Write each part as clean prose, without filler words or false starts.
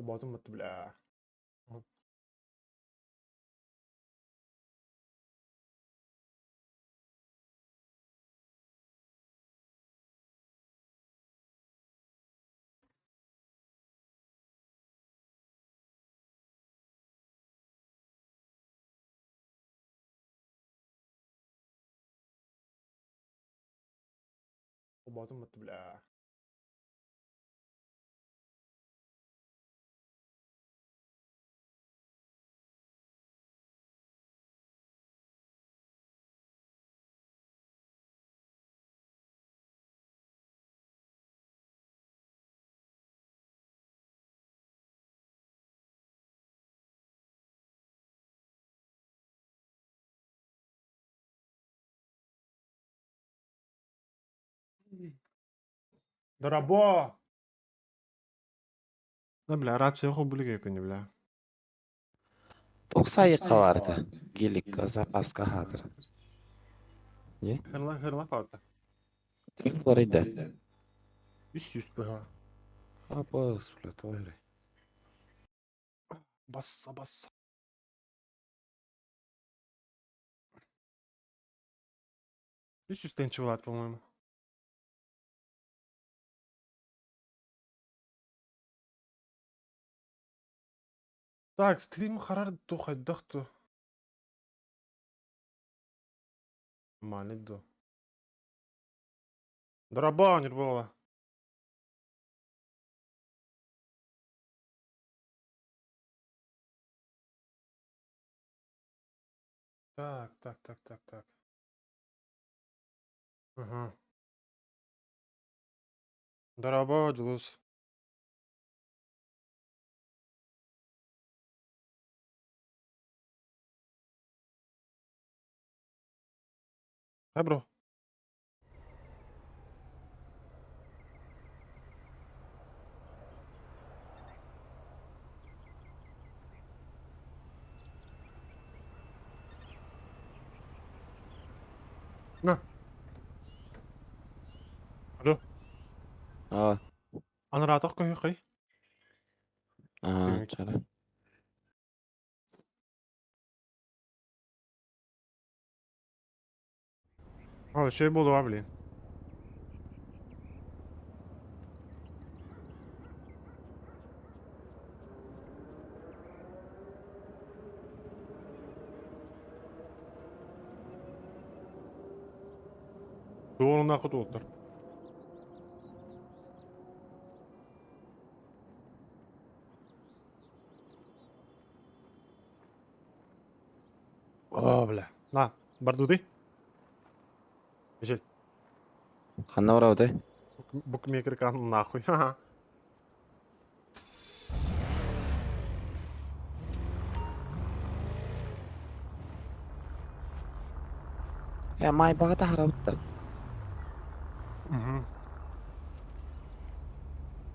وبعدين ما تبلع. وبعدين ما تبلع. ضربوه. لا بلا رات شيخو بلقي كني بلا. 90 vardı. Gelik zapaska hadır. Ne? خير ما فاوتك. Florida. ايش يشبهها؟ Ha boz Florida. بص. ايش يستنشوات по-моему. Так, стрим харар тухай дахту. Малидо. Драбанер было. Так. Ага. Драба джулус. Хай, бро. На. Алло. Aa. انا راتق كوي خي. Aha. Demek. Çara. هذا شيء بولو عبلين. دول ناخد وتر. بلا. لا برضو دي. اجل. Xanna var orada. بوك ميكر كان ناخوي. Ya may bağda harabıttı.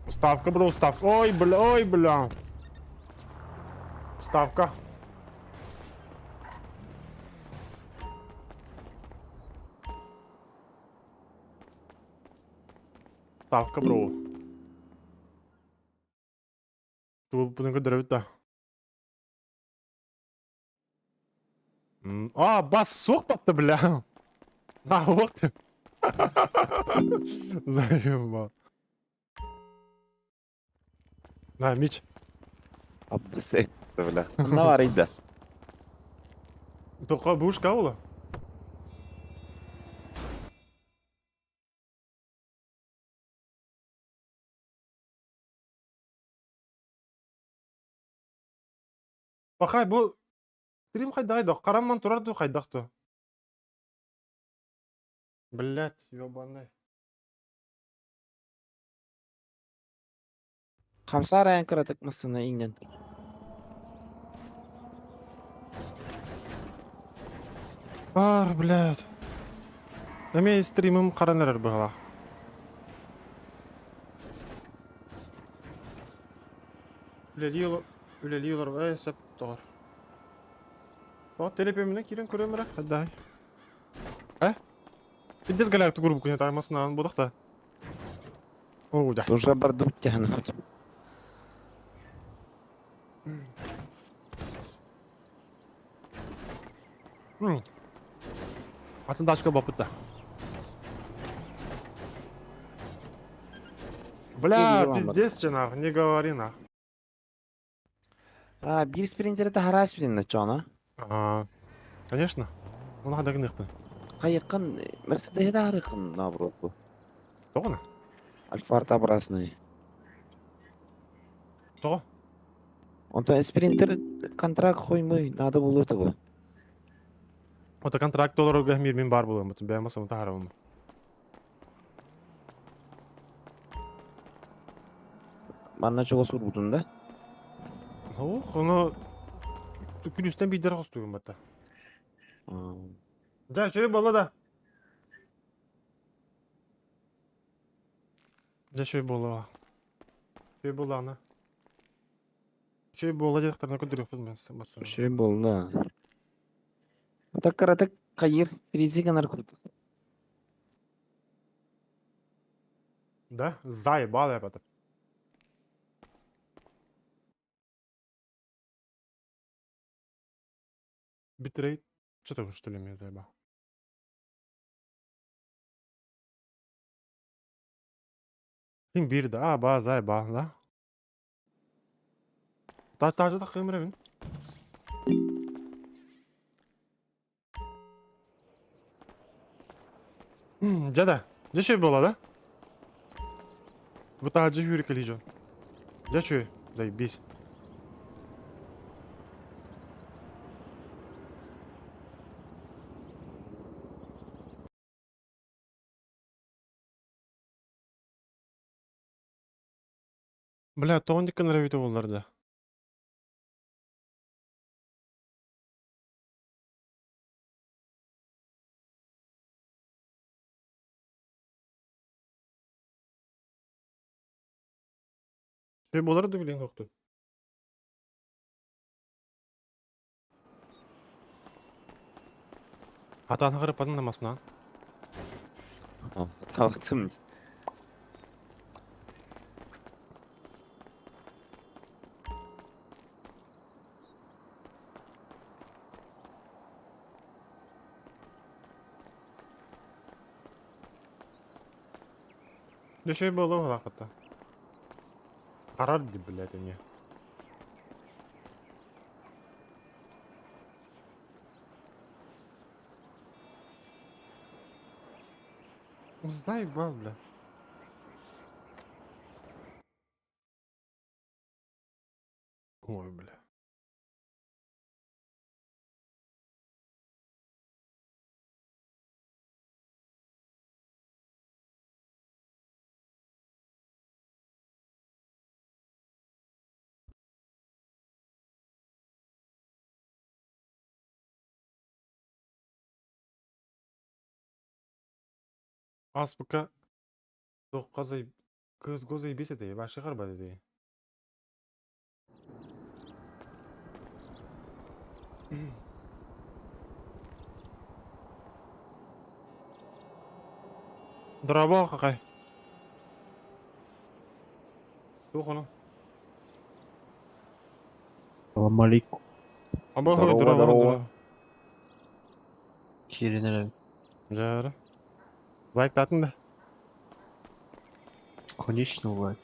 Ставка, бро, ставка. Ой, бля. Ставка. Ставка, бро. Тут будем говорить, да. Бас сохпатты, бля. На, вот ты. Заебал. На, Мич. Abbası. Böyle. Xanna var idi. Только будешь каула? Бахай, бу стрим хайдайды. Караман турарды хайдақты. Блять, ёбаный. Kamsar ayın kıradık mısını ingen. Блять. Эме стримим каранырар быгала. Үлелийлар бай сәп тор. Телепеміне кирен көрөмірі. Хаддай. Иддес галактик группу күне таймасынан будақта. Да. Уже бардым тяхнат. Атын дашка бапыта. Бля, Иди, ламбар. пиздец, нах, не говори нах. Bir sprinter'de haras bilin çana. Конечно. Он хадагын ыкпын. Kayıkın Mercedes'e de harikın nabrot bu. Тоғына. Alfa burasını. Тоғы. Ondan sprinter kontrakt koymuyor. Nada bulurdu bu. Ота контракт оларға мен бар болам. Бәмасам ота харамын. Bana çok sur budunda. Ох, оны күлістен бейдер қостуғын бата. Да, шөй бола да. Да, шөй бола. Шөй бола, ана. Шөй бола дедіқтарына көндіріп мен басын. Şey buldu. Oda karatak kayır. Frizi kanar kurdu. Да, заебал я потом. Битрейт. Что такое, что ли, меня заебал? Kim bir de zaybal da. Tacı da kımır evin. Cada. Ne şey bola da? Bu tacı yürü kalıyacağım. Ya şu, zaybis. Бля, тоғын деккен рәвиті оларды. Şey boları da bilin yoktu. Hatanı kırıp adın namasına. Taktım. Ne şey bola ola hatta. Karar gibi biledim ya. Заебал, бля. Ой, бля. Аспыка тоққазай көз-көзай беседі, башы қарба деді. Драба қақай. Тоқ оны. Салам алейкум. Аба Здорово, хой драба. здорово. Киринер. Жары. Лайктатын да. Конечно, лайк.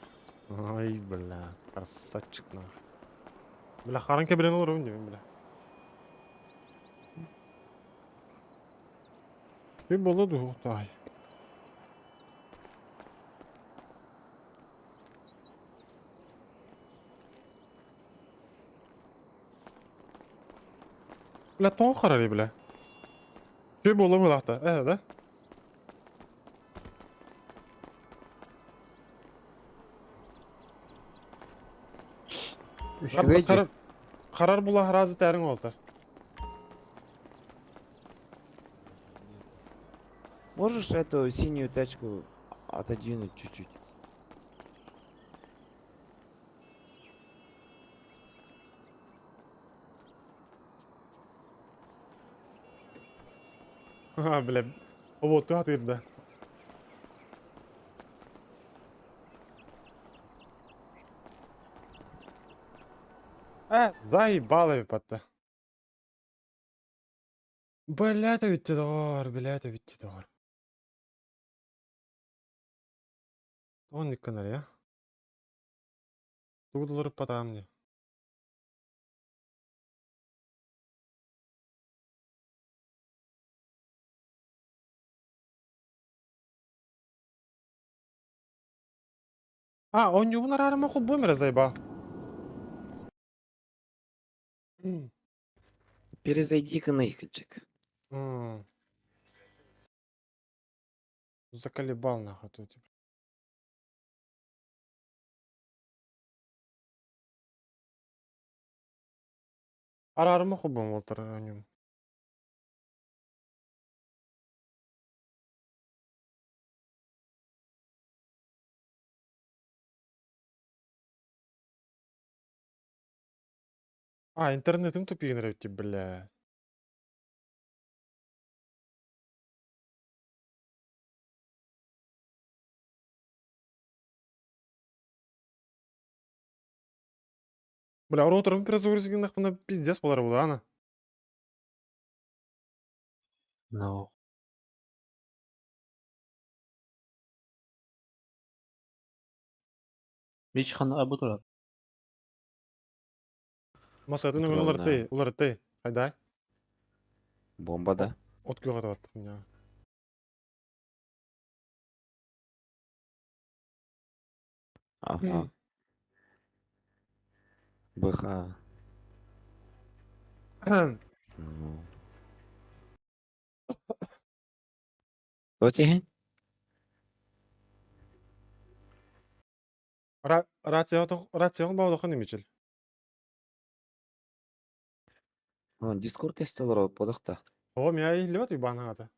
Ай, бля. Красавчик, на. Бля, харанке білен олар өңде, бля. Şey болады, ай. Бля, тоң қарар, бля. Şey болады лақта, да? Шведи. Қарар бұла разы тәрің олтар. Можешь эту синюю тачку отодвинуть чуть-чуть? Ха, бля. Вот, ты атырды. Заебало випадта. Блядь, витти дор. Он не канал, я? Тудалар потам мне. Он не унарара маху бумера заебал. Перезайди-ка на ихачек. Заколебал нахуй тут. Арара маху бум волтар о нем. Интернетым тупик нравится, блядь. Бля, роутером перезагрузки нахуй на пиздец полтора была, она. No. Hiç bu da. Масат, Натурально. улар ты. Хайдай. Бомба, да? От кого от меня. Ага. БХ. Ну. Что тебе? Рация бау дохон имичил. Дискорд кестелер подохта. О, меня и лёт ебаный это.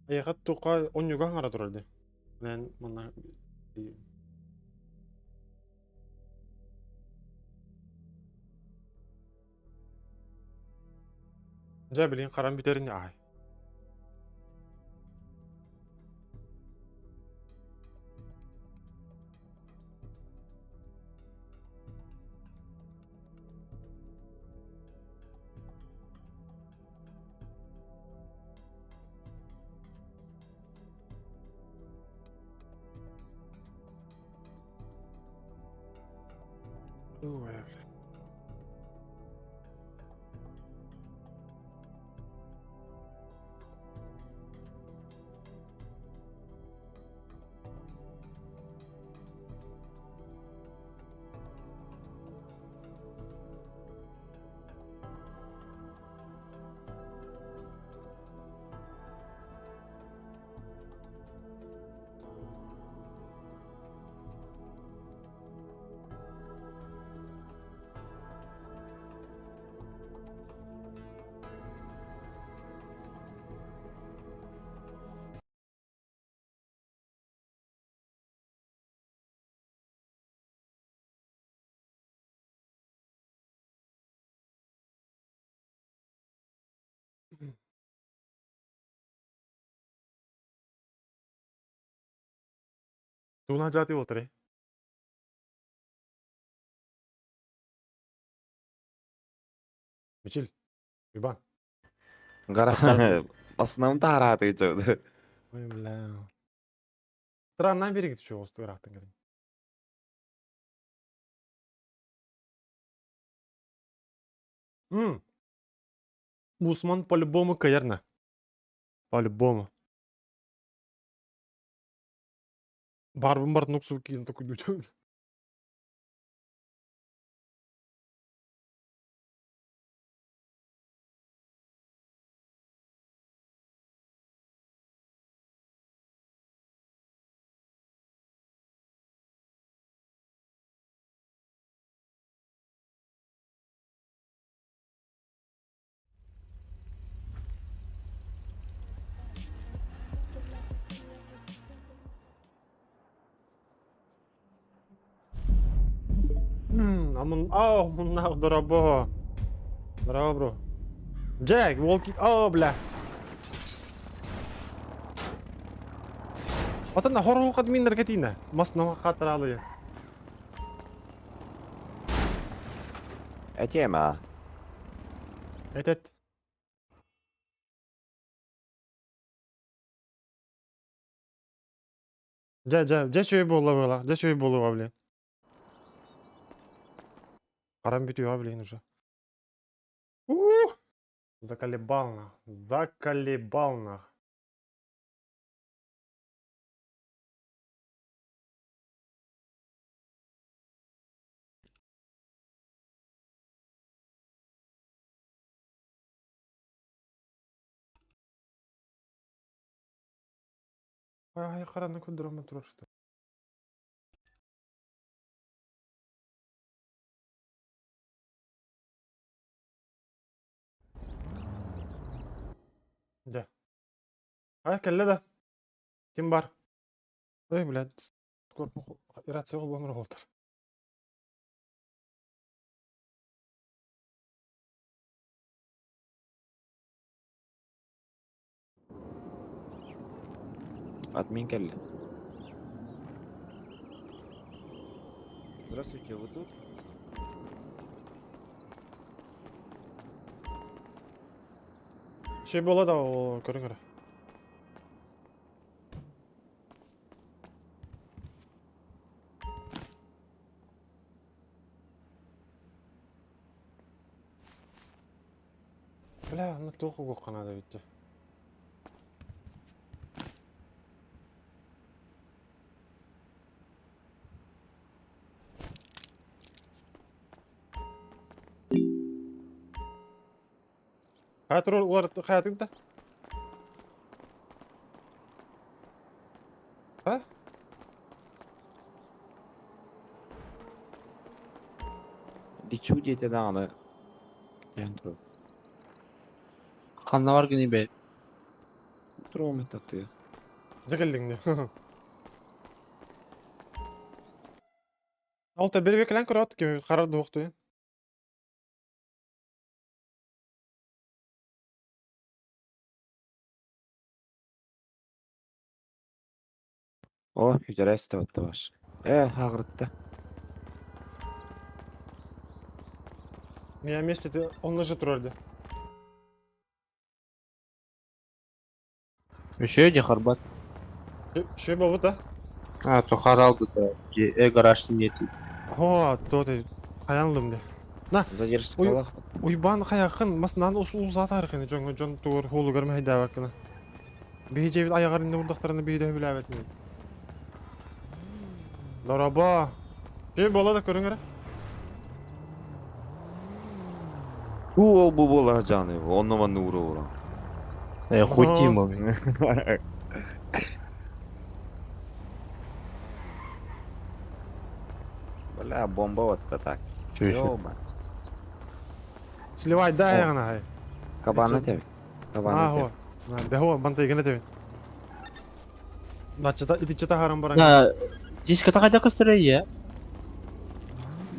Я хочу только он юга гара туралды. Мен мына жа билин карам битерин ай. Ой, бля. तू ना जाती होत रे Мичил, ебан. Гара. Основном тара ты чё? Ой, бля. Странно берег ты чего стырахтың керин. Усман по-любому каерна. По-любому. Барбын бар нуксу кийин такой дучу. Муннах дорого. Здорово, бро. Джек, волки... бля. Атана хору кадмин наркотина. Маснама хатыр алые. Eteme. Et. Ja çöy bolla. Ja çöy bolla abi. Карам битүү abi уже. Заколебал нах. Заколебал нах. Ай, қараны көндіріп ма тұрар что? Да. Ай, кәлі да. Ким бар? Ой, блядь. Рация ол бомыр болдыр. Админ келли. Здравствуйте, вы тут? Şey болады о, көріңір. Бля, аны тоқы қоққанады бітті. Қайтыр олар қаятыңда? Ha? Дичу дете дағаны. Янтру. Қанна бар гүні бе. Тұру метатты. Жекелдің де. Алта бербек лән көрат ки қарарды оқты. О, хүжәрәс тәватты баш. Хағырытты. Мен месте онны же тұрарды. Үшеу де қарбат. Şey болды да? А, то қаралды да. Гаражтың еті. О, тоты қаянлым де. Задержка Ой. қалақ. Уйбан қаяқын, масынан ұл затар қыны жон туыр холу көрмей да бакына. Бейжебіт аяғарында ұрдақтарына бейді өбілі әбетіне. Дораба. Şey болады көріңір? Ол бұл бола жаны. Оннама нұры ұра. Хуйти ма. Бля, бомба вот так. Ёма. Сливай да О. аяғына хай. Кабана тебе. Кабана Ахо. тебе. Бехо бантай гene тевин. Бачата итичата харам баран. На, диската қайда кыстыры е?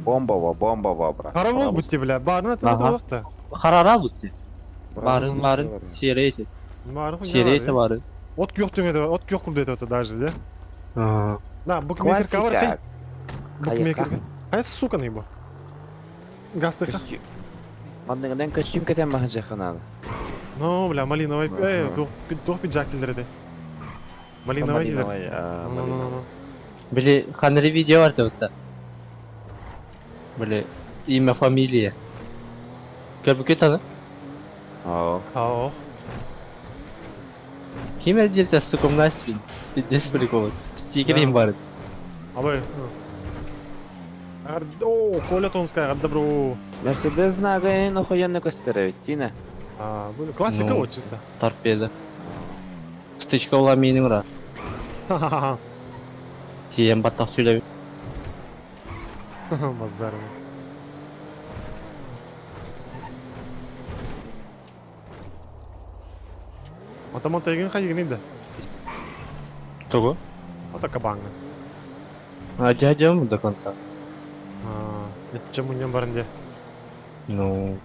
Бомба, брат. Харам ол бутти бля. Барына тына Ага. вакта. Қарара бұтты. Барын, Барын, сері еті. Барын Сері еті бары. От күйөк түңеді, от күйөк кулды это даже, да? На, букмекер кавар хай. Классика. Букмекер. Хай сука не бо. Гастыха. Костюм. Мандыңдан костюм кетен маха жаханады. Ну, бля, малиновый. Дух пиджактилдер де. Малиновый дилер. Ну. Біле, қаныры видео бар да. Біле, имя, фамилия. Көрбіке таны? Ао. Кем әділді сұқымнас бін? Дес прикол. Стикерім бар. Абай. О, Коля Тонская, добро. Мерседес знагайын охуенно көстеребит, тине. Классика Ну. вот чисто. Торпеда. Стычка ола менің ұра. Ха-ха-ха. Тием баттақ сөйлеп. Базарым. Отамон тайгын қай егін Того? Ота кабаңы. Ажадем до конца. Это чем у него барынде? Ну,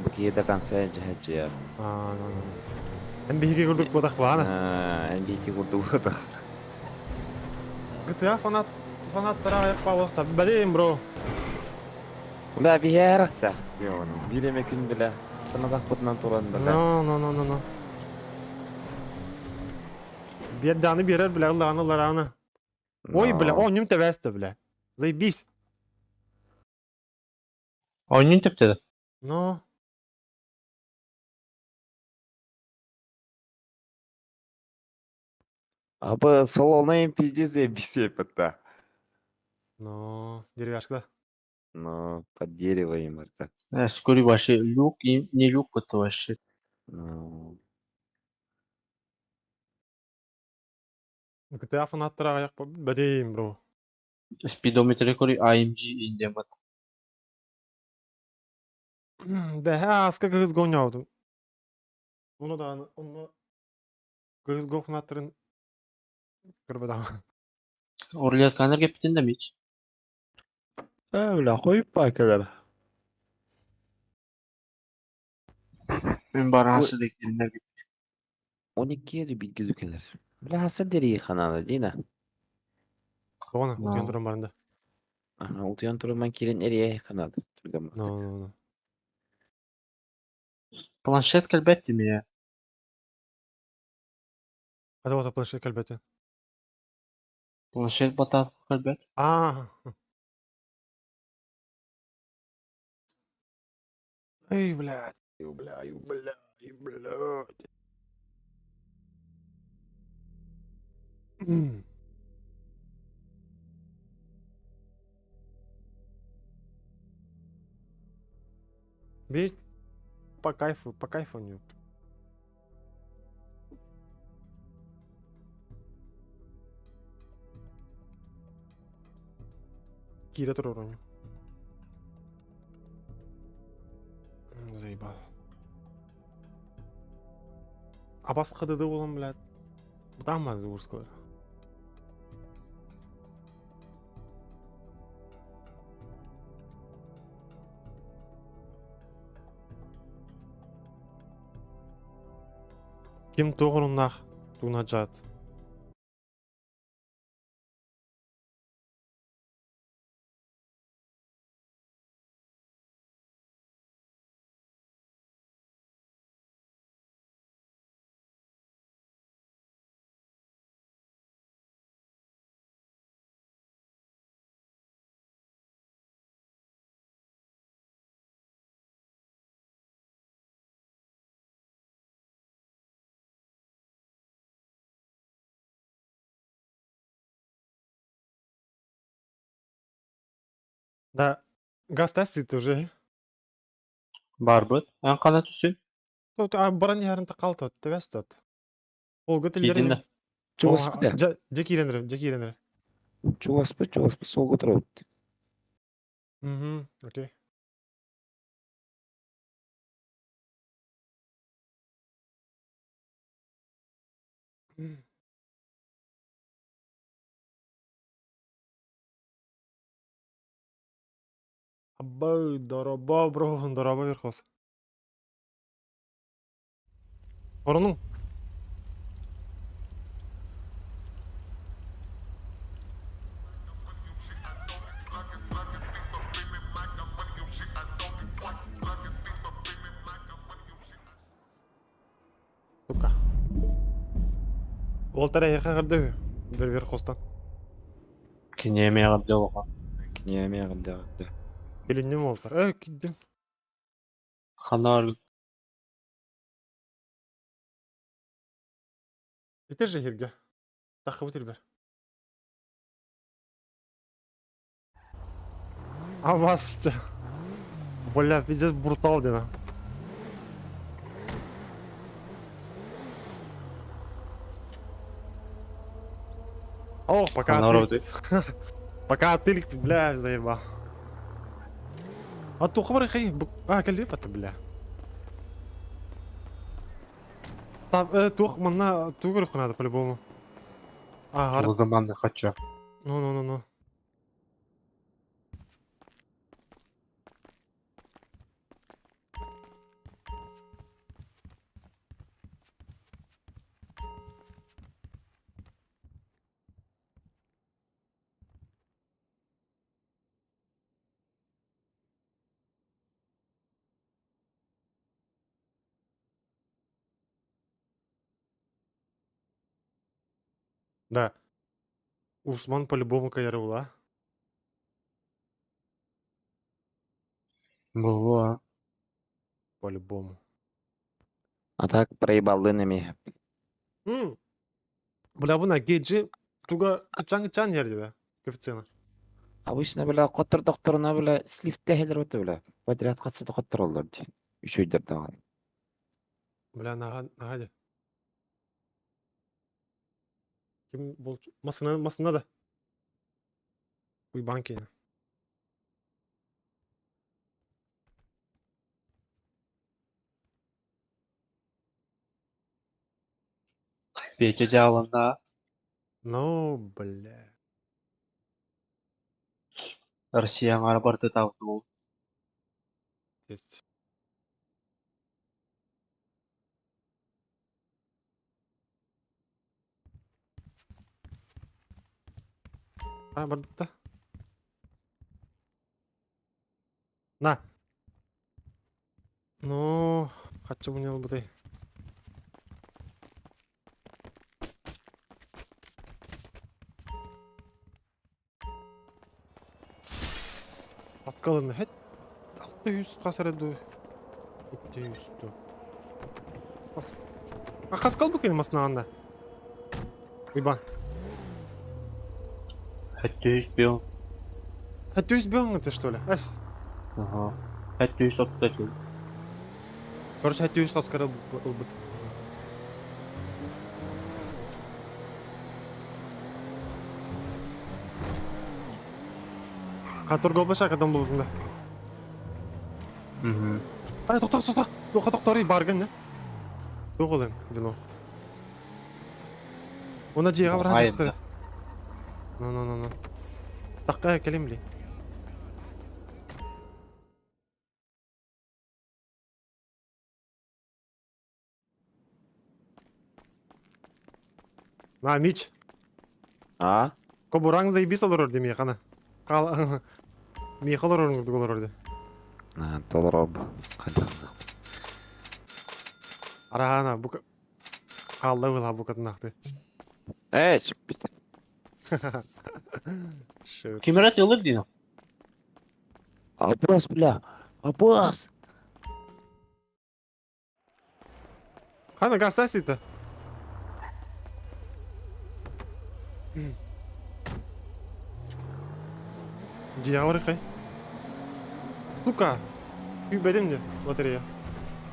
Бакие до конца жахачы я. Эн бейге көрдік бодақ бағана. Әнбейке күрді бұдық. GTA фанаттара аяқ бағылықта. Бәдейм, бро. Ulan bir yarak da. Ya onun. Bir emekin bile. Sana da kutlan turan da. No. Bir tane birer bile Allah'ını. Ой, бля, о, ним тевесте, бля. Заебись. Oyunun tüp dedi. No. Abi salona en пиздец заебись это. No. Деревяшка. Ну, под дерево им это. Скорее вообще люк и не люк это вообще. Ну, GTA фанаттары аяқ бәдейім, бро. Спидометр кори AMG индемат. Бәһә аска кыз гоняудым. Оны кыз го фанаттарын көрбедам. Oraya kanır geptin de mi hiç? öyle koyup bakalım. Ben bana Bu hasıl eklerinde 12 yeri bir gözükülür. Bilhassa deriyi kanalı değil mi? Оны, No. утен тұрам барында. Aha, utuyan turman kirin nereye kanalı? Turgan baktık. No. Planşet kelbetti mi ya? Hadi ота планшет кәлбәтен. Planşet batar kelbet. Эй, блядь. Блядь. Бей по кайфу у него. Кире тұрыр у него. Заебал. А басқа ДД болам, блядь. Бұдан мазы ұрысқылар. Ким тоғырыннақ туна жат. Да, газ тәсті уже. Barbut. En kanat üstü. Баран ярынта қалты, тәвәсті от. Ол Giydin götüllerini... de. Чугас бі де. Жеки илендірім. Чугас бі сол көтіріп. Окей. Аббай, дороба, бро, дороба верхос. Орының. Сука. Ол тәрі еқа қырды бір верхостан. Kinye yemeğe kadar oka. Кінеме ғында. Беліннен ол тар. Киддің. Kanar. Етер же ерге. Тақы өтер бер. Абасты. Бля, пиздец брутал дена. О, пока Народы. Пока отелик, бля, заебал. А то хабар хай. Кәлбеп атты, бля. Тух мына тугыр надо по-любому. O zaman da kaçıyor. Ну. Да. Усман по-любому каяры ула. Булуа. По-любому. А так проебалды неме. Бля, буна геджи туга кычан ерди да. Коэффициент. Обычно бля коттор докторуна бля слифте хелер өтө бля. Подряд катсы коттор олдор ди. Үч өйдөр дагы. Бля, нага. Kim bol masına da. Uy banki. Петя жалында. No, бля. Россияға арбарды тауды ол. Есть. Бардта. На. Ну, хочу бунял будай. Аткалын хет. 600 касырды. 700. Каскал бу кene масынаганда. Уйбан. Хәттүйіс бел. 700 бёң это что ли? Ас. Ага. Хәттүйіс оттачыл. Короче, 700 каскара ылбыт. Катор голбаша кадан болдунда. Ай, токта. Токторый барган, не? Тоголен, бино. Она жига Ну, барат. айында. No. Такка келем ли. На, Мич. А? Кобураң заебись олар орды мия кана. Михалар орыңды олар орды. На, толороб. Кандай. Арахана бу калда була бу катнакты. Чиппит. Шут. Кемерат йылыр дейін. Апас, бля. Апас. Хана гастасита. Диавры кай. Лука. Үбедим де лотерея.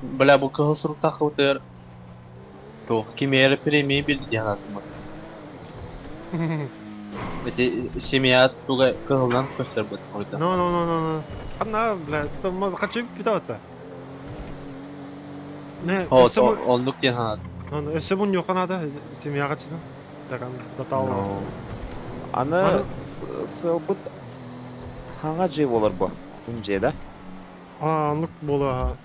Бля, бұл кығылсырық тақы өтер. Тоқ, кемері премия білді дейін атымы. Эти семья туга кығылынан көстер бұд қойды. No. Хана, бля, что мы хочу питаться. Не, О, то, онлық дейін ханат. Ну, өсөбүн yok анада семьяга чыдым. Даган датау. Аны сылбыт ханга жей болар бу. Күн жей да? Анлык болу.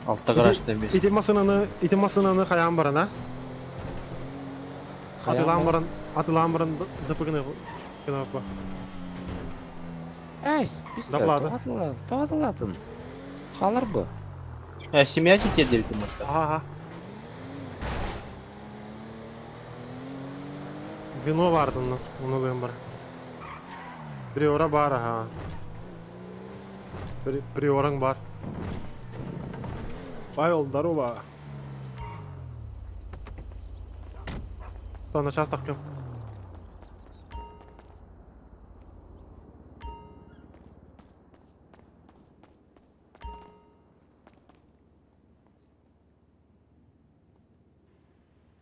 Алтта қарашты емес. Итимасынаны хаян барана. Атылан баран дыпыгыны кына ба. Әс, Даблады. Тоғатылатын. Қалар бу. Семья жетер дерді мұтта. Ага. Вино vardı onu ben var. Priora бар, ha. Priorang бар. Vay ol darova. Sonra ças takım.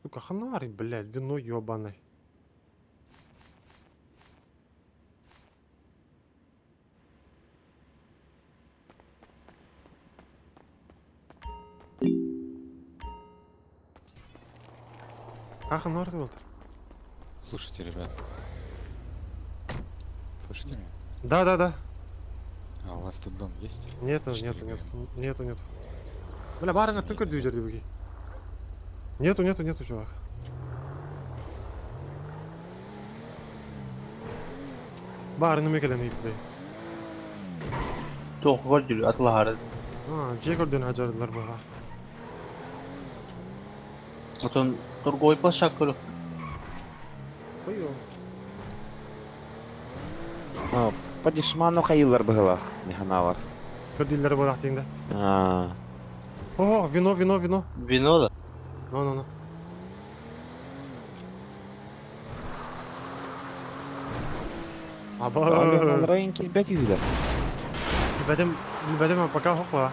Сука, ханари, блядь, вино ёбаное. Аха, норд болды. Слушайте, ребят. Слышите меня? Да. А у вас тут дом есть? Нету. Бля, барыңа түн көрді жерде бүге. Нету, чувак. Барыны мекелен ипли. Тоқ көрділі, атыла хары. Же көрден хажардылар бұға. Отын тұрғы ойпа шақ көлік. Ha, padişmanı kayıllar bıhılak. Nihana var. Bir dilleri bolaq diýinde. Ha. Oh, vino, vino, vino. Vino da. No, no, no. Aba. Alın kilbet yüzler. Bedim baka hokla.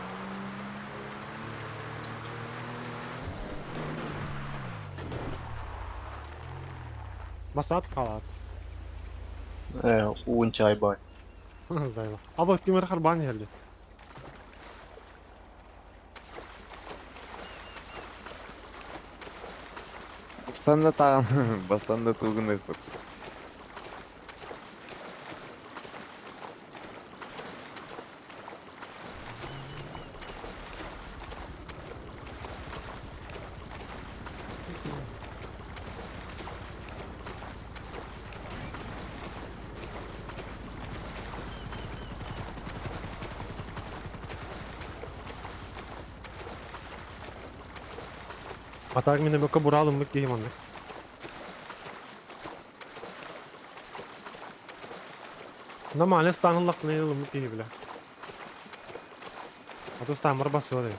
Basat kalat. Unçay bay. Zayla. Aba timer harban geldi. Basan da tağın. Basan da tuğun da. Atak mine baka buralım mı giyim andık. Nama ne stanın lak ne yılım mı giyim bile. Ato stammer basıyor değil.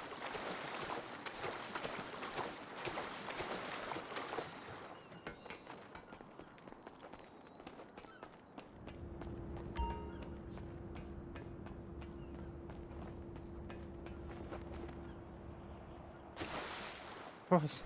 Ofis.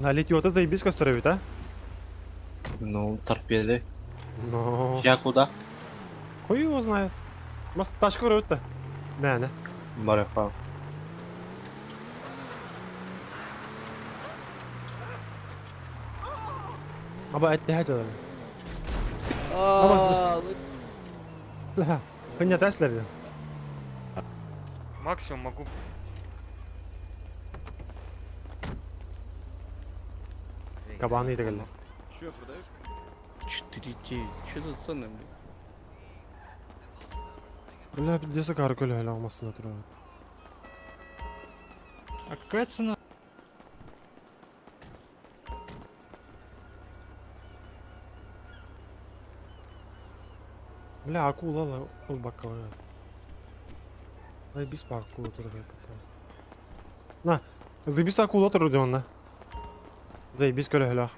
Налить йота заебись костровит, а? Ну, торпеды. Но. Я куда? Хуй его знает. Mas taş көрөт да. Мәне. Марафа. Aba etti hajalar. Ama la. Хыня тәсләрдә. Максимум могу. Кабаны иде гәлләр. 4,9. Что за цены, блин? Бля, десе кар көлә әле алмасына тора. А какая цена? Бля, акула ла ул баккала. Ай бис ба акула тора ката. На, зыбис акула тора дионна. Зай бис көлә әле.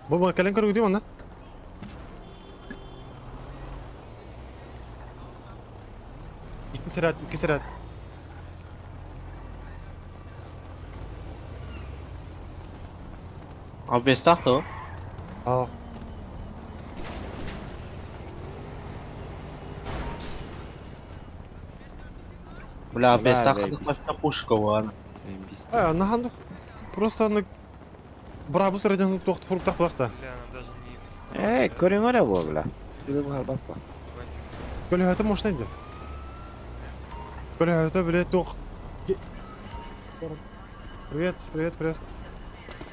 Baba kalen kar gidiyor lan. İki sırat. Abi bestahta o. Aa. Бля, Да, bestahta заебись. başka пушка var. А, наханду просто на брабус радион тохт фруктах плахта. Бля, она даже не... Көрün öyle bu bile. Şöyle bu halbat bak. Böyle hayata moş neydi? Böyle hayata böyle tох. Привет.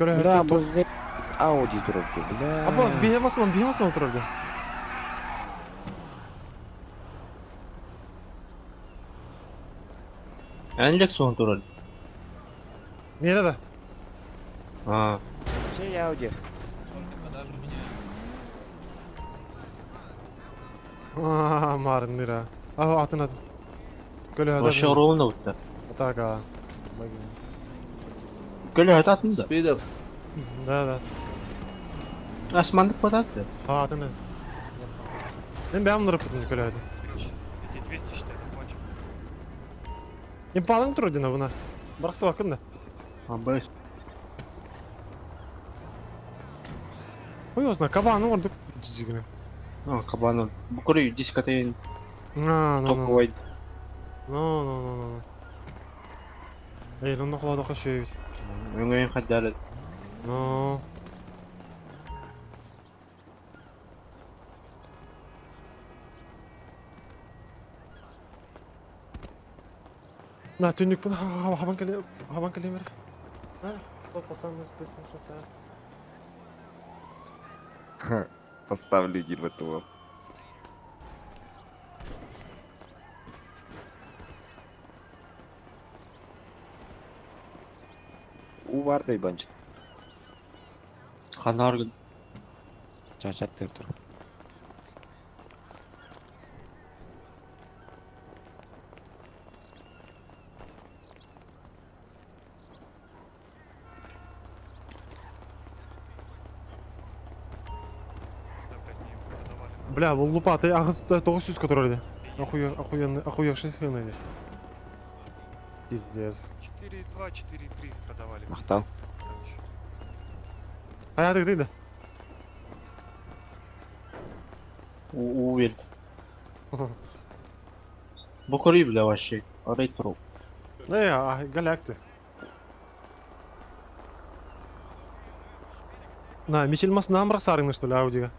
Böyle hayata Bля, bu tох. zek Audi dururdu. Bля. Абаз бейемасынан отырарды. Enlek son turun. Nere de? Ha. Şey Audi. Aaa marın nere? Aha atın. Köle Вообще hada. ровно вот. Атака. Köle atın da. Speed up. Да. Asmanlık pataktı. Atın ez. Ben bunları pıtım köle hada. Эти 200 считай, хватит. Impalın turudina buna. Bıraksa bakın da. Абайс. Koyuyorsun kabanı vurduk. Cicigine. Кабанов. Bu kuruyu diskoteyim. No. Топовый. No. Ey lan da kulağa şey. Öngöyen kadar. No. Na tünlük bunu havan kalem ver. Ha? Toplasam üstüne şasa. Поставлю один в этого. У vardı bence. Kanargın. Çarşattır dur. Бля, бұл лупатый ағыз 900 который еді. Охуевший схема еді. Пиздец. 4.2, 4.3 продавали. Мақтал. Короче. Hayatı gidiydi. Уверен. Bu kuruyu bile вообще. Arayı turu. Ne ya, galakti. На, мечелмас намрак сарыңны, что ли, аудиға?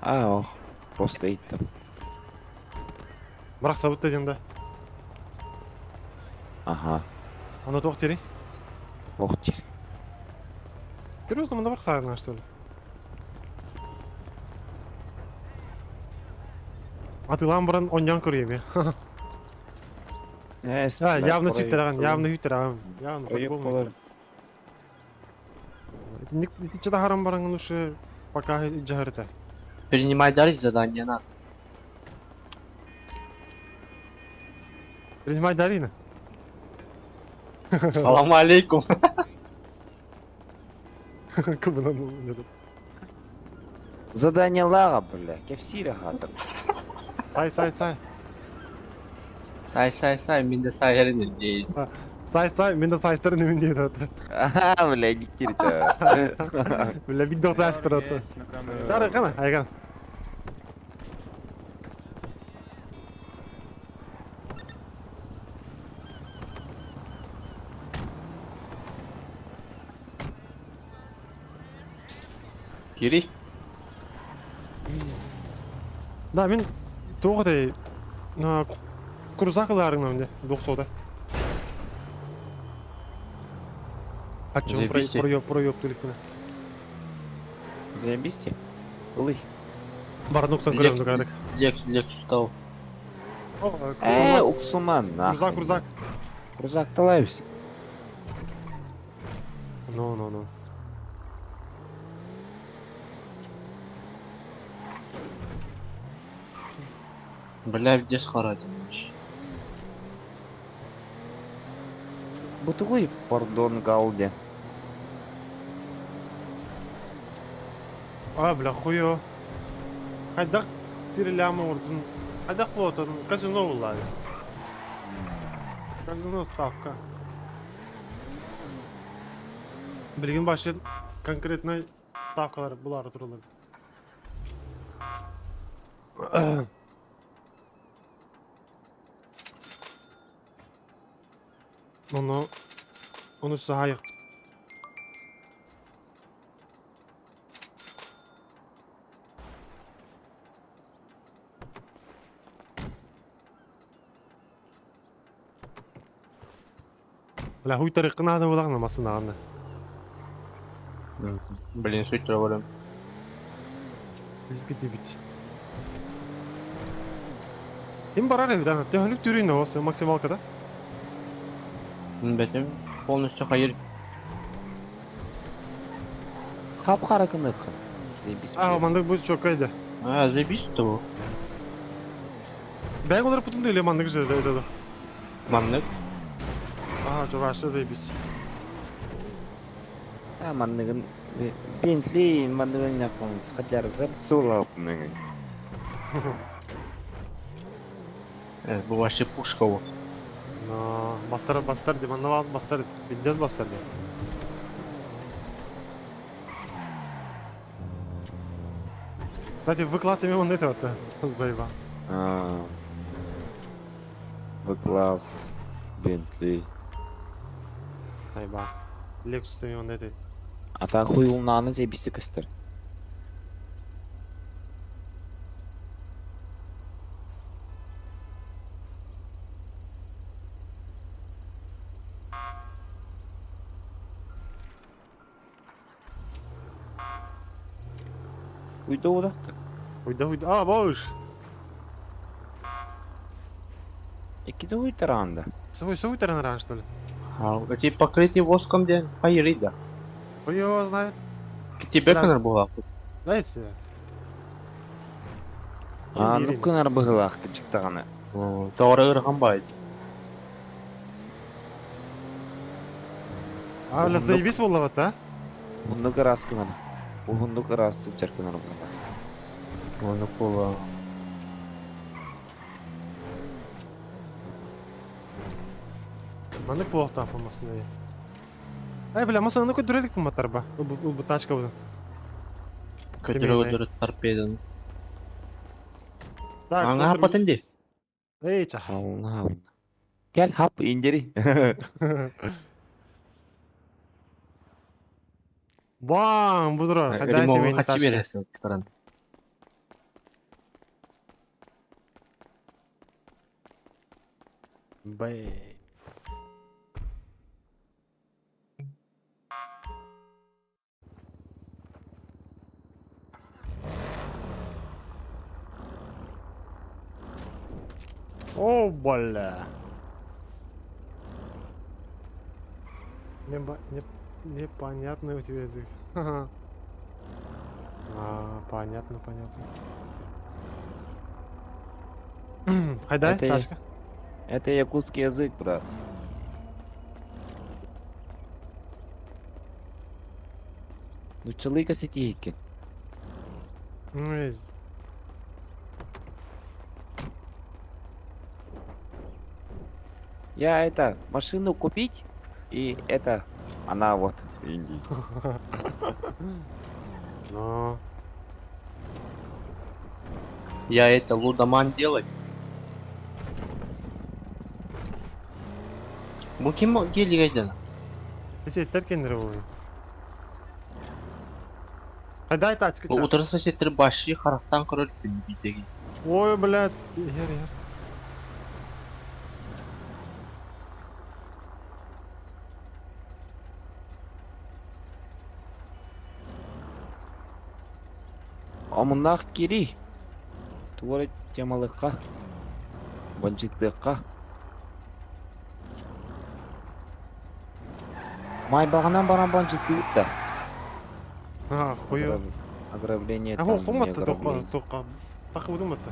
Ох. Просто ит там. Бірақ сабыт деден да. Ага. Аны тоқ тери. Ох тир. Серьезно, мында бірақ сарыңны, что ли? Атылан бұрын оньян көрейім, я. Явно сөйттер аған, явно сөйттер аған. Явно, по-любому. Ты что-то харам баранган уж пока джагарта. Принимай дали задание надо. Принимай Дарина. Салам алейкум. Кубынан не тут. Задание лага, бля. Кепсире хатыр. Сай. Say minde say herin değil. Сай, мен да сайстырын емен дейді. Ага, бля, не кирді. Бля, видео сайстырады. Жары, қана, айған. Giri. Да, мен тоғыдай крузақыларыңнан де, доқсода. Атчым Заебись. проёб түлікпіні. Заебисти? Улый. Барын ұқсан көремді қарадық. Lexus стал. Уксуман, нахуй. Крузак. Крузак талайбыз. No. Бля, где схарать? Бутугуй, пардон, галде. Бля, хуё. Қайдақ тирелямы ұрдың. Қайдақ болатын, казино болады. Казино ставка. Білген башы конкретный ставкалар бұлары тұрылыр. Onu sahayıq. Бля, хуй тарихқына ада болағына масына ағында. Блин, суть траварым. Лизгі дебит. Им барар evden. Техник түрейін осы максималкада. Бәтем полностью hayır. Қап-қара кынықы. Заебись. Мандық бұз чок қайды. Заебись того. Бәйг олар путун да маннык жерде өтөдө. Маннык. Ага, жогашты заебись. Манныгын Бентли манныгын япон хотя зап цула опнын. Bu вообще пушка o. Но бастар деп аннаваз бастар биндез бастар деп. Кстати, в классе мимо не это заеба. В-класс Бентли. Айба. Lexus мимо не это. Ата хуйулнаны зебиси көстөр. Uyda odaktı. Uyda. А, boş. İki de uytarağında. Свой таран ран, что ли? Эти покрытые воском день поели, да. Хуй его знает. Тебе Да. канар была. Знаете? Ну кынар быгылах кычыктаганы. Тауары ырған бай. А, у нас заебись было вот, а? Хундук ырас кынар. Хундук ырас жаркынар быгыла. Оны кола. Маннык плохо там помасын. Ай, бля, масаны көтөрөлүк bu моторба. Bu тачка bu. Көтөрө өдөрө торпедан. Так, Аңа хапатын де. Эй, ча. Ална. Gel hap indiri. Бам, будурар. Кайда Ремонға семейный хачи тачка. бересің. Тикаран. Бэй. О, бля. Непонятный у тебя язык. Ха-ха. Понятно. Хайдай, Это я. тачка. Это якутский язык, брат. Ну чылыка сетейки. Ну, есть. Я это машину купить и это она вот в Индии. Но. Я это лудоман делать. Bu kim o? Geliyor. Эти теркендер болду. Хайдай тачка. Bu отырса сетер башы характан көрөлүп битеги. Ой, блядь. Ер. Амындақ кири. Туары темалыққа. Бандиттыққа. Майбағынан баран бандитті өтті. Хуё. Ограбление А там, хо не хоматты ограбление. тоққа. Тақы будуматты.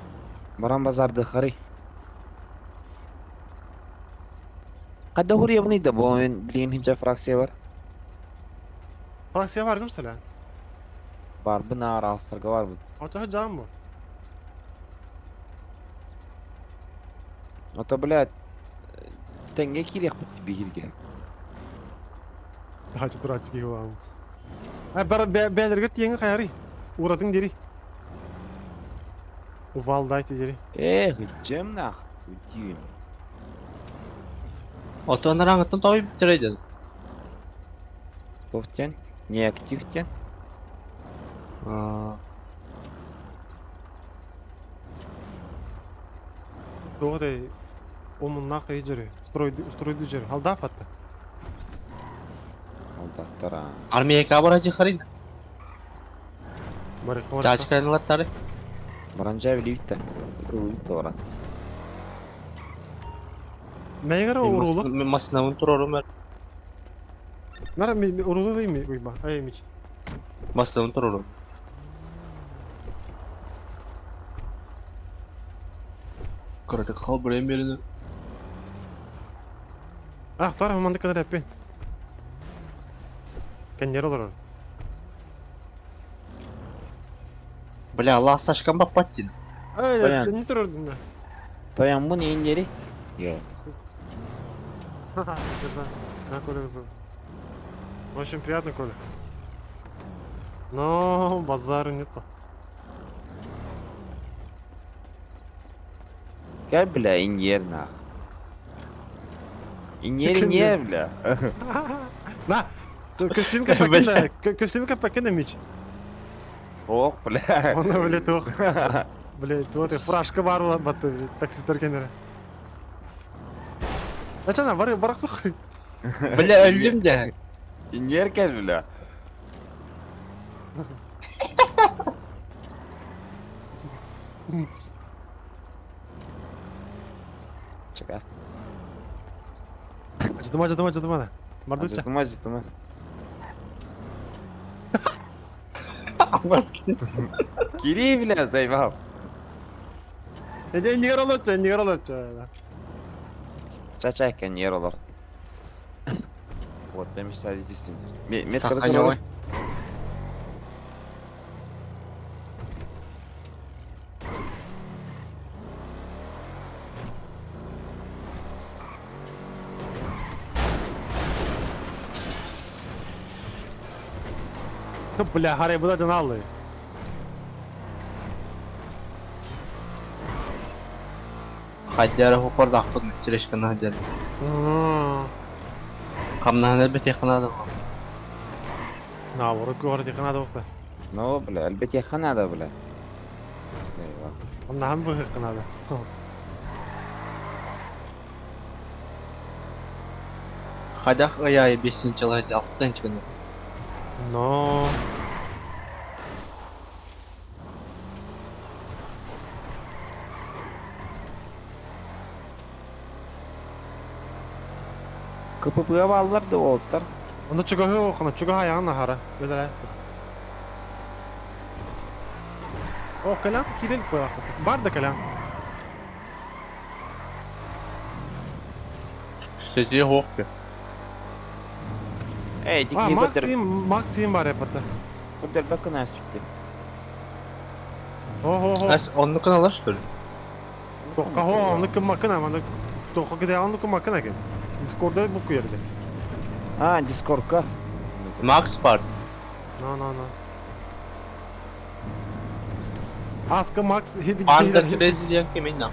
Баран базарды қари. Қадда хурия бұнайды, бұл мен білген хинча фракция бар. Фракция бар кім сәлі? Бар бұна аралыстарға бар бұл. Ачағы жағым бұл. Ота, блядь, тәнге керек бұтты бейірге. Ачы тұр ачы кейі оламын. Бәлерге тиеңі қайары. Уратың дери. Увалдайды дери. Hüccem naq. Hüccem. Отонар аңыттан табы бітірейден. Тоқтен, неактивтен. Тоғыдай омыннақ ей жүрі. Стройды жүрі. Алда апатты. Алдақтара. Армияға барачы харин. Марикқа Чачканлаттары. Баранжа білейді. Кылуйды баран. Мәйгері ұрулы. Мен масынамын тұрорым әр. Мәра ұрулы деймі? Ойба, айымыч. Масынамын тұрорым. Critical brain birini. Ah, taraf mandık kadar yapayım. Kendi yer olur. Бля, Allah saçkan bak patin. Öyle, Bayan. ne dururdun da? Dayan bu neyin yeri? Yok. Ха-ха, Сержант, на Коля зовут. Очень приятно, Коля. Но базара нет. Gel bile in yerine. İn yer Yakın yer bile. На, костюм капакында, костюм капакында меч. Ох bile. Оны білет оқ. Блять, вот и фуражка бар ла батты, таксисттер кендері. Ачана, барақ соқ. Bля öldüm de. İn yer gel bile. Çıkar. Acıdıma da. Mardutça. Acıtma acıtma. Maske. Giriyor bile Zeyfam. Ece nigar olurça. Çaçayken yer olur. Вот demişler düşsün. Met Сохранёй. Бля, Харри, bu da can aldı. Хадяра хопар да ахтын тирешкен хадяр. Камна хадяр бит якынады. Наоборот, говорит, их надо вақта. No bile elbette yakınada bile. Eyvah. Onda hem bu hıkkı надо. Хадях аяй 5-нче жылы 6-нчы күнү. Но. KPP'ye bağlılar da oldular. Onda çugağı okuna, çugağı ayağına hara. Böyle ayakta. O kalan kirilik bu ayakta. Var da kalan. Сиди хоппе. Ey Ha, dikliği götür. Максим var yapıda. Götür bakın az bitti. Oho. Ас онну каналар что ли? Kaho onu kim makina ama toka gide onu kim makina ki. Discord'da bu yerde. Ha Discord'ka. Max var. No. Aska Max hebi Under Resident kimin lan?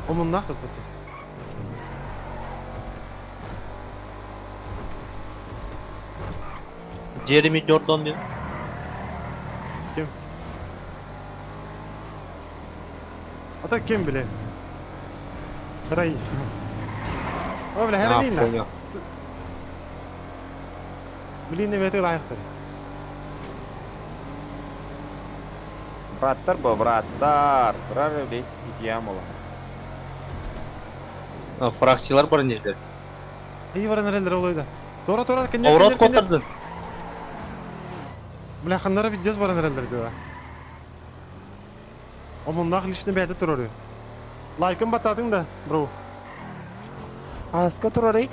Onun nakı tuttu. Jeremy Jordan diyor. Kim? Ata kim bile? Ray. O bile her Ha, neyinle. Konya. Bilin ne veti layıktır. Bratlar bu bratlar. Durar öyle gidiyem ola. Фракциялар бар нелер. İyi var nereler oluyor. Tora kendi. Аврот котырдын. Бля, ханнара видеос бар nereler diyor. Onun nakıl işini beyde duruyor. Like'ın batadın da bro. Aska durar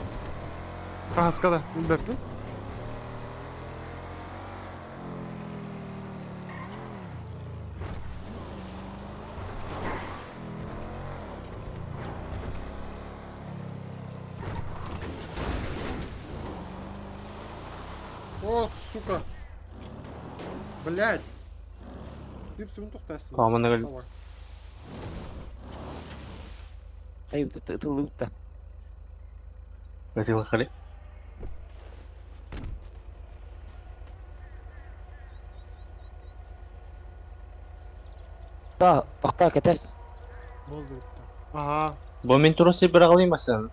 Kahaskada. Bilbep mi? О, сука. Блять. Ты в секунду тестил. Tamam, ne geldi? Hayır ıtılıp da. Gatил хали. Da toxta ketes. Oldu. Aha. Бу мен турусы бир кылайм асан.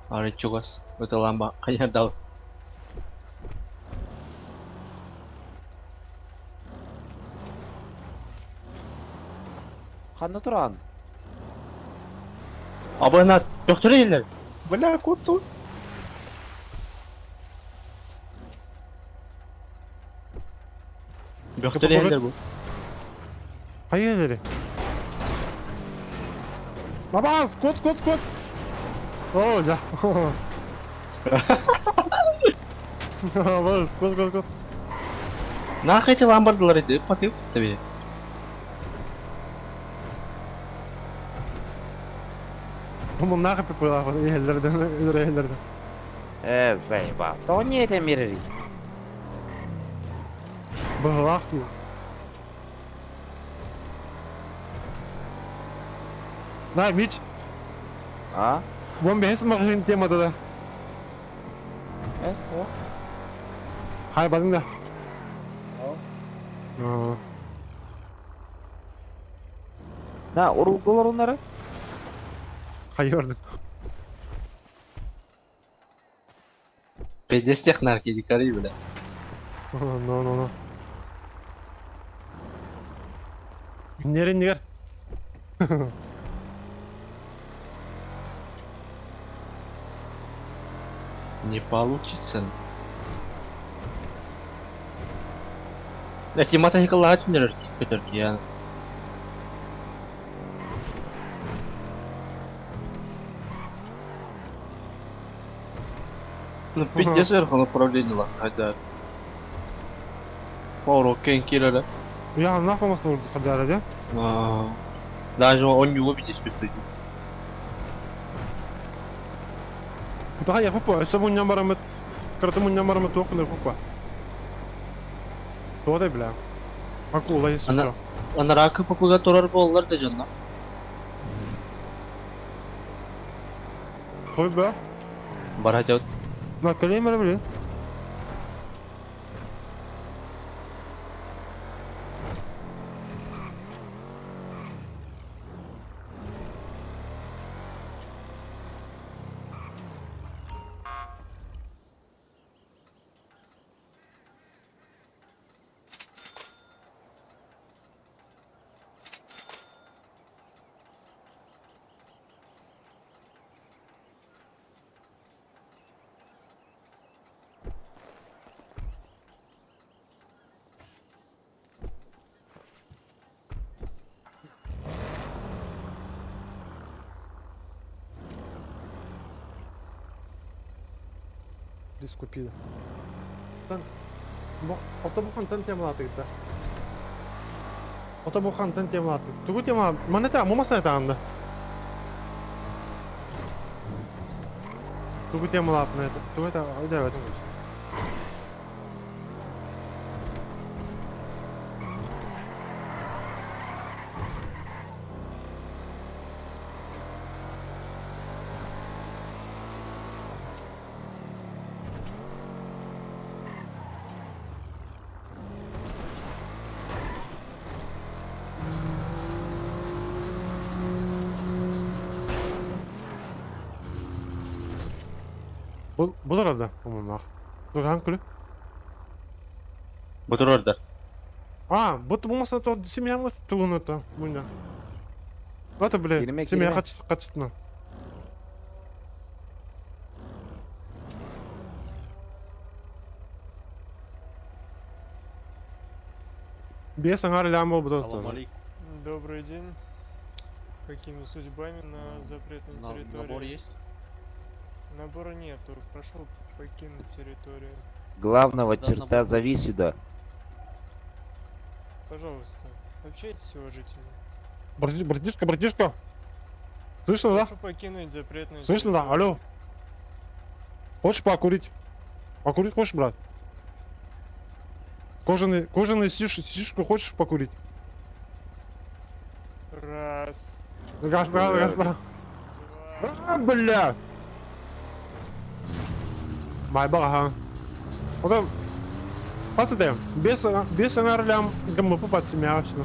Ары чугас. Өтөлгөн ба каярдал. Xanna turan. Абонат жоктур элер. Бля, курту. Жоктур элер бу. Hayır dedi. Babas, kut. Oh, ya. Babas, kut. Нахуй эти ламбардылар иди, потып тебе. Oğlum ne yapıp bu lafı? İyilerden. Заебал. То не это мирри. Bıhlak yok. Ne hiç? А? Вон без махин темада da. Эсо. Hay badın da. Aa. На, урулдулар онları. Hayırdım. Пиздец наркотикари, бля. No. Нер. Не получится. Эти мотоциклы ачмелер көтөрки я. Ну пиздец верху направление ла, хотя. Поворот кең келеді. Ya ne yapamazsın orada kadar ya? Даже он не увидит, что стоит. Daha ya kupa. Sabun yamaramı. Kırtımın yamaramı tokunur kupa. Doğru bile. Akıl olayı sıçra. Ана ракы попуга турар боллар да жанна. Koy be. Баратет. Bak kaleyim bile. Дискупида. Тан. Отобухан тан темалаты gitti. Otobuhan tän temalaаты. Tugu tema, mana tää muun muassa anda. Tugu temalaat näitä. Tugu tää ideoita myös. Bu arada onlar. Dur hangi kulüp? Бутур ордер. Bu masa то семья тугуну то. Бунда. Это, блядь, Келеме, семья келеме. качественно. Без ангара лямбол будет. Добрый день. Какими судьбами на запретной территории? Набор есть? Набора нету. Прошу покинуть территорию. Главного Должна черта быть. зови сюда. Пожалуйста, общайтесь уважительно. Братишка. Слышно, да? Прошу покинуть запретную Слышно, да? территорию. Алло. Хочешь покурить? Покурить хочешь, брат? Кожаный сишку хочешь покурить? Раз. Господа. Бля. Майбага, ха. Потом, пацаны, без ангара гаммы попад семьячно.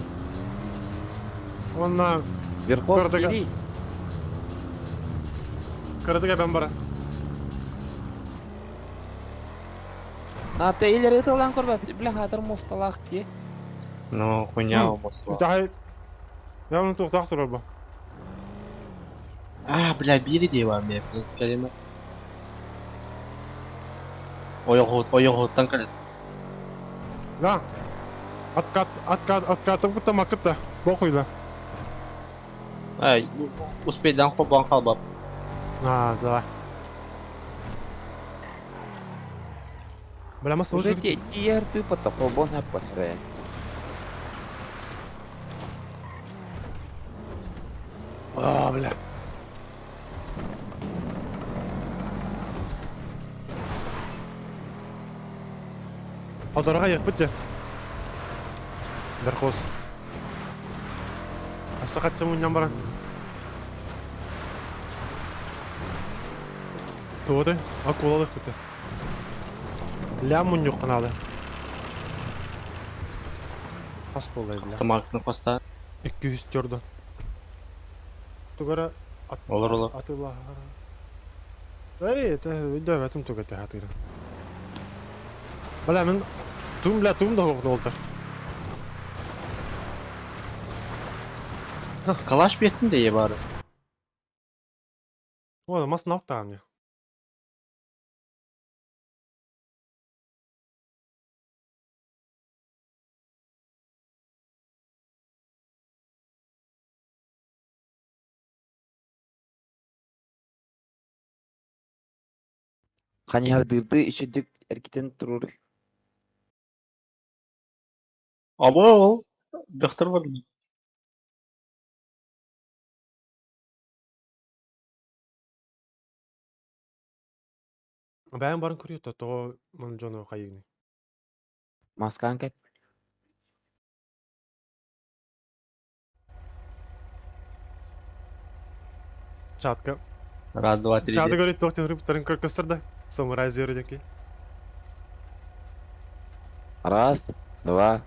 Он на Верховский Коротко. ли? кырдыга ben bara. А ты или это ланкорба? Бля, хатер мосталах ки. Ну, хуйня обосла. Итахай. Я вон тут тахтыр ба. Бля, бири дейбам я, kelime. Oyog'utdan keladi. Да. Откатым кutta макытта. Похуй да. Ай, успейдан кобан калбап. А, давай. Бля, мы Уже слушай. тиер тупо то холбон хаппа хре. А, бля. Адарга як битте. Дархос. Астахатты муньян баран. Тоды, акулалык битте. Лямун yok kanalı. As bolay bля. Автоматны коста. 200 тёрдө. Тугара Olur olur. атыла. Эй, это дәвәтем туга тәһәтире. Бля, мен тум да хокны олтар. Калаш беттин де ye bari. О, мас науктаган я. Ханьяр дырды içedik erkiten turur. Abo ol. Доктор var. Бәйін барын көрüyor то мен жоно кайыгны. Маскан кет. Чатка. Раз, два, три. Чатка говорит, тохтен рыптарын кыркыстырды. Самурай зердеки. Раз, два,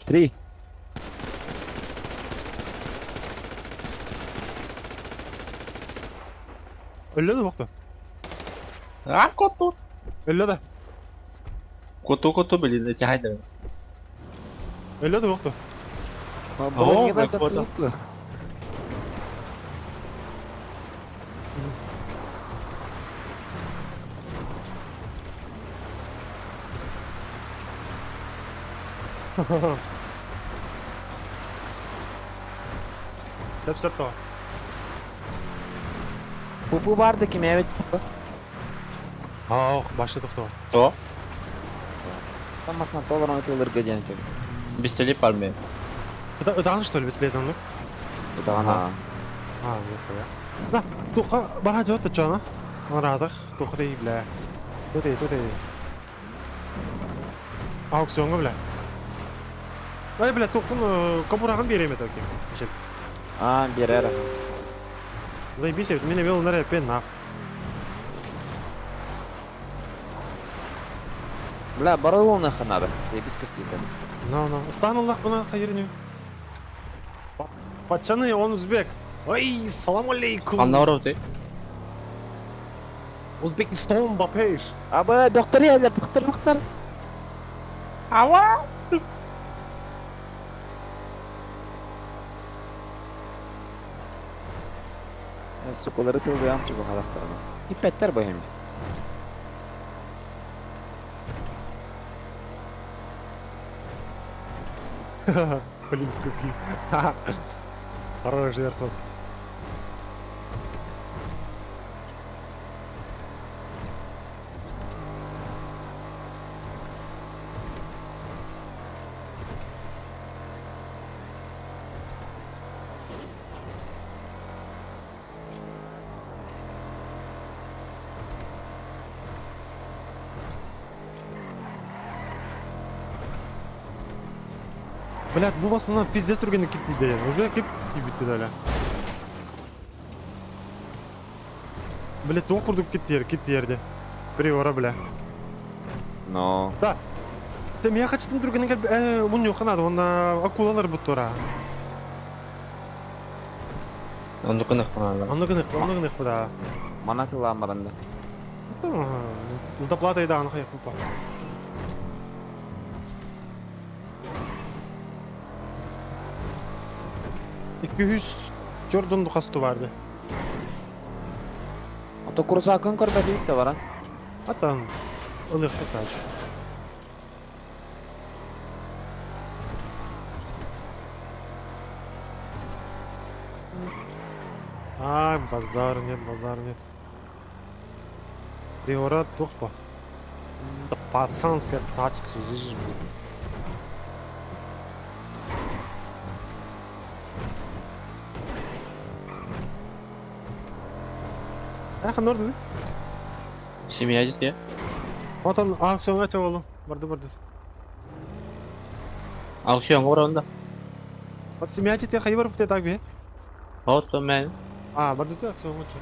три. Өллөдü бокта. А, коту. Өллөдü. Коту, блин, эти хайдеры. Өллөдü бокта. Бұл не бәк да болды. затылықты. Hep sert var. Bu vardı kim evet. Ah, başladık da. То. Tammasına toleran ötülür gecen için. Бестелеп армия. Ödağın что ли, беследен? Bu da ana. А, нихуя. Да, туха бара жот чана. Арадах, туха дей бля. Туди. Аукционга бля. Ай бля, тухун кабураган береме таки. Ишет. Aa birer. Заебись, меня вел на рэпе на. Бля барылуна ханады. Biz кастикен. На. Стануллах бuna хайырны. Пацаны, он узбек. Ай, салам алейкум. Аннары ты. Узбекистан бапеш. Abi doktor yerler, doktor. Ава. Sukuları tıldı yamçı bu halaklarına. İpetler bayım. Блин, скупи. Хороший архоз. Блядь, bu basına pizza türgeni gittiydi yani. Уже kip bitti de. Блядь, okurduk gitti yerde. Привора, бля. No. Да. Sen ya kaçtın türgeni gel. Bunun yok kanadı. Onda akulalar bu tora. Onu kınık bana. Onu gınık bu da. Mana tılamalarında. Tamam. Доплата да, нахуй купа. Jordan dukastu vardı. Ото kurusakın korbeti de var ha. Hatta ılık kıtaç. Ай, базар нет. Приора тухпа. Да пацанская тачка, жижь, блин. Ах, норды. Семья детей. Вот он, аукционга чыгып алам. Барды. Aksiyon oranda. Вот семья читер кайы барып те так бе. Вот то мен. А, барды те аукционга чыгып.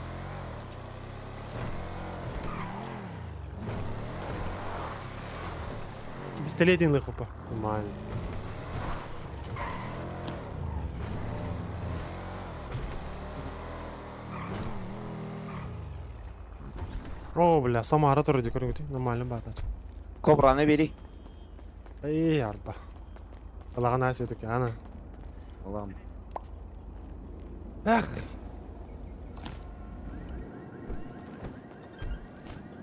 Пистолетин хопа. Нормально. О, бля, Самара тоже декорирует. Нормально батач. Kobra'nı beri. Ey arba. Allah'ın söyledik ya ana. Allah'ım. Ah.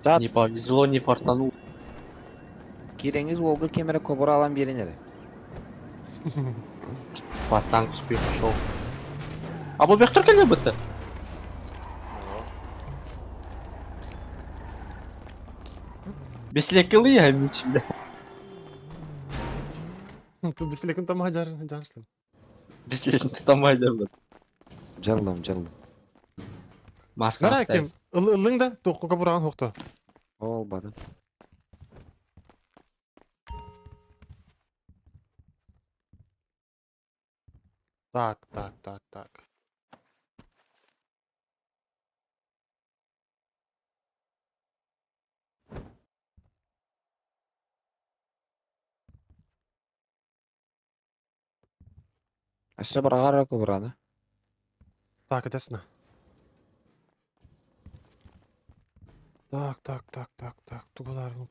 Zat Не повезло, не фартанул. kireniz oldu kemere kobra alan biri nere? Пацан к успеху шел. А bu Бехтер келе бітті? Беслек я мечімде. Тут бислекин там hajar janıştım. Беслек тутамайды бұл. Canlım. Маска Nara kim? Ilın da toqqa buran hoqta. Olmadı. Так. Aşağı bırakar kobra'nı. Так, edesine. Так. Tugular bunu.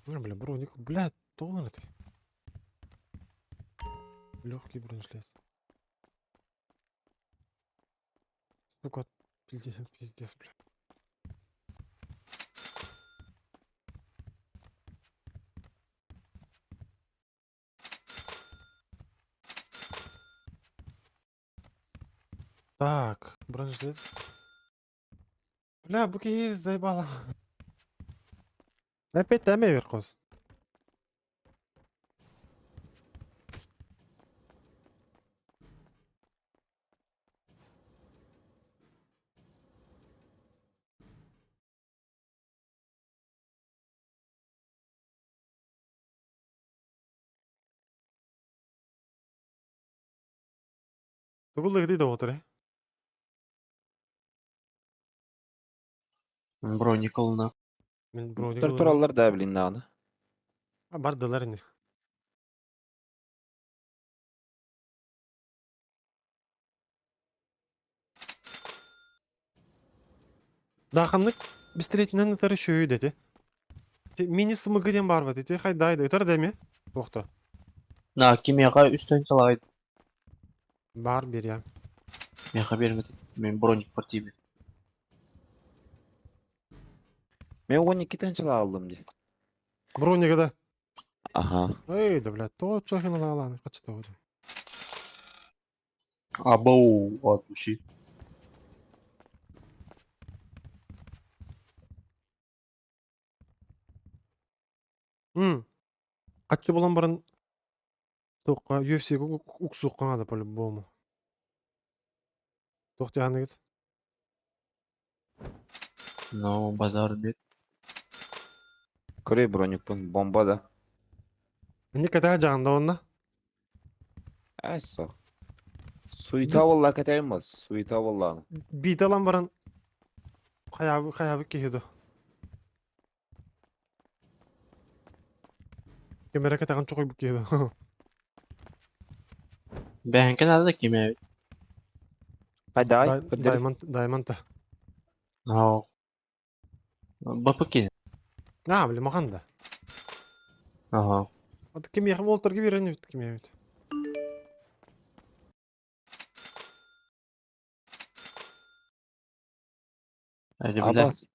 Бля, броник. Бля, доллар ты. Легкий бронежилет. Сука, пиздец, бля. Так, бронежилет. Бля, буки заебало. Опять там верхос. Тугулы где отыр. Броник алына. Мен броник Tur alır da bilin nağını. бардылар инде. Даханнык бистретинен тары шөй деди. Мини сымыгыден бар ба деди. Хайдайды. Ытар деме? Тоқта. На, кимияға üstten çalaydı. Бар бер я. Меха бермеді. Мен броник бар тиби. Ben 12 tane çıla aldım diye. Броника да. Aha. Эй, да, блядь, то чохин алалан. Качта уже. Абоу, от души. Качты болан барын тоққа UFC-ге уксуққан ада по-любому. Тоқта яны гит. Ну, базар бет. Kore bronik bun bomba da. Не ката жағында онна. Asa. Suita vallahi katayım Suita vallahi. Бит алан барын хаябы кехеді. Кемері катаған чоқой бұк кехеді. Ben kenarda kimiye? Hadi ay. Kıdır. Даймонта. No. Бапыки. А, блин, маған да. Ага. Аты кем яқым олтырғы берені бітті кем яғым. Hadi bile. Abbas.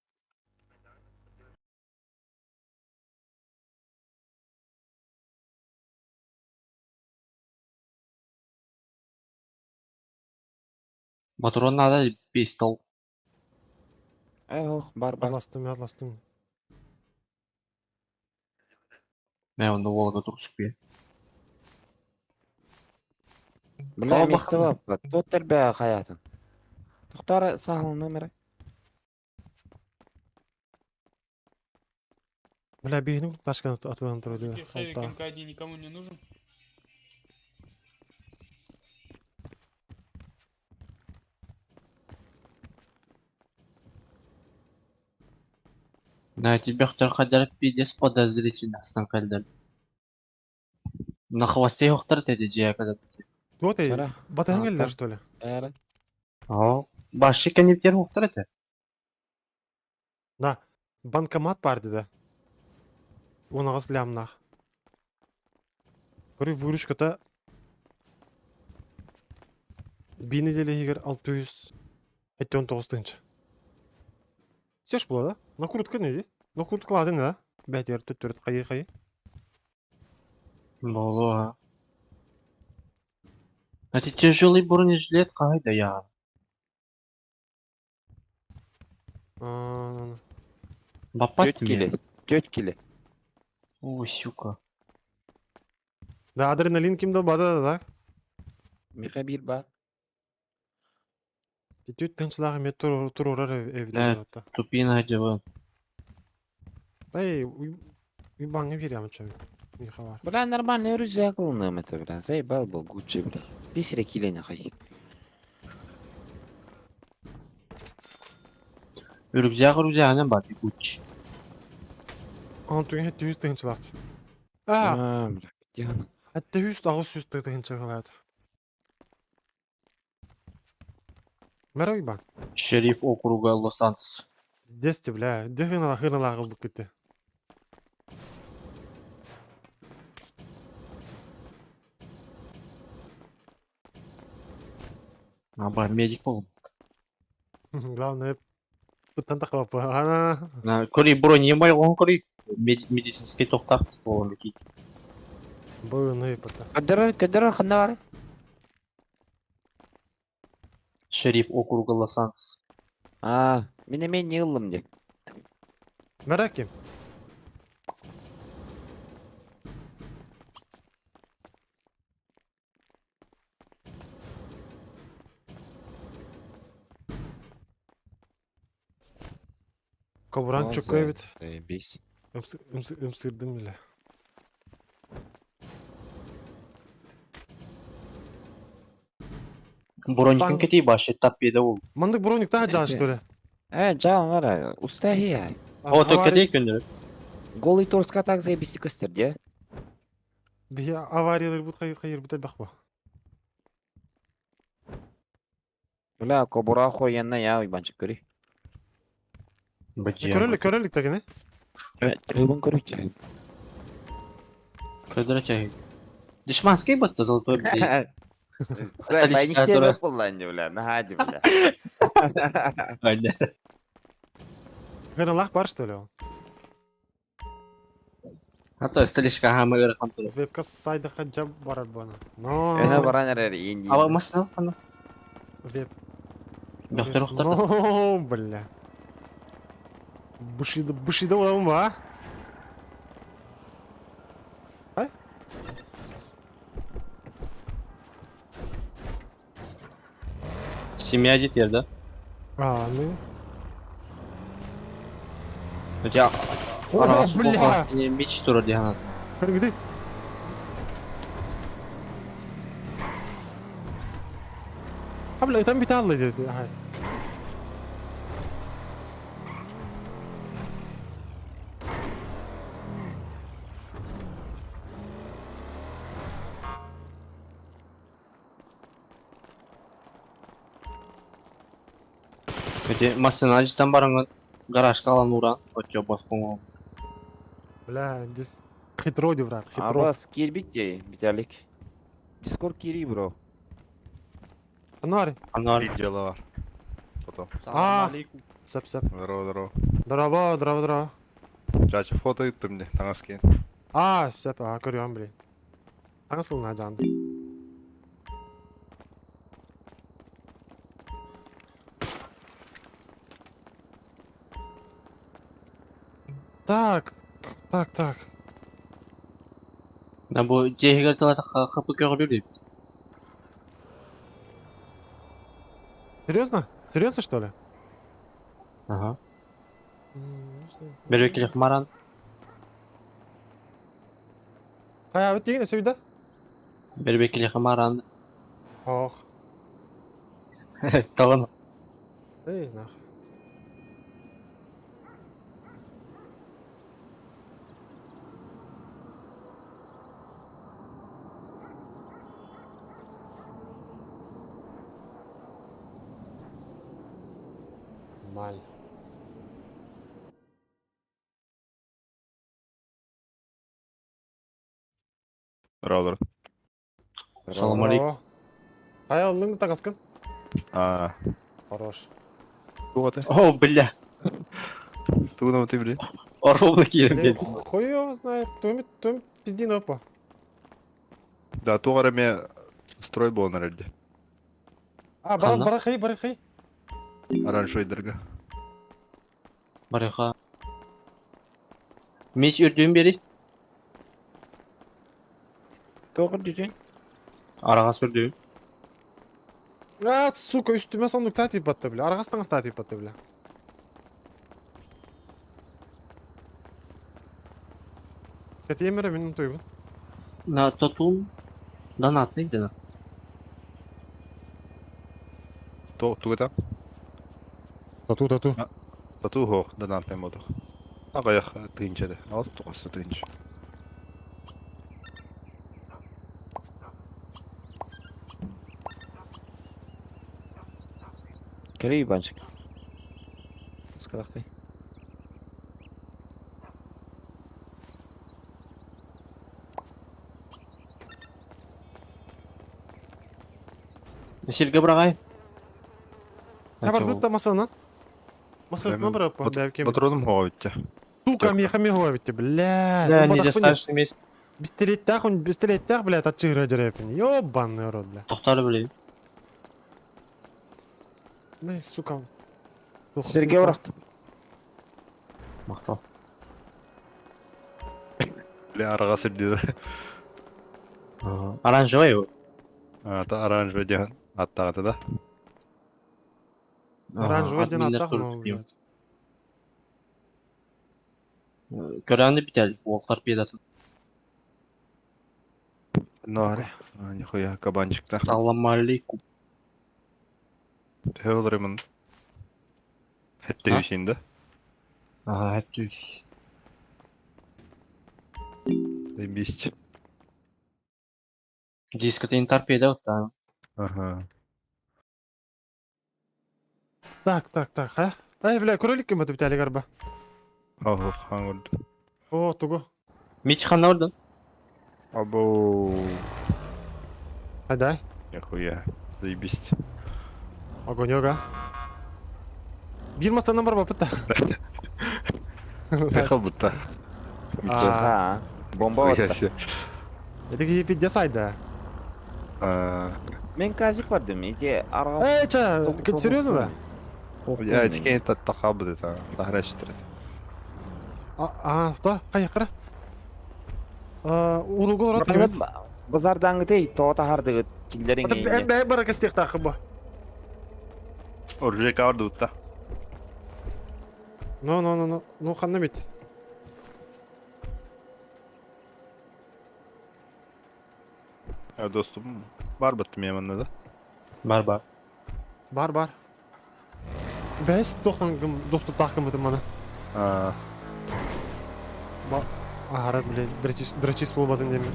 Patron nada 5 tol. Oh, бар. Atlastım. Ben onda Volga turup bir. Бля, Тал место bakalım. var. To'ttir be hayatın. To'xtar sağlığına mera. Бля, бейнің ташкан атыдан тұрады. Хэвик Алтта. МК1 никому не нужен? На тебе хотел ходить пиздец подозрительно станкальдер. На хвосте его хтар dedi C'ye kadar. Вот ей, Сара. батаң Алтта. келдер, что ли? Бәрі. Aa, başı kanipter hoktar ete. Да, банкомат бар деді. Оны лямнах. Көрі выручката бейні деле егер 659-тынчы. Сеш болады? На куртка не де? На куртка ладың да? Бәтер түттірді қайы. Болу ha. Это тяжелый бронежилет кайда ya. Бапать 4 kili. 4 kili. О, сюка. Да, адреналин kimde bada da. Миха bir бар. Түйт тынчылағы мет тұр орар Да. evde. Тупина диван. Эй, уйбаңы берем чөм. Миха бар. Бля, нормальный рюкзак кылыным это, бля. Заебал был Гуччи, бля. 5 kili нахай. Rüzgarın var bir uç. Антуин хетті 100 тынчылақты. А, Бля. Где она? хетті 100 ағыз 100 тынчылақты. Мәрі уйбан. Шериф округа Лос-Антос. Десті, бля. Де хынала қылдық кетті. Аба, медик болдum. Главное, пыттан тақылапы. Ана. Көрей бронь емай оған көрей. Медицинский тоқтақ болған ки. Бұны пытта. Кадыр қанда бар? Шериф округа Лос-Антос. Мен не қылдым де. Мәрі кем? Кобран чөкөй бит. Заебись. Өмсірдім біле. Броньтың кетей башы тап еді ол. Мандық броник daha can что ли? Жан var. Ustahi ya. О, тök кетейік көндіріп. Голый торска так заебись көстерді. Bir avariyalar bu hayır bir de bak bu. Бля, кобура қойғанна я уйбанчик көрей. Körellik de gene. Өбін көрек жай. Көдірі чайы. Дешманский бітті зыл Бля, байниктер көп болланды, бля. Нахади, бля. Aynen. Генелах бар что ли он? Hatta stilişka hama göre kontrol. Вебка сайда хаджаб барар бана. Өне Но. баран әрі енді. Ава масına bana. Веб. Доктор уқтар. О, бля. Бушида olan ба? Семья детей, да? А, ну. У тебя О, бля. меч туры дегенат. Где? Абла, там биталла dedi. Hay. Öte masana acıdan barıngan garajga alan uğran. Öte basqon. Бля, здесь хитро ди брат, хитро. Абас, келбейт де, Виталик. Дискорд кири, бро. Анари. Anar. Видела var. Потом. Assalamualaikum. Сап. Здорово. Здорово. Чача фото юттым мне, таңыз кейін. Сап, көрüyorum блин. Таңсылына жанды. Так. Так. Ben bu C-Haritalarda kapı görülüyor. Серьезно? Серьезно, что ли? Aha. Ну что? Bir vekili Maran. Кая өт деген сөйді? Bir vekili Maran. Ох. Tamam. Эй, нах. Нормально. Здорово. Салам алейкум. Кая алдың тағасқын? А, Хорош. туга ты? О, бля. Туга ты, блин. Ровно yerim dedi. Хуй его знает. Томит пиздина опа. Да, туга реме строй был на ради. А, Қанна? барахай. Оранжевый дырга. Baraka. Meç ürdüğüm beri To'g'ri diysan. arağa sürdüğüm. А, сука, üstüme sandıkta atayım battı bile. Arkasından ısta atayım battı bile. Ketiyem bere benim toyum. Na totum. Donat neydi lan? Туга там? Тату. Тату хо, да на тем мотох. Ага, я тынчады. Ал тугасы тынч. Kerak banchik. Скоростой. Сельга брагай. Ha var тут masadan. Masadan bırak bu belki. Патроном хо битте. Сука, мехами его ведь, бля. Да, не достаточно мест. Пистолеттах, блядь, отчигра деревень. Ёбаный рот, бля. Tohtarı bileyim. Эй, сука. Sizlarga bıraktım. Maqtal. Бля, аргасы диде. Оранжевый o. А, та оранжевый деген аттагаты да. Оранжевый ден Adminler аттақ, turist ну, diyeyim. блядь. Görenli biter. Voltar piyatı. Наре. А, нихуя, кабанчик-то. Салам алейкум. Хевлремон. Хетте Ha? Hüseyin'de. Aha hep düz. Заебись. Дискотейн торпеда вот там. Ага. Так, а? Эй, бля, кролик кем это битали гарба? Ого, хангурд. О, туго. Мич хана oradan. Або. Haydi. Нихуя. Заебись. Огонь, ага. Bir masadan var bapıtta. Ехал будто. Ha, bomba Нихуя attı. себе. Edeki yipit yasaydı. Men kazik vardım. İki araba. Эй, ча, ты серьезно, да? Я тикейн таттақабы деді. Лахра шытреді. Dur, kayıkıra. Urugu urat gibi. Bazardan gidey, toğuta hardığı killerin Hadi yenge. ben bırak istek takı bu. Оружие каварды будта. No, kanna bit. Достум. Бар бұттым емінді да. Barbar. Бар. Бәс доступ такым бітім мана. Ахарат, блядь, дрочис болбадың деме.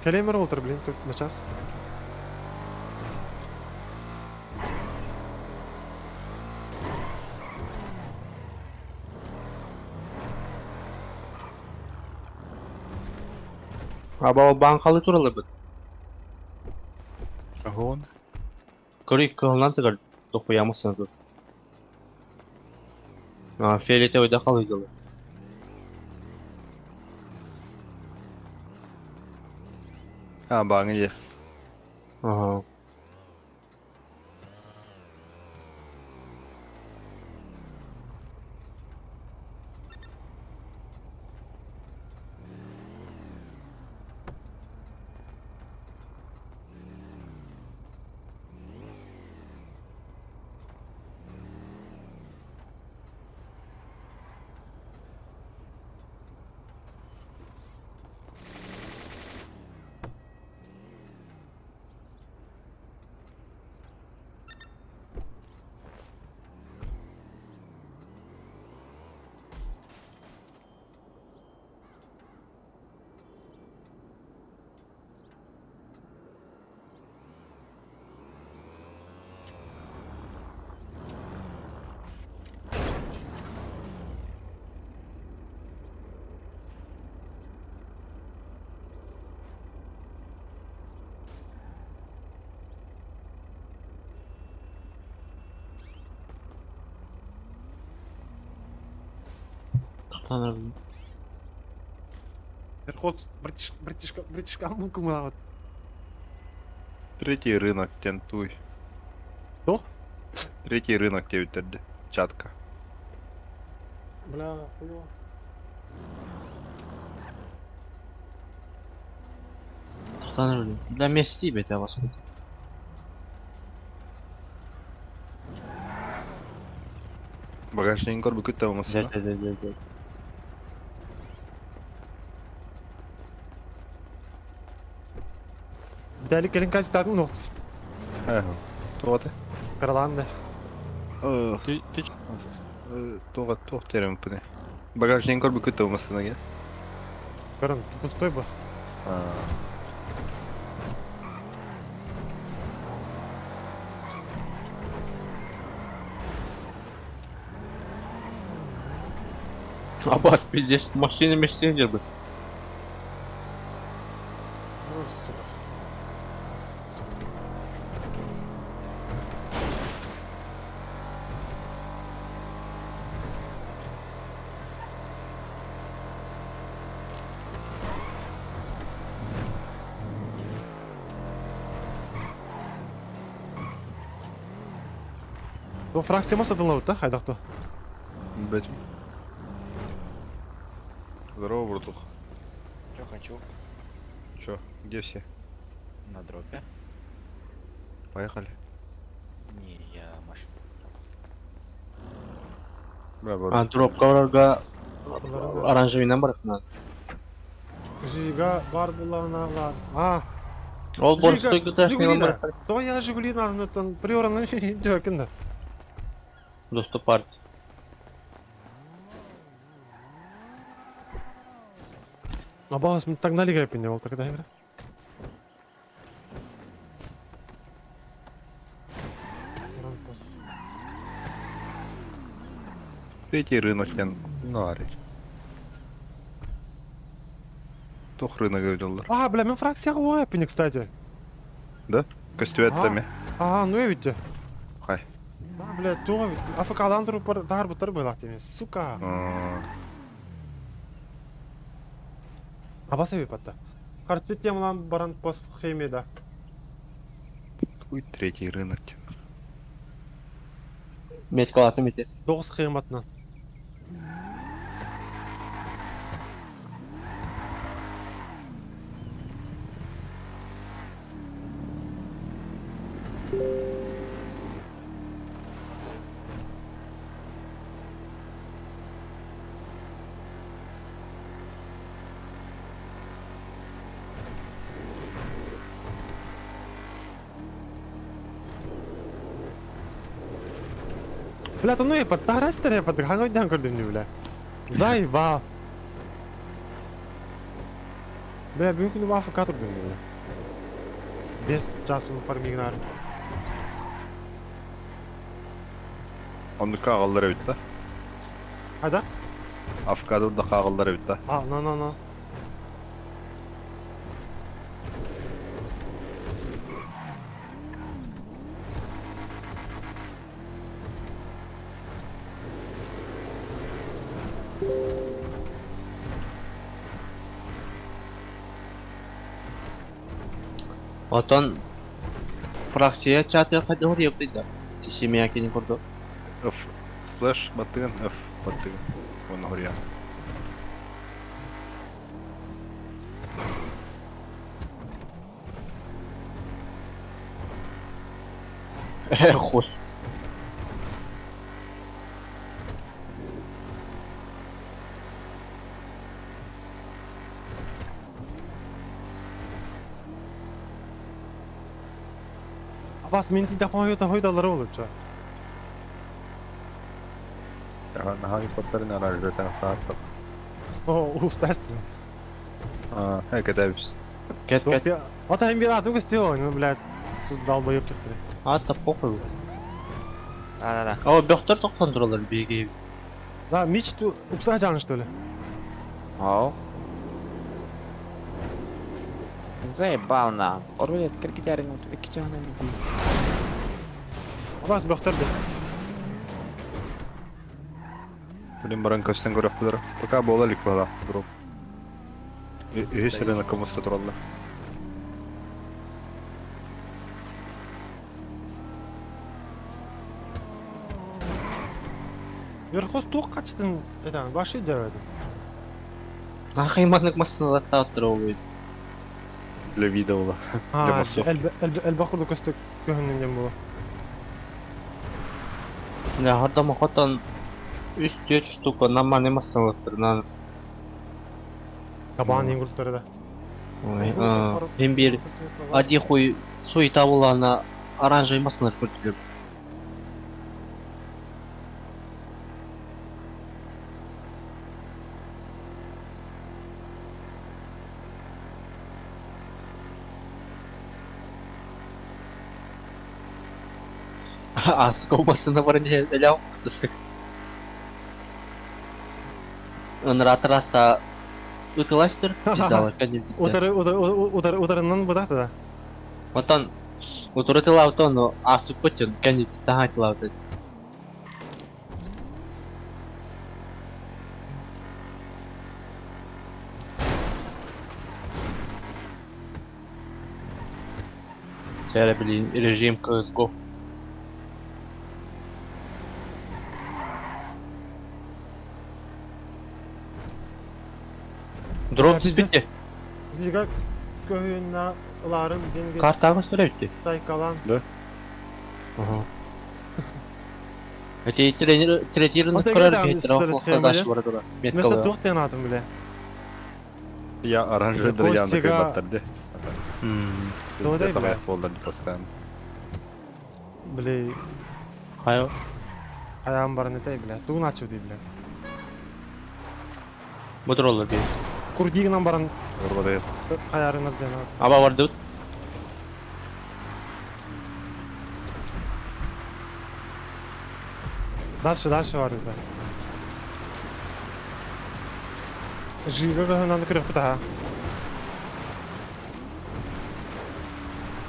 Келемер олтыр, блин, тут на час. Aba o bankalı turalı bit. Ого. Körük kılından tıkır. Dokuyamazsınız dur. Felite oyda kalıydı. Баңы е. Aha. Tanrım. Верхот братишка амбулку мылават. Третий рынок, тентуй. Кто? Третий рынок тебе терди. Чатка. Бля, хуё. Tanrım. Для мести бет я вас. Багажник корбы күтті болмаса. Да. Дәлік келін кастатын нот. Туғаты. Караланды. Туғат терем пыны. Багажник корбы күтті болмаса неге? Көрін, пустой бұл. Аббас, пиздец, машина мессенджер бы. Ой, сука. То фракция маса дала да, хайдақты. Бэтим. Здорово, братух. Чё хочу? Чё, где все? На дропе? Поехали. Не, я машину. Бля, бар. А, дропкаларга оранжевый барасынан. Жига бар булана бар. А, Ол борс Жига, тойгы ташкын Жигулина. бар. То я Жигулина нутан приоранын дөкінді. Доступ парт. А бағас мы так налегай пенде бол тогда игра. Третий рынок, тен. Нари. Тух рынок говорил. А, бля, мен фракцияға ой пенде, кстати. Костюэттами. А, ну видите. Хай. А, бля, то АФК-дан тұрып дар бұтыр байлақ демес. Сука. А баса випатта. Қарчы темалан баран пос хеймеда. Ой, третий рынок. Меткалаты мете. 9 хейматынан. Бля, ну епат, тарастыр епат, хаңа өйден көрдім не бля. Дай, ба. Бля, бүгінгі бафы қатырдым не бля. 5 час бұл фармигнар. Onu kağıllara bitti. Hayda? Afkada da kağıllara bitti. А, no. Отон фракция чаты хотел говорить, да. Семья не курду. F. Slash batığın F. Batığın. Onu oraya. Хуй. Абас мен тиде хойдалары olur ça. Ya Harry Potter'ın aracı zaten sağ. О, устастын. Hakikaten biz. Кет. Тохти. Ата им бират угостё, ну, блядь. Сіз долбоёб чықты. А, та похуй. Да. О, бөхтөр тоқтан тұралар беге. Да, мич ту упса жаны что ли? Ау. Заебал на. Рулет киргитерин вот iki жағынан бүй. Абас бөхтөрдү. Блин, баранкастан көрөк булар. Пока болалык бала. Дроп. Эш рынок комуста туралла. Верхоз тук качтын этан башы дәвәдем. Нахайматнык массалар тааттырып. Для видео. Для массов. Элбакурды көстөк көһүнүндөн була. Я хатама хатан 3-4 штука нормальный массалар. Табан иңгүлтөрү да. Мен бир ади хуй суй табылана оранжевый массалар көрдүлөр. А скобасына барынca эляу. Онратраса ытылаштыр, пиздала, конечно. Утарынан будакта да. Отан утурытыла отону асып көтөн, конечно, тагатыла отон. Şöyle bileyim, rejim CSGO. Drop bizde- bitti. Bizga көһүнна уларын денге Kartağın süre bitti. сайкалан. Ага. Эти тренеры Ota скоро gidelim, арбитра, isteriz охлadaş хемели. var orada. Место Меткалы. туктен атым биле. Я оранжевый Костига- дрянный кайбаттарды. Doğru Сама бля. фолдерди постоянно. Биле, Hayır. аям барын этэй биле. Тугун ачып дей биле. Budur olur bir. Курдигинан барын Урбадайт. каярына ден ат. Aba vardı. Дальше бар это. Жига көһүннан кырык бута.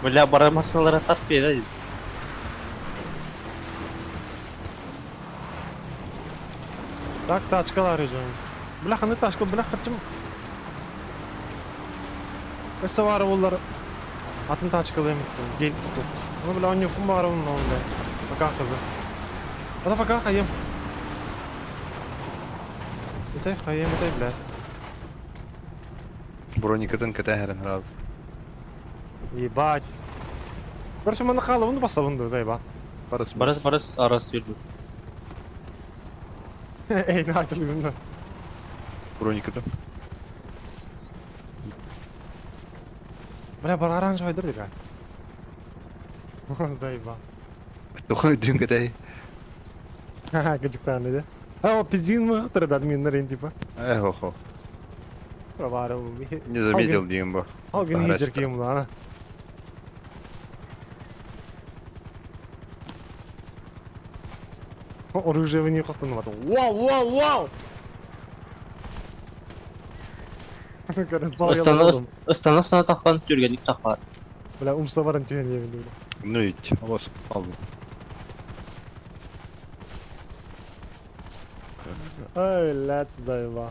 Бля, бара масалара татпейді. Так, тачкалар ежен. Бля, ханы тачка, бля, качым. Эссе бары булар. Атын тачкалы эмиттен, келип тук. Ну, бля, он юкум бары унун онда. Пока кызы. Ата пока хайым. Этэй хайым, этэй, блядь. Броникатын катахерен раз. Ебать. Короче, мана халыбын басабынды, зайба. Барыс арас верді. Эй, не айтылыбында. Броникатын. Бля, бар оранжевый дыр дека. Зайба. Тухай дюн катай. Ха-ха, гыжыктан эде. А, о, пиздин мы хтыр да админлерин типа. Эх, Бары. не заметил Димба. Алгын хиджер кийим ла, ана. Оружие не костаныват. Вау! Ыстанасына таққан түргенlik тақпар. Бля, умса барын түйен ебінде. Ну ведь, вот, алdım. Ой, ләт зайба.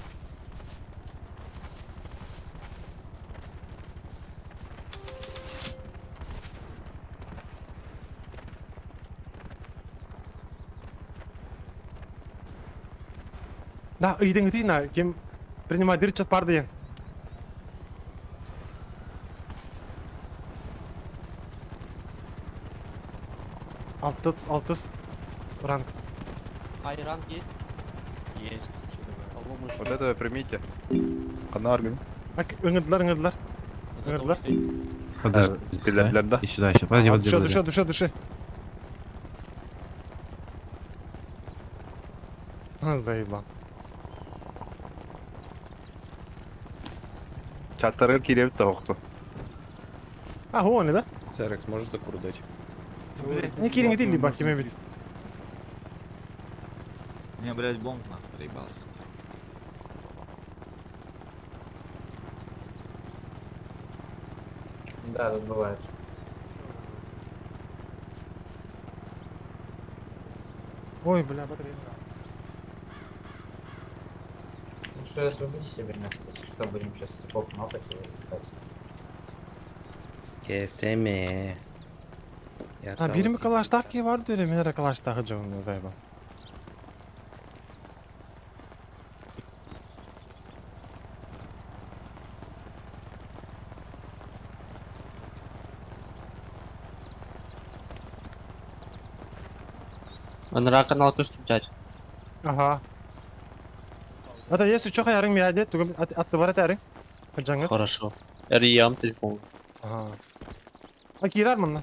Да, үйден өтейін, кем принимать дырчат бар дейін. Алтыс ранг. Айран есть? Есть. Вот это примите. Канаргын. Өңірділер. Пилерлерде. И сюда еще. Подожди. Души. А, заебал. Чаттарга киребит тоқту. А, вон, да? Сэрекс, можешь закур дать? Не киринг değil bak kime bit. Не, блядь, бомб нахуй проебался. Да, тут бывает. Ой, бля, батарея. Лучше освободи себе место, если что, будем сейчас типов кнопать и летать. Kefteme. Ha biri mi kalaştak ki var diyorum yine kalaştak canım zayıf. Она канал кустить. Ага. Это если что хаярың мияде тугum атты бар атарың. Хаҗаңга. Хорошо. Риям телефон. Ага. А кирар мында.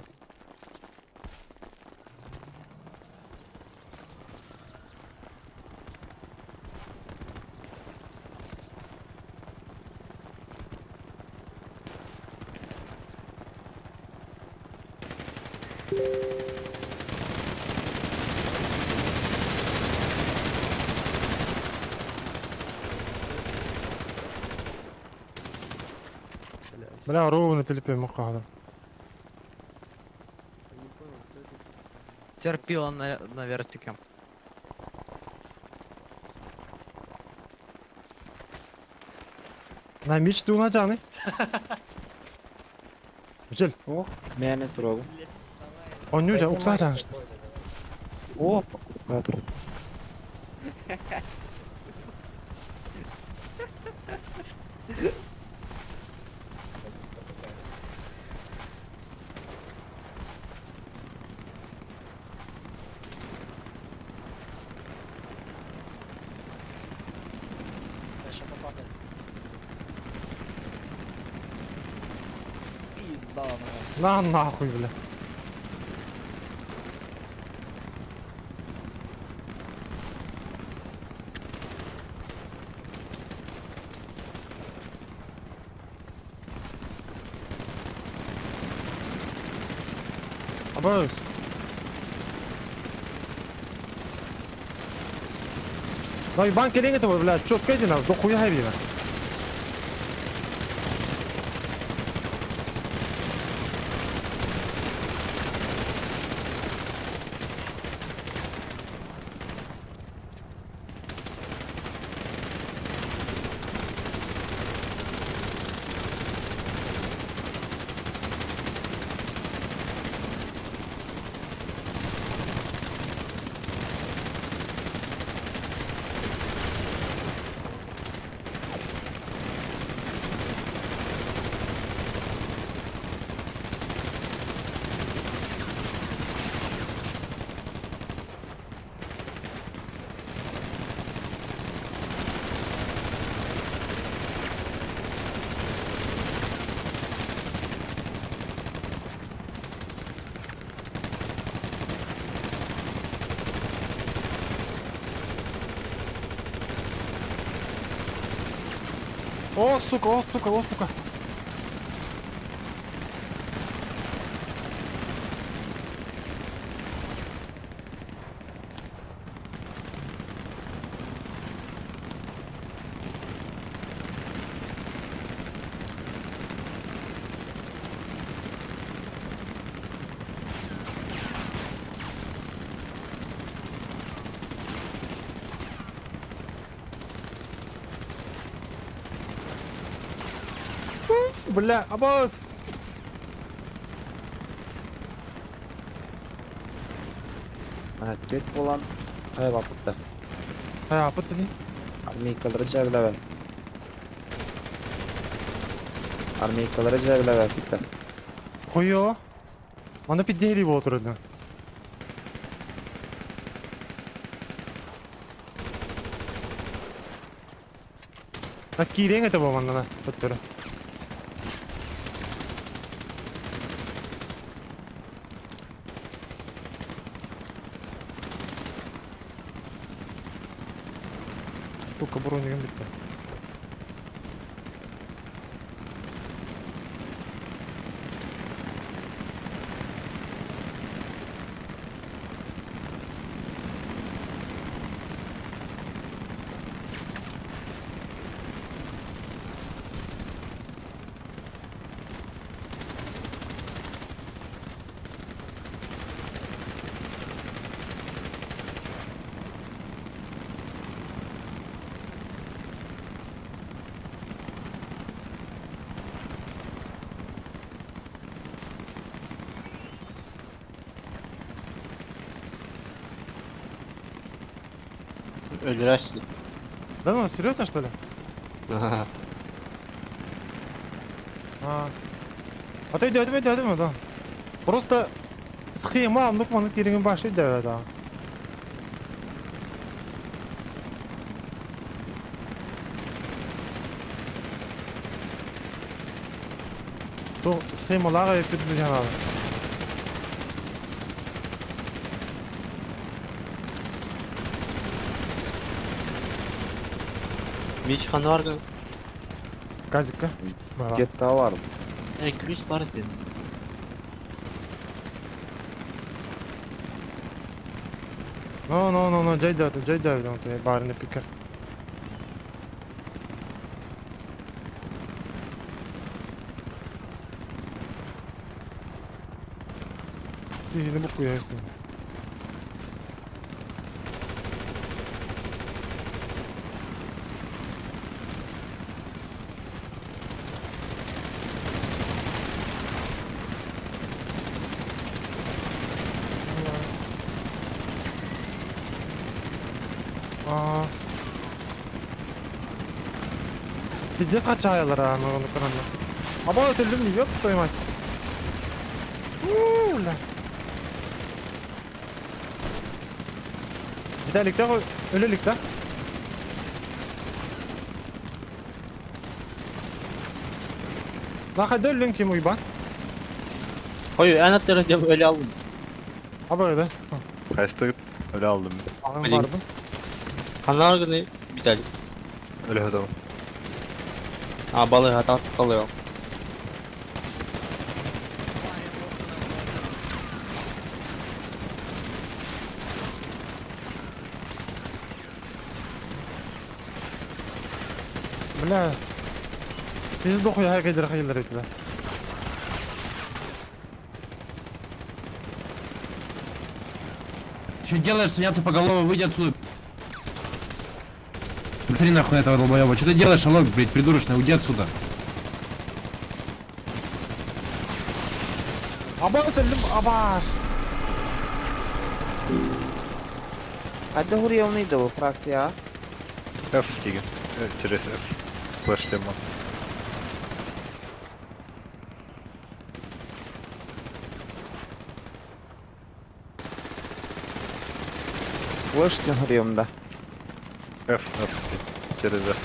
Бля, ровно телепи мукадар. Терпила на вертике. На меч ты унажаны. Жел. О, мені турагу. Он южа уксажан что. О, кадр. На нахуй, бля. Абас. Да ебан келинг это, блядь, чётко иди на, до хуя хэви, на. О, сука, о, сука, о, сука. Бля, абас! Mana tet bolan ay vapıtta. Ha, апытты не? Armeykaları caglaver. Armeykaları caglaver bitti. Хуё. Аны пиднери боло турду. А кирен это болмандана, өттөрү. Сука, бронеген битти. Öldürersin. Да ну, серьезно, что ли? Ага. А. Отойди, да. Просто схема, ну, маны кереген башы да. То схемаларға еппеді жаңағы. Мечхан var mı? Газикка. Бала. Где-то var. 200 var dedim. No, жай дәуді, барыны пикір. Тихіні бұққы ястың. Пиздец качаялар аны каранда. Аба өтөлдүм, ёп твою мать. Ула. Виталик, да өлөлүк да? Лаха дөлүн ким уйбан? Hayır en atları diye öyle aldım. Аба да. Kayıstı öyle aldım. Ағын Білейін. бардым. Kanal günü bir tane. Öyle adam. Ha balığı hata kalıyor. Бля. Пизду хуя хайдыр етті. Что делаешь, свинья тупоголовая, выйди отсюда. Смотри нахуй этого долбоеба. Что ты делаешь, алло, блядь, придурочная, уйди отсюда. Аба өтөлдүм, абаш. Hadi huraya neydi bu fraksiya? F деген. Через F. Slash тема. Flash'ten hurayım da. F. Через F.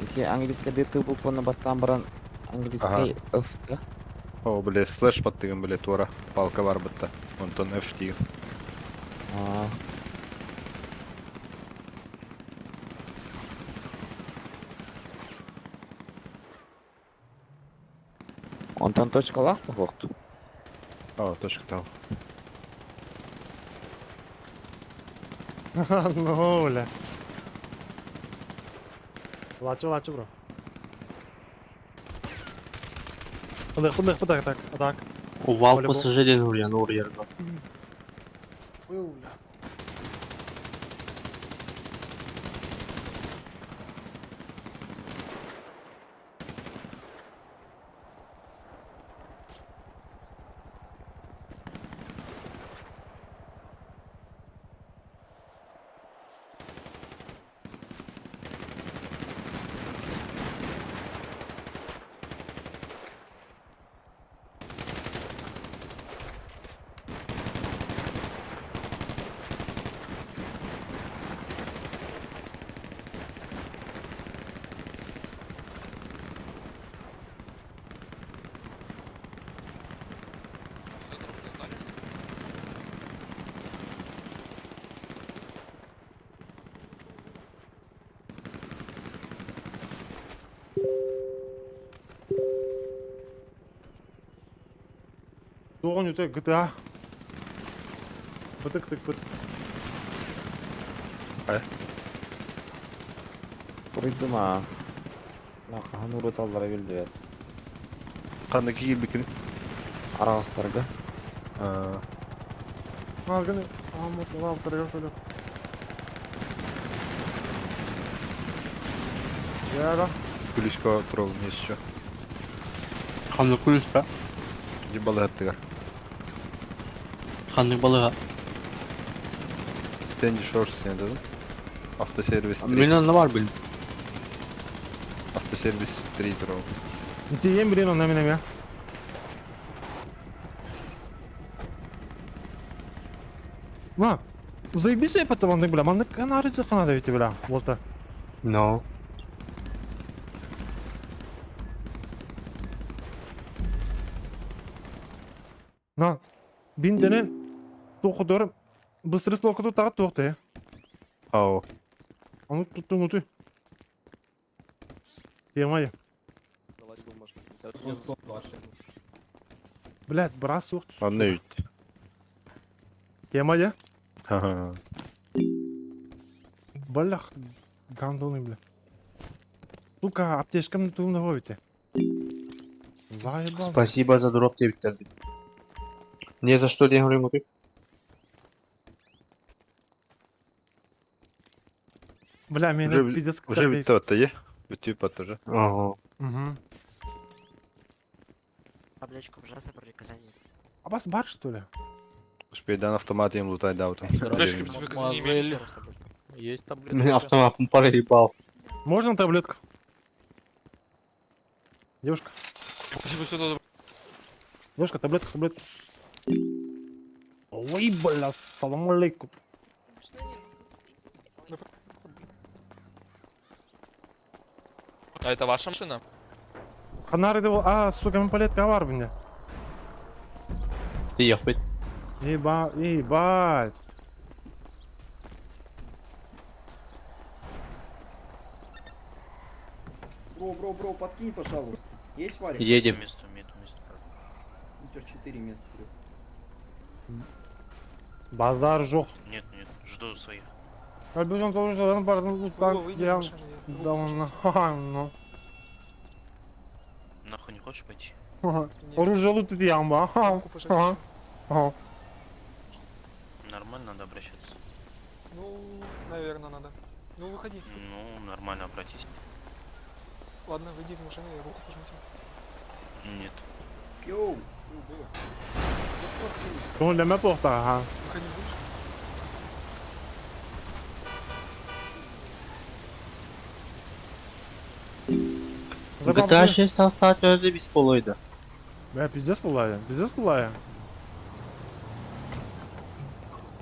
Iki английский ДТ букваны баттан баран английский F да. О, бле, слэш под деген, бле, тура. Палка бар бітті. Онтон F деген. Онтон точкалақ па хоқты? О, точка тал. Ну, бля. Лачу, бро. Худых, атак. O val Voleybol. passagerin oraya doğru yerden. Doğun öte GTA. Bıtık. Құрыдым а. Лақахан ұрыт аллара келді бәді. Қандaki gibi bikin. Арағыстарға. Алганы, амут, Я да. Куличко тролл есть еще. Kanlık kulüsü. Ебалы аттыгар. Kanlık balığı. Стенди Шорс не dedim. Автосервис 3. Benim ne var benim? Автосервис 3 bro. Дигән билен онда минем я. На. Заебись я потом андык бля. Мандык канарыцы канада бите бля. Волта. No. На. Биндене токудор. Быстрый столкуду тагы токты я. Ау. Аны туттун уту. Темая. Блядь, брас сук. Ладно, ведь. Темая. Ха-ха. Балах. Гандоны, бля. Сука, аптечкамды туумда койбуте. Заебал. Спасибо за дроп тебе bitirdim. Не за что я говорю, мотив? Бля, Уже меня пиздец Уже как битті атты, е? Бітті патты уже. Ага. Угу. Табличку ужаса про приказание. А вас бар, что ли? Успейдан автомат им лутать дал там. Таблички Отдельно. приказания Есть таблетка. Меня автоматом проебал. Можно таблетку? Девушка. Спасибо, что надо. Девушка, таблетка, таблетка. Ой, бля, салам алейкум. А это ваша машина? Ханары дебил. А, сука, мен палетка бар бінде. Ты ехать. Ебать. Бро, подкинь, пожалуйста. Есть варик? Едем. Литр 4 места. Базар жоқ. Нет, жду своих. Альбежан тоже жадан бардым луткан. Я давно. Ну. Нахуй не хочешь пойти? Оружие лутит ямба. Ага. Нормально надо обращаться. Ну, наверное, надо. Ну, выходи. Ну, нормально обратись. Ладно, выйди из машины и руку пожмите. Нет. Йоу. Ну, для меня плохо, ага. Выходи будешь? GTA 6'ten saat önce biz poluydu. Бля, пиздец была я. Пиздец была я.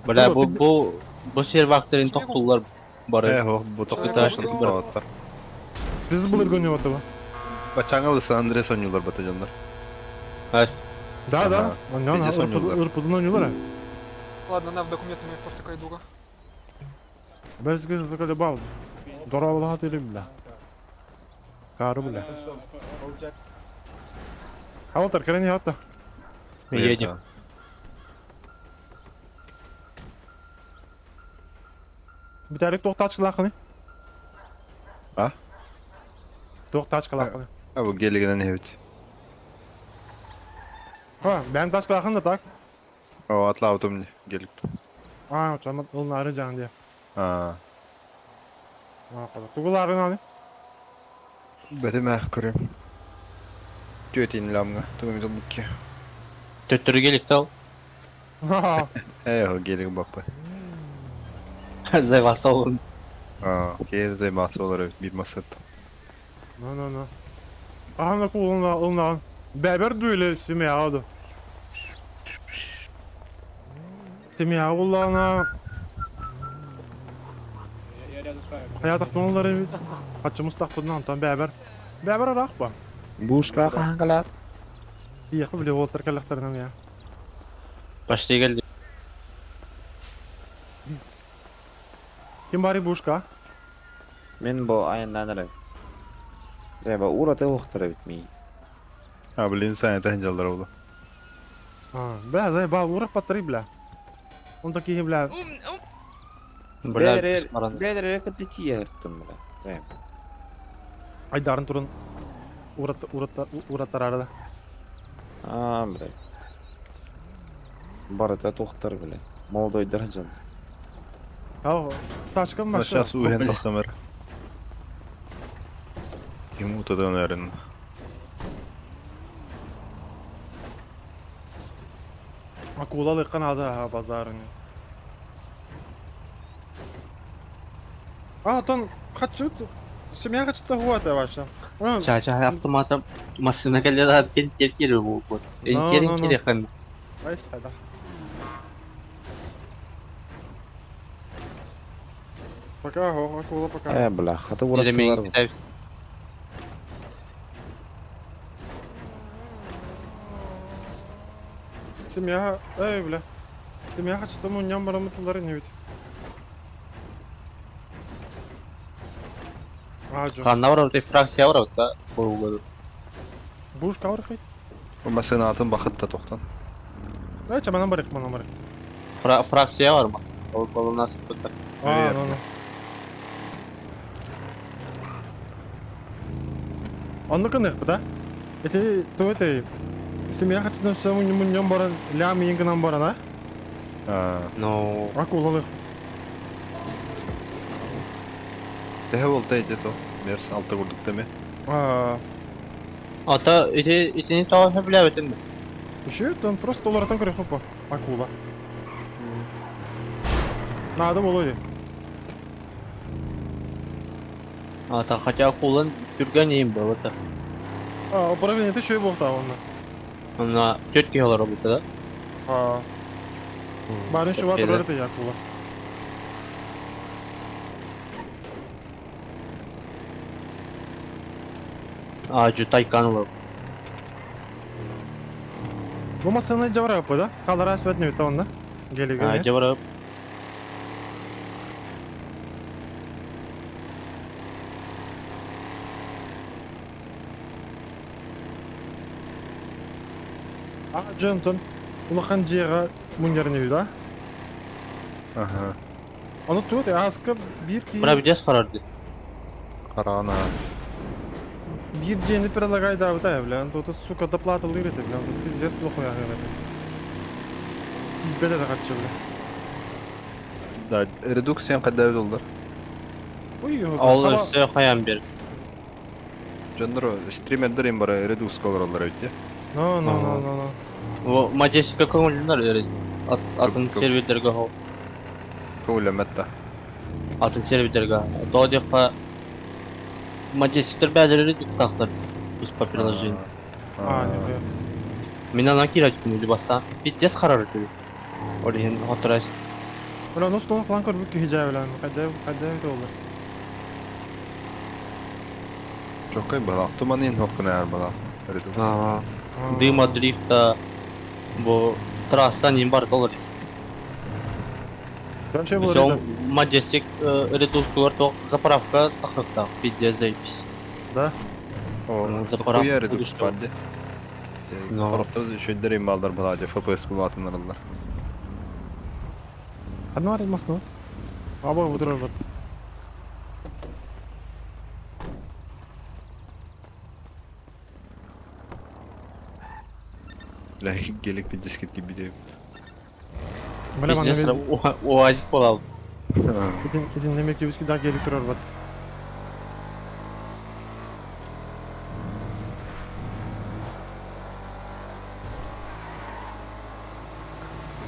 Bля Oğlum, bu şehir vaktilerin toktular Е, bari. го, бұты GTA құташ 6 кетіп бір. қалаттар. Пиздец был иргоню вот этого. Бачаңалы Сан-Андрес ойнулар батальондар. Evet. Да, Ага. да. Он Пиздец ойнулар. ырпыдын ойнулар. Ладно, на в документами просто кайдуга. Без кез такая бал. Дорого хатили бля. Кару бля. А вот аркарен хатта. Едем. Битәрик тоқтатшы лақыны. А? Тоқтатшы лақыны. А, бұл келігінен не бит. Ха, бән ташқы лақын да так. О, атла аутым не, келік. А, чамат ылнары жаң де. А, Туғыларын аны. бәті мә көрем. Төтейін ламға, түгімді бұкке. Töttürü gelip de al. Е, о, келігі бақпай. Zevasa olun. А, кейді масы олар bir масыт. No. Ahanda kullanılan Beber düğüle simya adı. Simya kullanan. Hayat aklıları evet. Kaçımız takpından tam Beber. Beber arak ba. Бушка хангалар. İyi bile voltar kalaklarından ya. Başlığı geldi. Kim bari buşka? Мен бо айынан эле. Зеба урата уктара битмей. А, бұл инсан әті хінжалдар олы. Бля, зай бал урак паттыры бля. Он такие бля. Bля, Бедер кытытия эрттим бля. Зеба. Айдарын турun. Уратар арада. Бля. Барата тухтар бля. Молодой дыржан. Ау, тачкам машы. Aşağısı uhen takımır. Yumurtadan erin. Акулалык канада базарыны. Тон качыт семья качыта хуата ваша. Чача автоматом машина келеді кел бұл вот. No, Керен no, no. керехан. Ай сайда. Пока, акула пока. бля, хаты Елемейін ураттылар. китайып. Семья, бля. Семья качыта муньян барамытлары не ведь. Жо. Қанна бар өте фракция бар өте. Бұл Буш каврхай. Bu masana atın bakıtta toktan. Чаманан барык, манан барык. фракция бар мас. Ол нас тут. Ну. Анны кынык да? Эти то это семья качыта сөмүн муньян баран лям ингынан баран, Ну, Акулалык. Dehe oldu edi to. Mers altı kurduk deme. ата итini тауып біле өтін. Еще там просто олардан көрек хопа. Акула. Надо болой. Ата хотя акулын түрген ейін бұл өті. Управление ты что болта онна. Она тетки олар работа, да? Барын şu Türkiye'de. vatırları da yakula. Тайкан олар. Bu masanın cevara yapı da. Kalara asvet ne bitti onunla. Geliyor geliyor. Жабарып. Джонтон. Улахан жиға мұнер не да? Aha. Onu tut askı bir ki Бұра бідес қарарды. Karana. bir ceni предлагай да да блин. Тут сука доплата лирит блин. Тут пиздец лохуя это. Беде de kaçıyor блин. Da reduksiyon kadar oldular. Uy Ол өсі қаян бер. Canlar o streamerlerin bara redux kolorlar öyle. No. О, Маджестика көңілінер өреді. Атын Көп. сервердерге хау. Ковуlemette. Атын сервердерге. Доодеқа Маджестиктер бәдірері тұқтақтар. Біз по приложению. Не хуя. Мен ана кирать күнілі бастан. Бітдес қарар өтеді. Олеген қатырайс. Ulan nasıl onu falan korup ki hicaya ulan. Kadem de olur. Çok iyi bala. Tumanın hokkuna yer bala. Redux. Дыма дрифта. Бұл трасса нем бар долар. Ben şey bu Взял arada. Маджестик редукторлар тоқ заправка тақықта. Пиздец запись. O Zapravo. bu yer redux vardı. No. Korktunuz şöyle ballar bala diye FPS kullananlar aldılar. Одно армасно. Aba bu durum var. Gelik bir disket gibi diyor. Böyle bana Пиздец bir оазис болал. gidin demek ki biz daha gelip duruyor bat.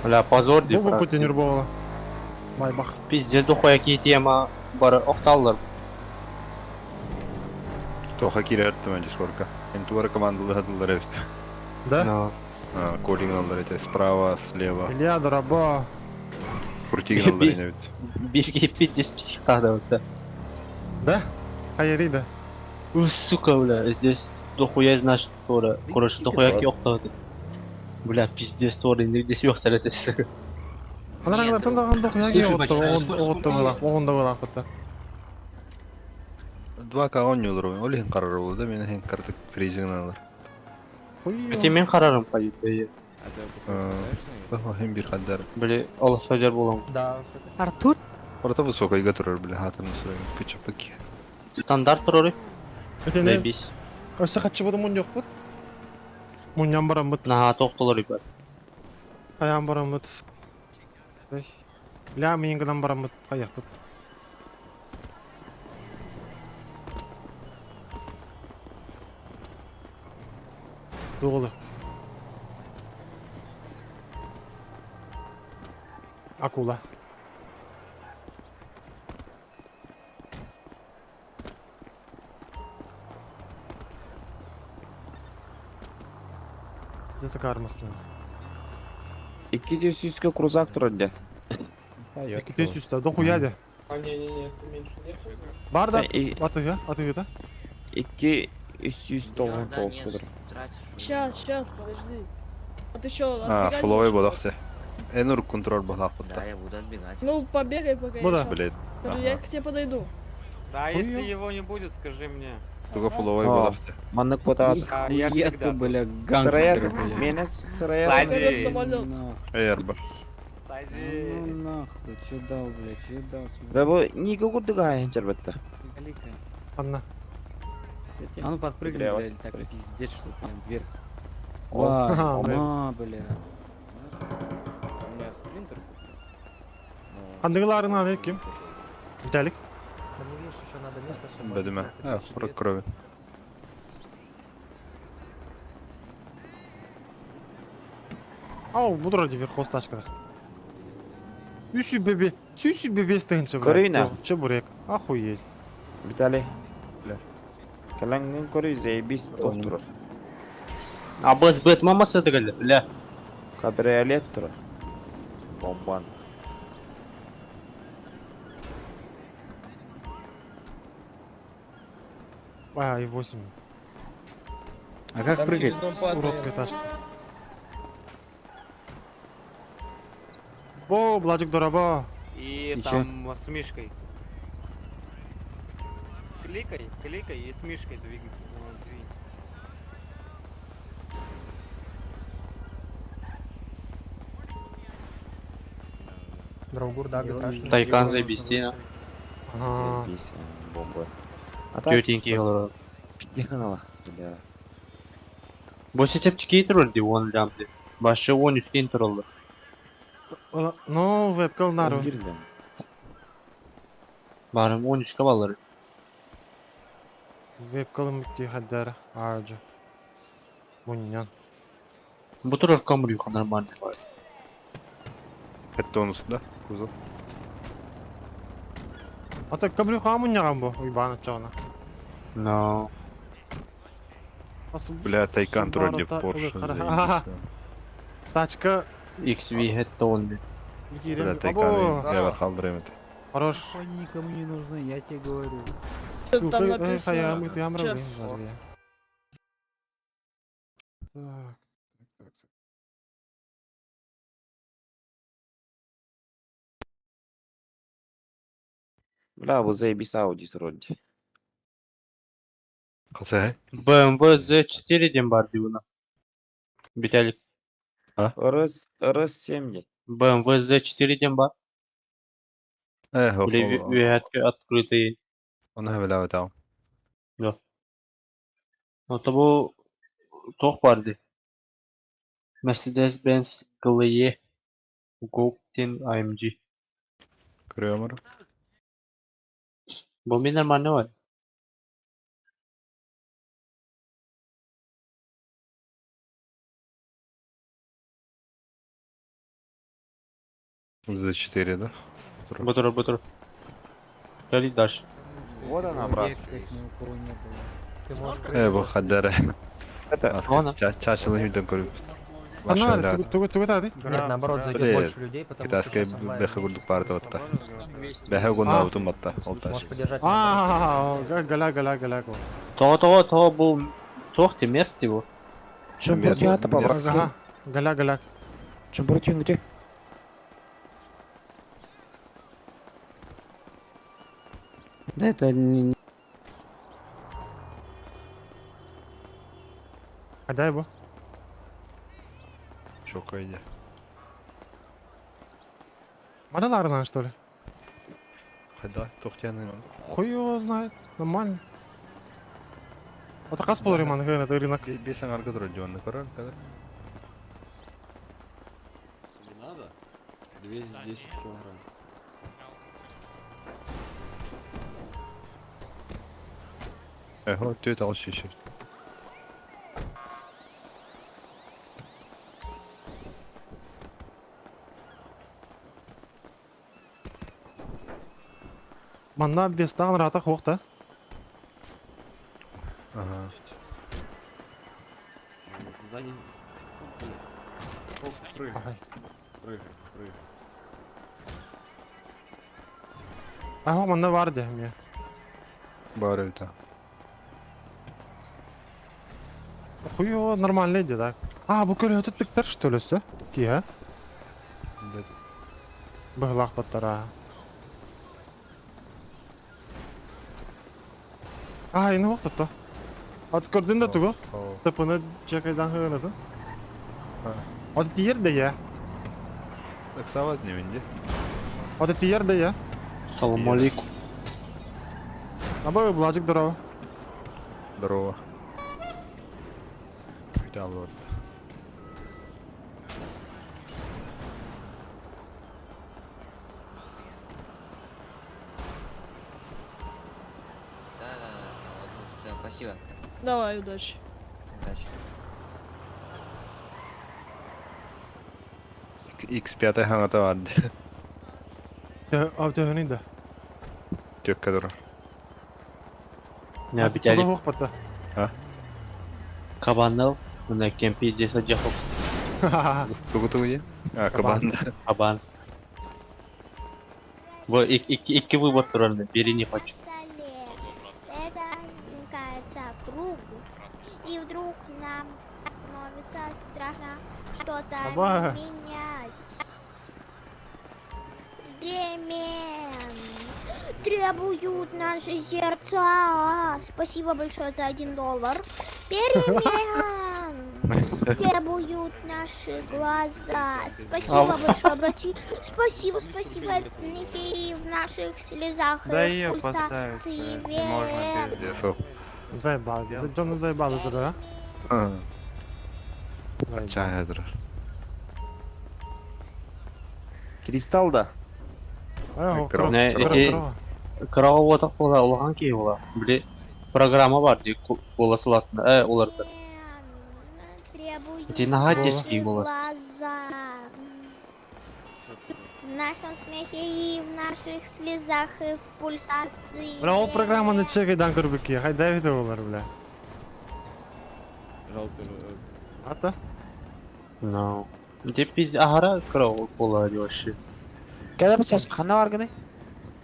Бля, позор деп. Bu Putin bu. Vay bak. Пиздец дохуя ки тема бар оқталлар. Toha kirerttim önce skorka. Entuvara командаlı hadıllar evet. Да? Кодинг aldılar evet. Справа, слева. Илья Дораба. Крутигin aldılar evet. Бирге пиздец психтада вот. Да? Hayırıydı. Сука, бля, здесь дохуя знаешь, тора. Короче, дохуя ки оқтады. Бля, пиздец тора, здесь yok сәлетесі. Анараңлардан да анда хуя Слушай, отты. Отты была. Оғында была бітті. 2K 10 olur oyun. O lihin kararı oldu da meni hen kartık freezing'den alır. Өте мен қарарым қажет. Hem bir kadar. Бля, Allah sözer болам. Да. Артур? Orada высокой götürür bile hatırını sırayın. Kıçı peki. Стандарт тұроры. Öte ne? Zaybis. Öse kaçı budu mun yok bud. Munyan baram bud. Наға тоқтылар ипар. Ayağım baram bud. La miyingidan baram bud. Kayak bud. Doğuluk. Акула. Сен сакармысың. 200 крузак турады. Екі тес үсті. Дохуяды. А, не-не-не, ты меньше держи. Бар да И- атығы да? 200 доллар толстыdır. Сейчас, подожди. А ты что, А, флой бодахты. Энур контроль бодах будда. я буду отбегать. Ну, побегай пока. Ну да. Блин. Я к тебе подойду. Да, Хуя. если его не будет, скажи мне. Туга флой А. бодахты. Маннык потат. А, я всегда. бля, Сыраят. гангстер, бля. Мені сыраят. Садись. Самолет. Эрба. Садись. Нахуй, че дал, бля, че дал, Да бу ниге курдуга айынчар бітті. Анна. А ну подпрыгни, Бля, бля, вот так прыг. пиздец, что прям вверх. Ага, блин. Бля. У меня спринтер. Андығыларын ады кім? Виталик. Бедіме. Құрық крови. Ау, бұдыр өде верхоз тачкада. Сүйші бебе стығыншы, Көрейна. Че бурек. Охуеть. Виталий. Калаңын көрі зейбис толтырыр. А біз Бэтмамасы дегелі, бля. Кабриолет тұрыр. Бомбан. А, и 8. А как прыгать? Уродская тачка. Бо, Бладик Дораба. И И там с мишкой. Кликай и с мишкой двигай. Двинь. Тайкан заебістіна. Ага. Зейбис. Бомба. А так, Тютенький олар. піддіғанала. Бля. Бұл сетепчики тұрырды, он лямды. Башы 13 тұрылды. Ну, вебкал нару. Girdim. Барым 13 кабалары. Вебкалым бітті хаддар. Арджу. Мұньян. Бұл тұрыр камрюха нормальный бар. Хетті онысы да. Кузов. Ата кабрюха мұньяған бұ. Уйбаны чағына. Но... Бля, Тайкан турар деп Порше. Ага. Тачка. XV хетті он бе. Бля, Або. Тайкан я қалдырайым это. Хорош. Они никому не нужны, я тебе говорю. Там Ай, написано. хаям, ты амра, блин, Сейчас. жария. Так. Бля, бұл зейбис ауди тұрады. Қалса, BMW Z4 ден бар дивына. Виталик. Ырыс 7. BMW Z4 ден бар. Или виятка открытый. Оны хавелава тау. Это бұл тоқ барды. Mercedes-Benz GLE Goldin AMG. Көрüyor Бұл мен нормальный var. За 4, да? Бутур. Дали дальше. Вот она, брат. Bu хаддара. Это, Вон. Чачылы үйден көріп. Анна, тугу тады? Нет, наоборот, зайдет Блин, больше людей, потому Китайская бэхэ күрдік барды отта. Бэхэ гонна утым батта. можешь подержать. Гала. Тоғы бұл тоқ темерсті бұл. чумбуртията по братски. Ага. Гала. Чумбуртия где? Да это не... Қайдай бұ? Шока иде. Мадаларынан, что ли? Қайда? Тоқтияны. Хуй его знает. Нормально. Ота қас болар еман, это рынок. Бесен арғы тұрады жуанды көрір, кәдір. Не надо? 210 килограмм. Эхо, түйет алыс шешер. Манна бестан рата хохта. Ага. Туда не... Оп, прыгай, Ай. прыгай, прыгай. Ага, манна var de mi? Бар это. Хуё, нормально иди, да. А, bu köle ötüttükler işte öylesi. Ki ha? Да. Bıhlak battara. Aa, yine hok tuttu. At gördün de tuğu. О, Tıpını çekaydan hığınadı. Ha. Hadi diğer de ya. таксовать не винди. Hadi diğer de ya. Assalomu alaykum. Ama bulacık durağı. Здорово. Видал вот. Да, спасибо. Давай, удачи. Удачи. X5 хангата vardı. Abi de de. Tök kadar. Ne Hadi tuğu yapacağız? hok batta. Kabanı buna kempi desa jahok. Tugu ya? А, кабан. Kaban. Bu iki выбор turunda. Biri не хочу. Это кажется круг, и вдруг нам становится страшно что-то Аба. менять. Перемен требуют наши сердца. Спасибо большое за $1. Перемен требуют наши глаза. Спасибо большое, братья. Спасибо. И в наших слезах пульсации вен. Десов. Заебал. Canı заебал dur ha. А, Заебал. чай dur. Кристалл да. Ay, o Kral- Ne, kral- iki- kral. Kırağı otak ola, olağan ki ola. Bir programı var diye ola sılatında. Olardı. Требуют Ты нагадишь голос. глаза. В нашем смехе и в наших слезах и в пульсации. Bra, o programını çekaydan kırıp ki. Hay David olur bile. Жалко, Hatta. No. Tep biz ahara kırağı ola diyor şey. Kada bir çaşkana var gene.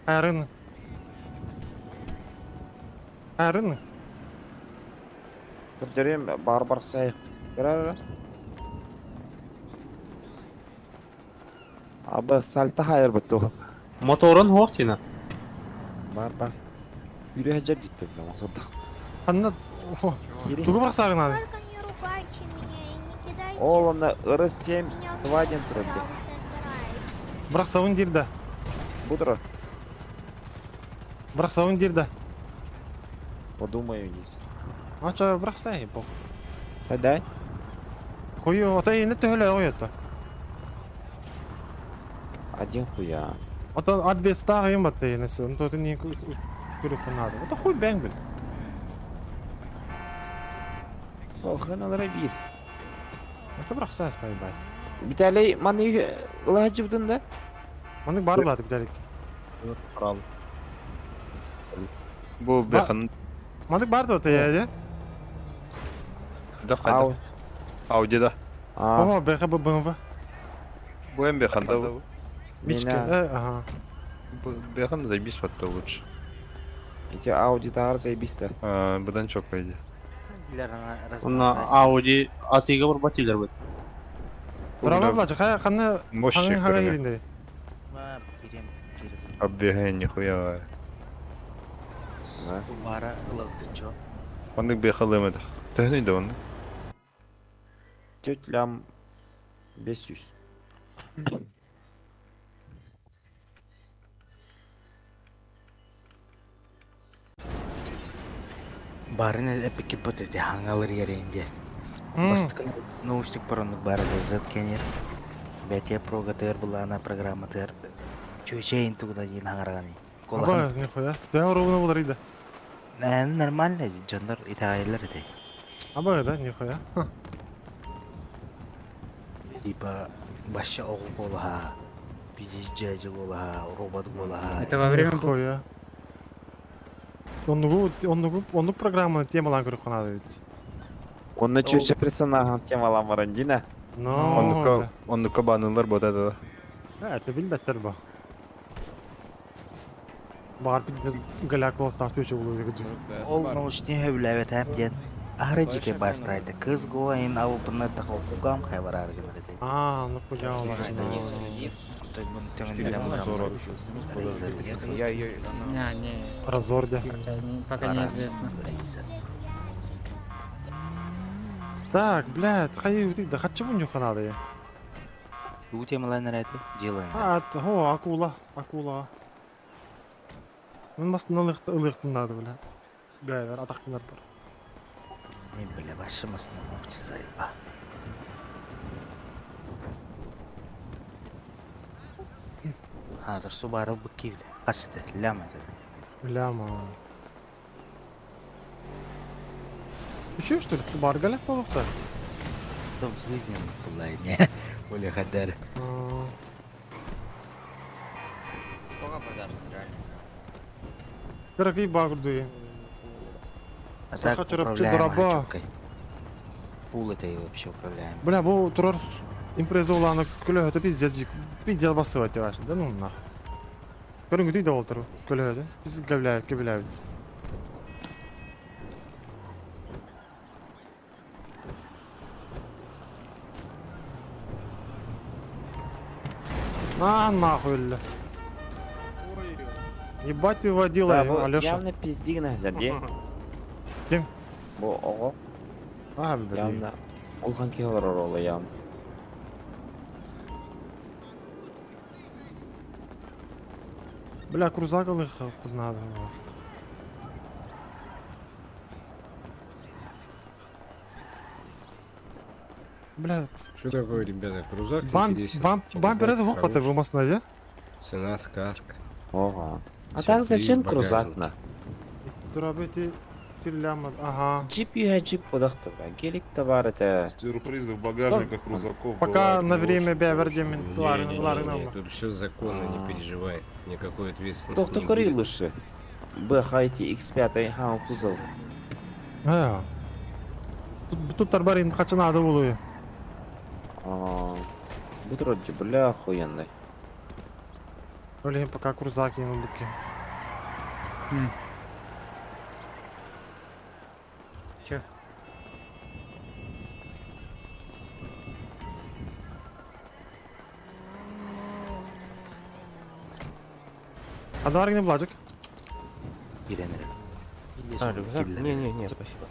Erın. Erın. Görüyorum barbar say. Görer. Abi salta hayır bitti. Motorun hoş yine. Barbar. Yürü hacer gitti bu masada. Hanna. Tuğu bırak sarın hadi. Только не ругайте меня и не кидайте Oğluna ırı 7 меня в Свадин пожалуйста, трудди. старайтесь. Bırak savun dirde. Буду. Bırak savun dirde. Подумаю здесь. Aça bırak say. Bok. Hadi. Koyu ata yine töhle oyatı. Один хуя. Ata adves tağıyım battı yine sen. Totu niye kırık kınadı. Ata huy ben bil. O kanalara bir. Ata bırak say spay bay. Bir tane mani ılacıbdın da. Manık var badı bir delik. Kral. Bu bekan Manık vardı ota ya. da Ау. kaydı. Audi'da. А, Oha beka bu bınva. Bu en bekanda bu. Biçke. Меня Aha. Bu bekan zaybis hatta лучше. эти Audi тағыр заебисті. Бұдан çok baydı. Ona Audi A3'e bir batıylar bu. Bravo bulacak. Ha kanı Мощник. hangi yerinde? Оббегай нихуя. Ondik bekalamadık. Töhneydi onu. Тетλям 500. Барын эпики пытыды хангалыр еренде. Hmm. Наушник паронук бары газет кенер. Бәте прогатыр была ана программа тыр. Чөчейін тугда дейін хаңарғаны. Abaz ne koya? Değer ruhuna bulur iyiydi. Нормально, жандар итағайлар еді. Abaz da ne koya? Типа, башы оғыл болаға, биді жәжі болаға, робот болаға. Это во время koya. Onu programmanın temalarını görüp kanadı bit. Onun üçüncü personajın temalan var endine. No. Onnuka banırlar bu da. Evet, bilbetler bu. Бар Галяколстан чөчө болуу керек. Ол научный хөвләвет һәм ден. Ары җитә бастайды. Кыз гоин авыпны тагып кугам хәбәр аргын диде. Ну поняла. Разорде. Пока неизвестно. Так, блядь, хай ты да хочу не ханада я. Бу темалар нәрәте? Делаем. Акула. Мен мастын ылыктын нады, блядь. Бәвер атакнар бар. Мен белә башымызны мовчи зайба. Хәзер су барыл бу кивле. Асты, ляма. Ляма. Еще что ли? Бар Галяк полукта? Том жизнью булай не. Оля хәдәр. Дорогие багрды. А хочу раба. Пул это и вообще управляем. Бля, бу турар импреза уланы көлө өтө пиздец басып өтө башы. Да ну нах. Көрүнгү түйдө болтур. Көлө өтө. Биз кебеле. Нахуй. Ебать ты водила, Алёша. Явно пиздигна, дядя. Ким? Бу ого. Bilbedi. Явно. Улхан килер ролы явно. Бля, крузакалых надо. Блядь. Что такое, ребята, крузак? Бампер это хопата в Москве, Цена сказка. Ого. А так зачем крузакна? Турабети тирляма. Ага. Джип юха джип подахты. Гелик товар это. Сюрпризы в багажниках крузаков. Пока на время бевердем Не, тут все законно, не переживай. Никакой ответственности Тохто не кори будет. лучше. БХТ X5 хау кузов. Тут тарбарин хача надо было. Будет вроде, бля, охуенный. Блин, пока крузаки на буке. Чё? Адар не блажик. Иренер. Не, спасибо.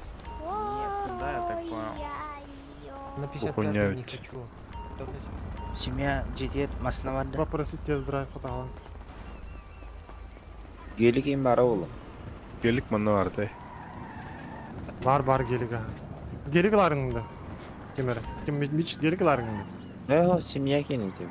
На 55 не хочу. Семья жетет масынаварда. Попросить тест-драйв хаталан. Гелик им бара улы. Gelik mana vardı. Бар гелига. Гелигаларыңды. Кемер. Кем мич гелигаларыңды. Семья кенин тем.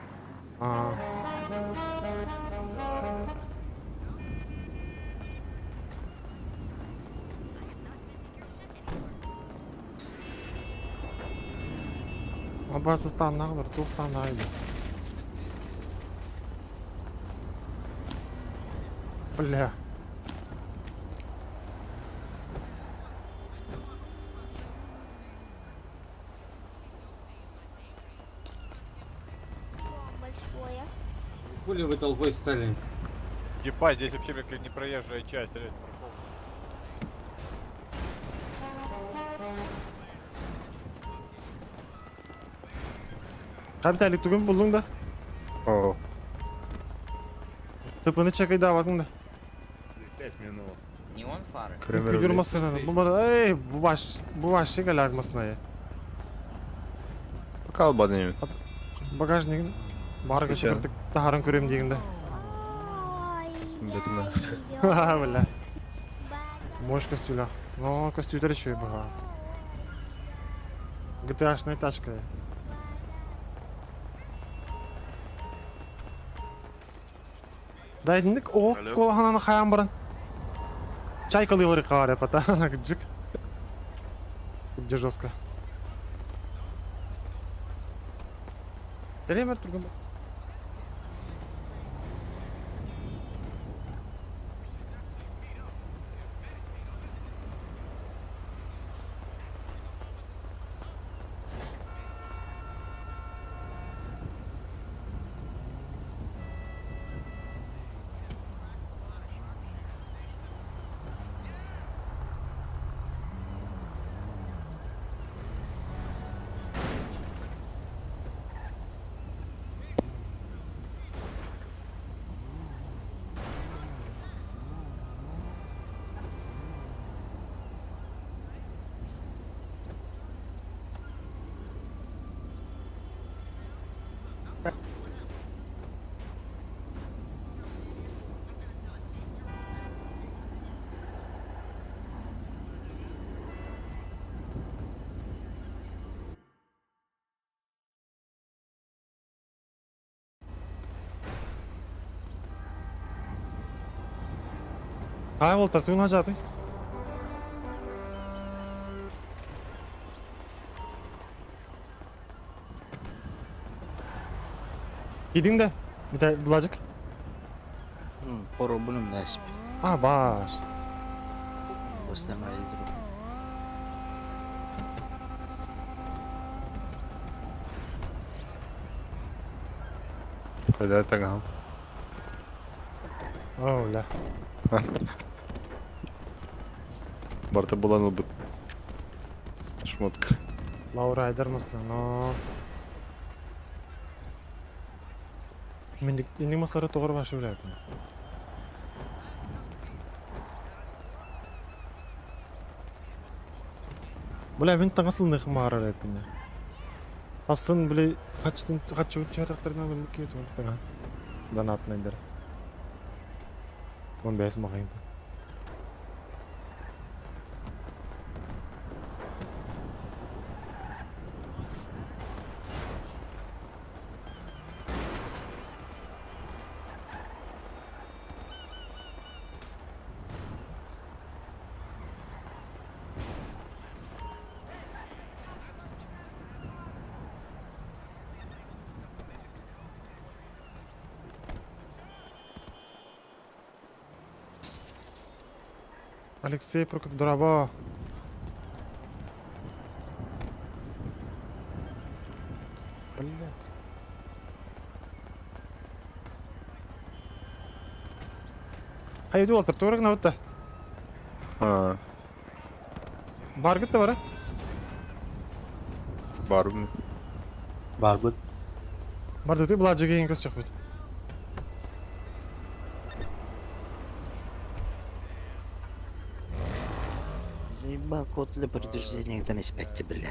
Абасыстан нағылыр, туыстан айды. Бля. Большое. Хули вы толпой стали? Ебать, здесь вообще не проезжая часть. Kapitalik tugum buldun da. Oo. Tıpını çekaydı avadın da. 5 минут. Не он фары? Kremer Kuyurmasına. Bu baş şey galakmasına ya. Bakal badın. Bagajnigin бар көшірдік тағарын көрем дегенде. Dedim ben. Бля. Можешь костюля. Но костюльдер еще и бага. GTA-шная тачка. Дайдындык о колхананы қаян бұрын. Чай кылыйлары қағар епата. Күджік. Где жестко. Келемер тұргын. Hay oltardığın hacatı. Gidin de bir de bulacak. Problem nasip. Ah var. Bostan ayrılır. Когда это гам? Öyle. Барта буланыл бут. Шмотка. Laura eder misin? No. Mendik ini masara doğru başı öyle yapın. Bula ben tangasıl ne khmara yapın. Aslında bile kaçtı çaraklarından ben ki tu tanga. Danat nedir? Mon bes makayım. Алексей Прокоп Дораба. Блять. Haydi Walter, toraq navta. А, Bargıt da var ha. барбы. Barbut. Barda da bulacak en kötü çıkmış. Заебал код для предупреждения, когда не спать, бля.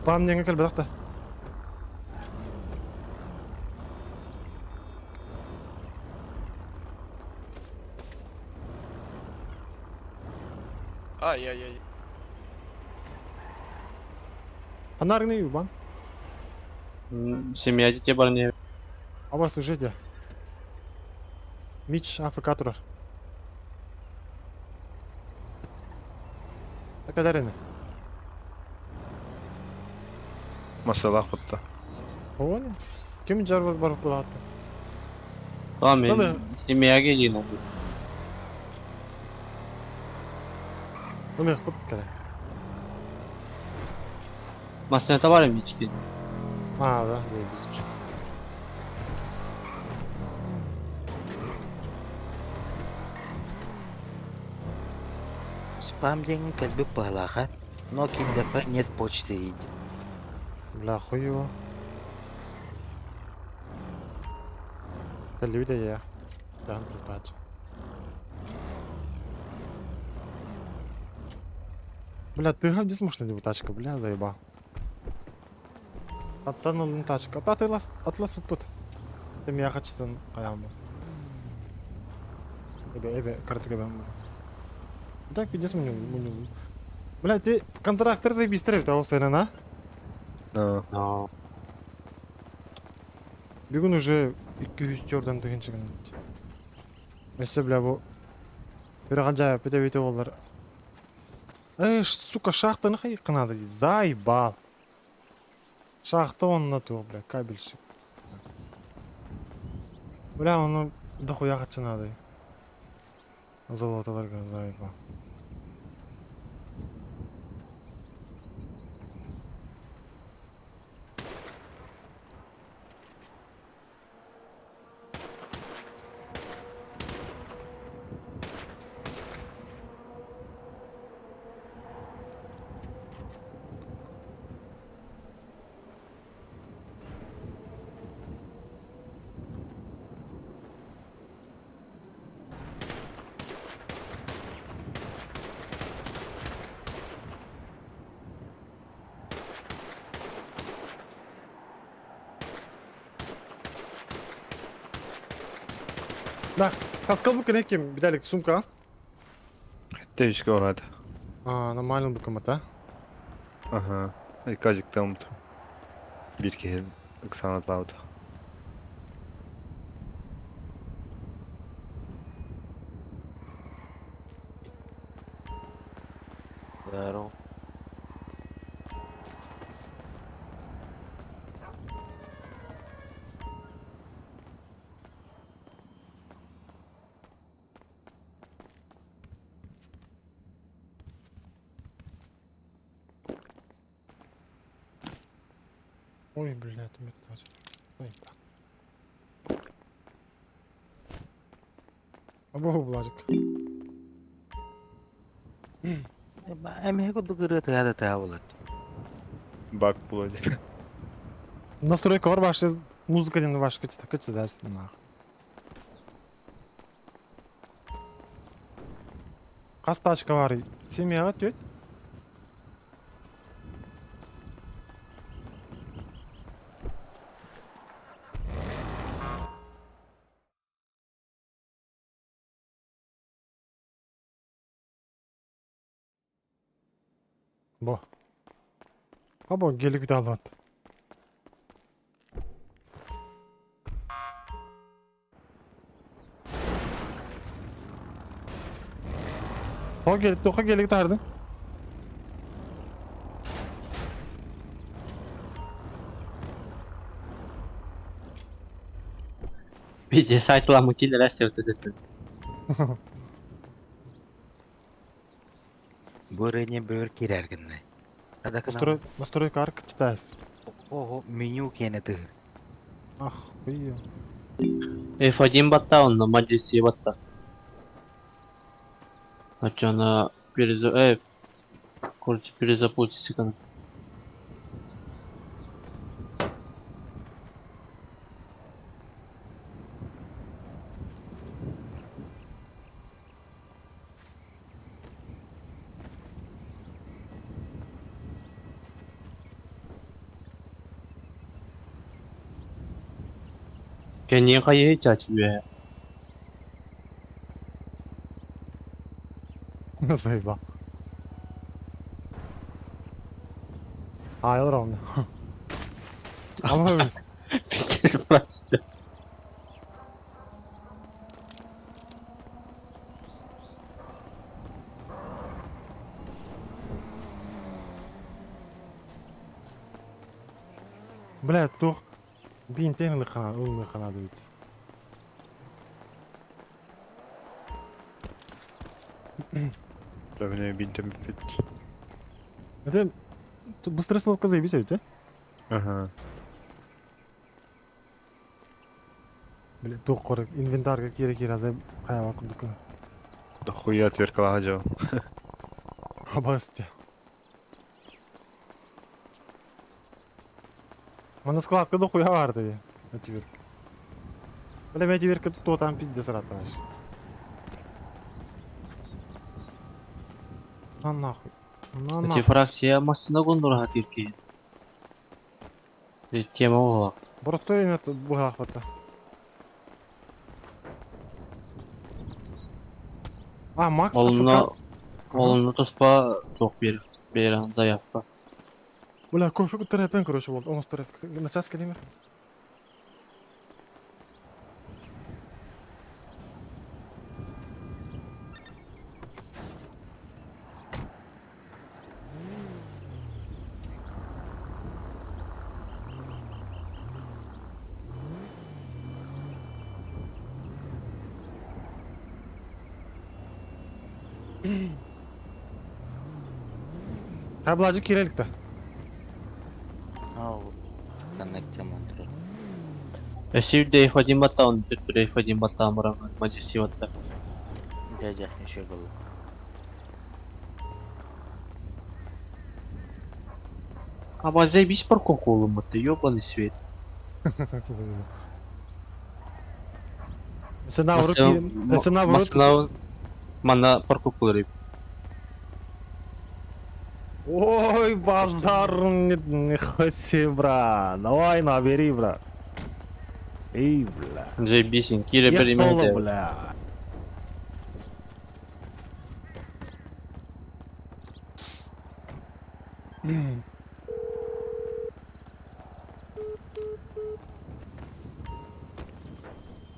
Bam yenge kelbedak da. Ай-яй-яй. Anar ne yuban? Семья детей барне. Aba служите. Мич АФК турар. Ne kadar ne? Масалах бутта. O ne? Kim jarvar barıp bulattı? Tamam Tabii. ben семья geleyim. Bu ne yapıp kere? Masaya var mı içki? Ha da biz. Спам деген как бы палаха, но киндерпа нет почты идет. Бля хуево. Да люди я. Да, крутач. Бля, ты где сможешь найти тачка, бля, заебал. Аттанылын тачка. Атлас ұппыт. Тем я хочу сын аямы. Эбе, картыга бәм. Так, пидес мұны. Бля, ты контрактор заебистіріп, тау сәнен, а? А, Бүгін уже 200 ордан деген шығын. Мәсе, бля, бұл. Bir acayip bir de video olur. Сука, шахтаны қайық надо. Заебал. Шахта онына туы, бля, кабельщик. Бля, оны дохуя қатшы надо. Золоталарға заебал. Да, таскал бы конеким, Виталик, сумка. Течка вагад. А, нормально бы комата. Ага. И казик там. Бирки Оксана Таут. Здорово. Ой, блядь, ты меня тут заебал. Або Владик. Эми хеку дугыры тыгады тыга болот. Бак булады. Настройка бар, ваша музыка ден ваша качта даст нахуй. Қас тачка бар, семьяға төт. Бо. Або гелик да алат. Тоқа гелик тарды. Bir de saytılan makineler sevdi. Бөрөне бөр кирергинне. Адакына. Настройка арка читаес. Ого, меню кене тыгыр. Ах, хуй. F1 batta onunla Majesty batta. Значит, она перезапустится. Kendine kayaya ihtiyaç duyuyor ya. Заебал. Hayır onu. Ama biz. Просто. Блядь, тух. Бинтен или хана, умный хана дует. Правильно бинтем бит. Это быстрая словка заебись, ведь, а? Ага. Блядь, тух корек, инвентарь кира заеб, хаява курдук. Да хуя отверкала хаджал. Обасти. Мана складка до хуя варда, отверка. Бля, меня отверка тут там пиздец раташ. На нахуй. На Эти нахуй. фракции массына гондура тирки. Тема ола. Просто имя тут бугах бата. А, Макс Олна АФК. олна тоспа тох берен заявка. Бля, кофе терапен, короче, вот. Он старый. На час калимер. Ha, bulacı kirelikte. Ау. Коннектем антро. Если de F1 batta onu tuttur F1 batta amara Majesty batta. Дядя, еще был. Ama zajebiście parkovku oğlum batta, ёбаный свет. Если наоборот, Mana parkovkuları. Ой, базар, не хоси, брат. Давай, набери, брат. Эй, бля. Заебись, Кире Ехала, перемените. бля.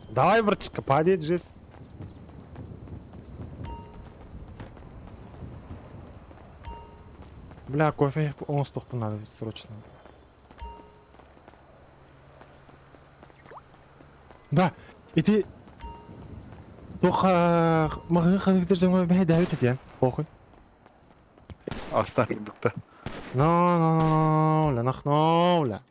Давай, братишка, падает жизнь. Бля, кофе он стух понадобится срочно. Да, и ты... Только... Могу ходить, что мы бегать давить эти, похуй. Оставь да. لا نخنولا.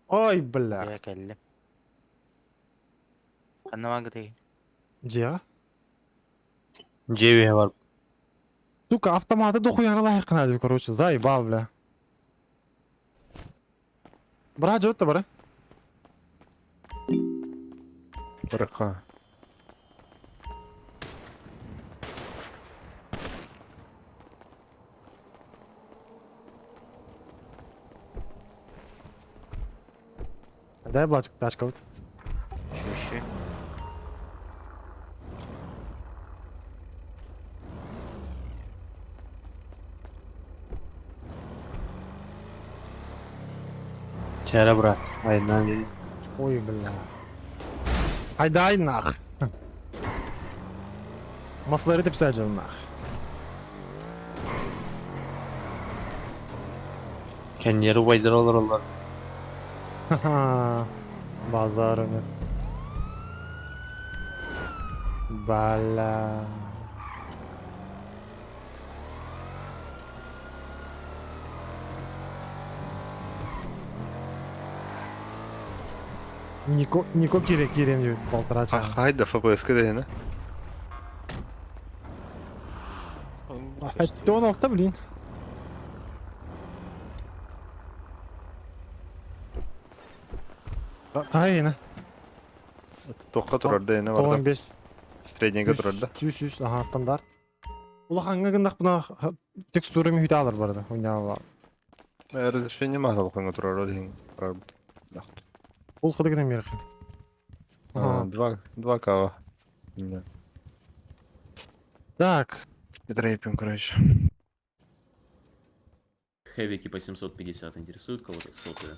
Ой, бля. يا كلم انا ما قلت Джига. Джеви var. Сука, автоматы дохуя لاحقنا, короче, заебал, бля. Брат, что это, бра? Браха. Дай блачка, тачка вот. شو Çare bırak. Aynen dedi. Ой, бля. Айдай нах. Маслары ты писать же нах. Kendileri baydır olur onlar. Ха-ха. Базар нет. Бля. Нико кирем диyor 1,5 часа. Haydi FPS киде, не? Хоть он алты, блин. Aynen. Тоққа тұрарды, не бар да? 15. Среднейге тұрарды. 100, aha standart. Ulan hangi gındaq buna tekstürü mühit alır barada oynayalım. Разрешение мало қойға тұрады дейін. Ул хыды гына мерх. Ага. 2 кава. Так, Не трейпим, короче. Хэвики по 750 интересуют кого-то сотые?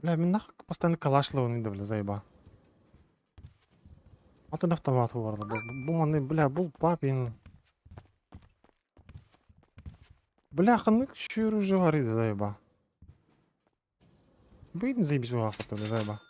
бля, мен нахуй постоянно калашлы ойнайды, бля, заеба. Атын автомат бар да. Бу маны, бля, бул папин. Бля, ханнык шүрү же бар иде, заеба. Быйдын заебись буга хатты, бля, заеба.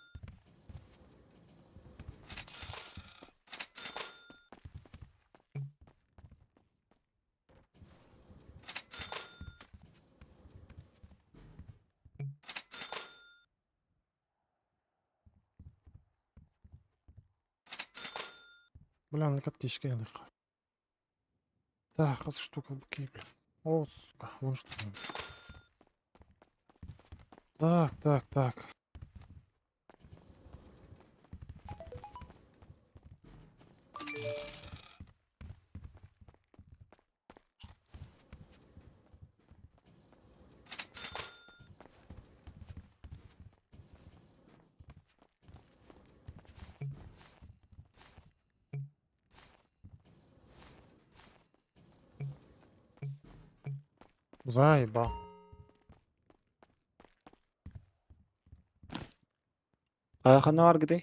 Бля, ну как тишки я дыхаю. Так, а штука буки, бля. О, сука, вон что. Так. Заеба. Қаяққа бар кіде?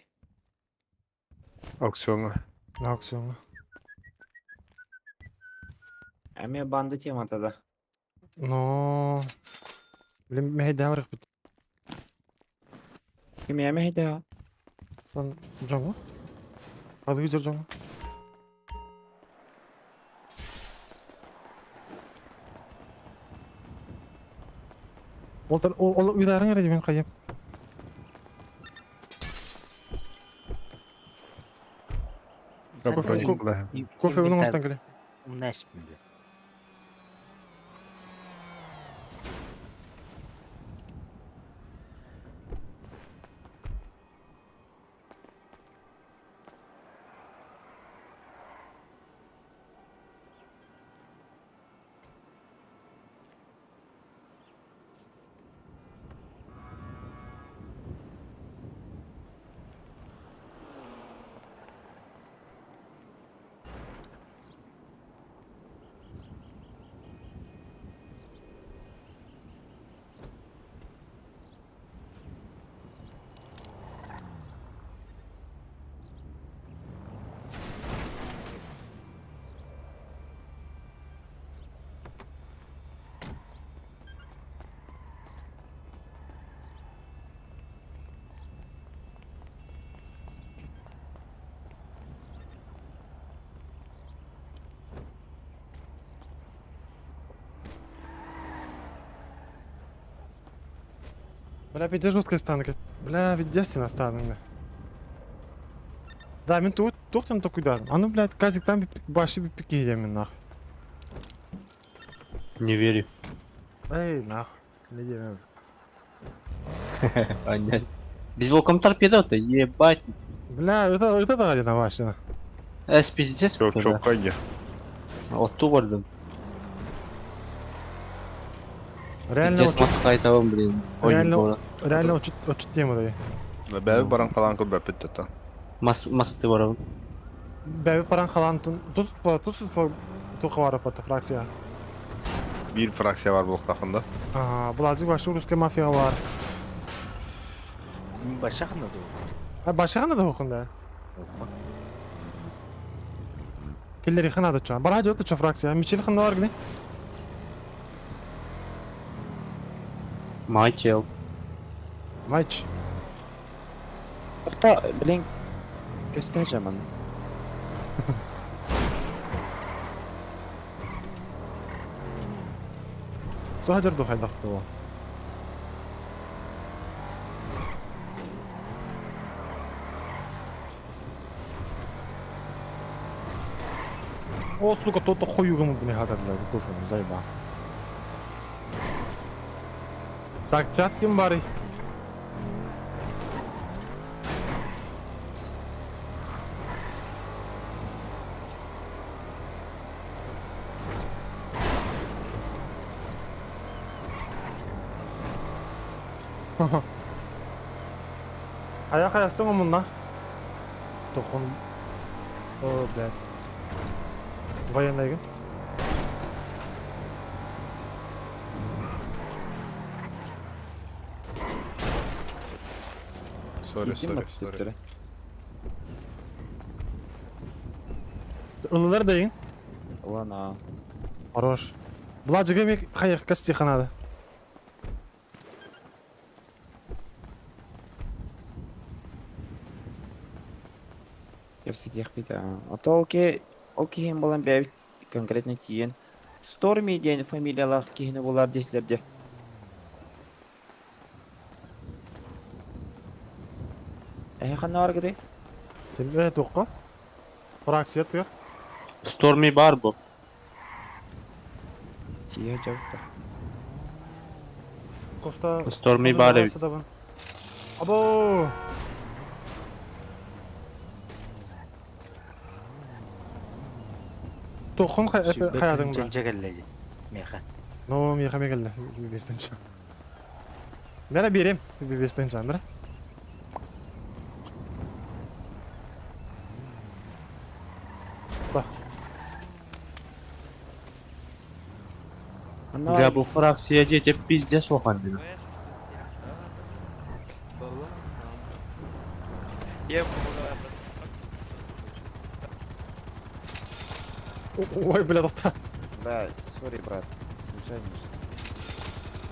Аукционға. На аукционга. Әме банды тематада. Но... Блин, мехейда варых бит. Кеме әме хейді? Там Джонго? Кады гижер Джонго? Ол уйдарың әрі мен қайым. Кофе бұның остан келе. الناس من ده Бля, пиде жесткая станка. Бля, пиде стена станка. Да, мен тоқтым то куда. А ну, блядь, казик там баши пики едем нахуй. Не верю. Эй, нахуй. Не демем. Понятно. Без волком торпеда-то, ебать. Бля, это галина ваша. Пиздец, Çok когда. kaydı. Отту вардым. Реально Пиздец, очень, масқа айтабын, блин. реально- реально очень тема да. Бәбі баран қалан кыл бәпет тата. Масты барабын. Бәбі паран қалантын. Тусыз по тухвара по фракция. Bir fraksiya var bu taqında. Бұл ажик башы русская мафия бар. Баша қандай ду? Башы қана да оқында. Келлери қана да ча. Бара жөті ча фракция. Мичел қанда бар гіне. Майчел. Майч. Тоқта, білең, көстен жаман. Соға жерді қайдақты ол. О, сука, то хуюга му не хата, бля, кофе, заеба. Так, чат ким бари? Аяқ аястың о мұнда? Тоқын... О, блядь. Военный ген? Sorry. Ылылар да еген? Лана. Хорош. Бұла жіге мек қайық кәсті қанады. Кепсі тех биді. Ото ол кейін болан бәбі конкретно тиен. Stormy дейін фамилиялақ кейіні болар дейсілерде. Қанна бар кеді? Тембе тоққа? Фракция тығыр. Stormy бар бұл. Тия жауыпта. Коста... Stormy бар еу. Або! Тоқын қаядың ба? Жегелледи. Меха. Но, меха мегелі. Бестен чан. Бәрі берем. Бестен чан, бірі. Бақ. Бля, бұл фракция жетеп пиздец оған деді. Ой, бля, тоқта. Да, сори, брат. Случайно.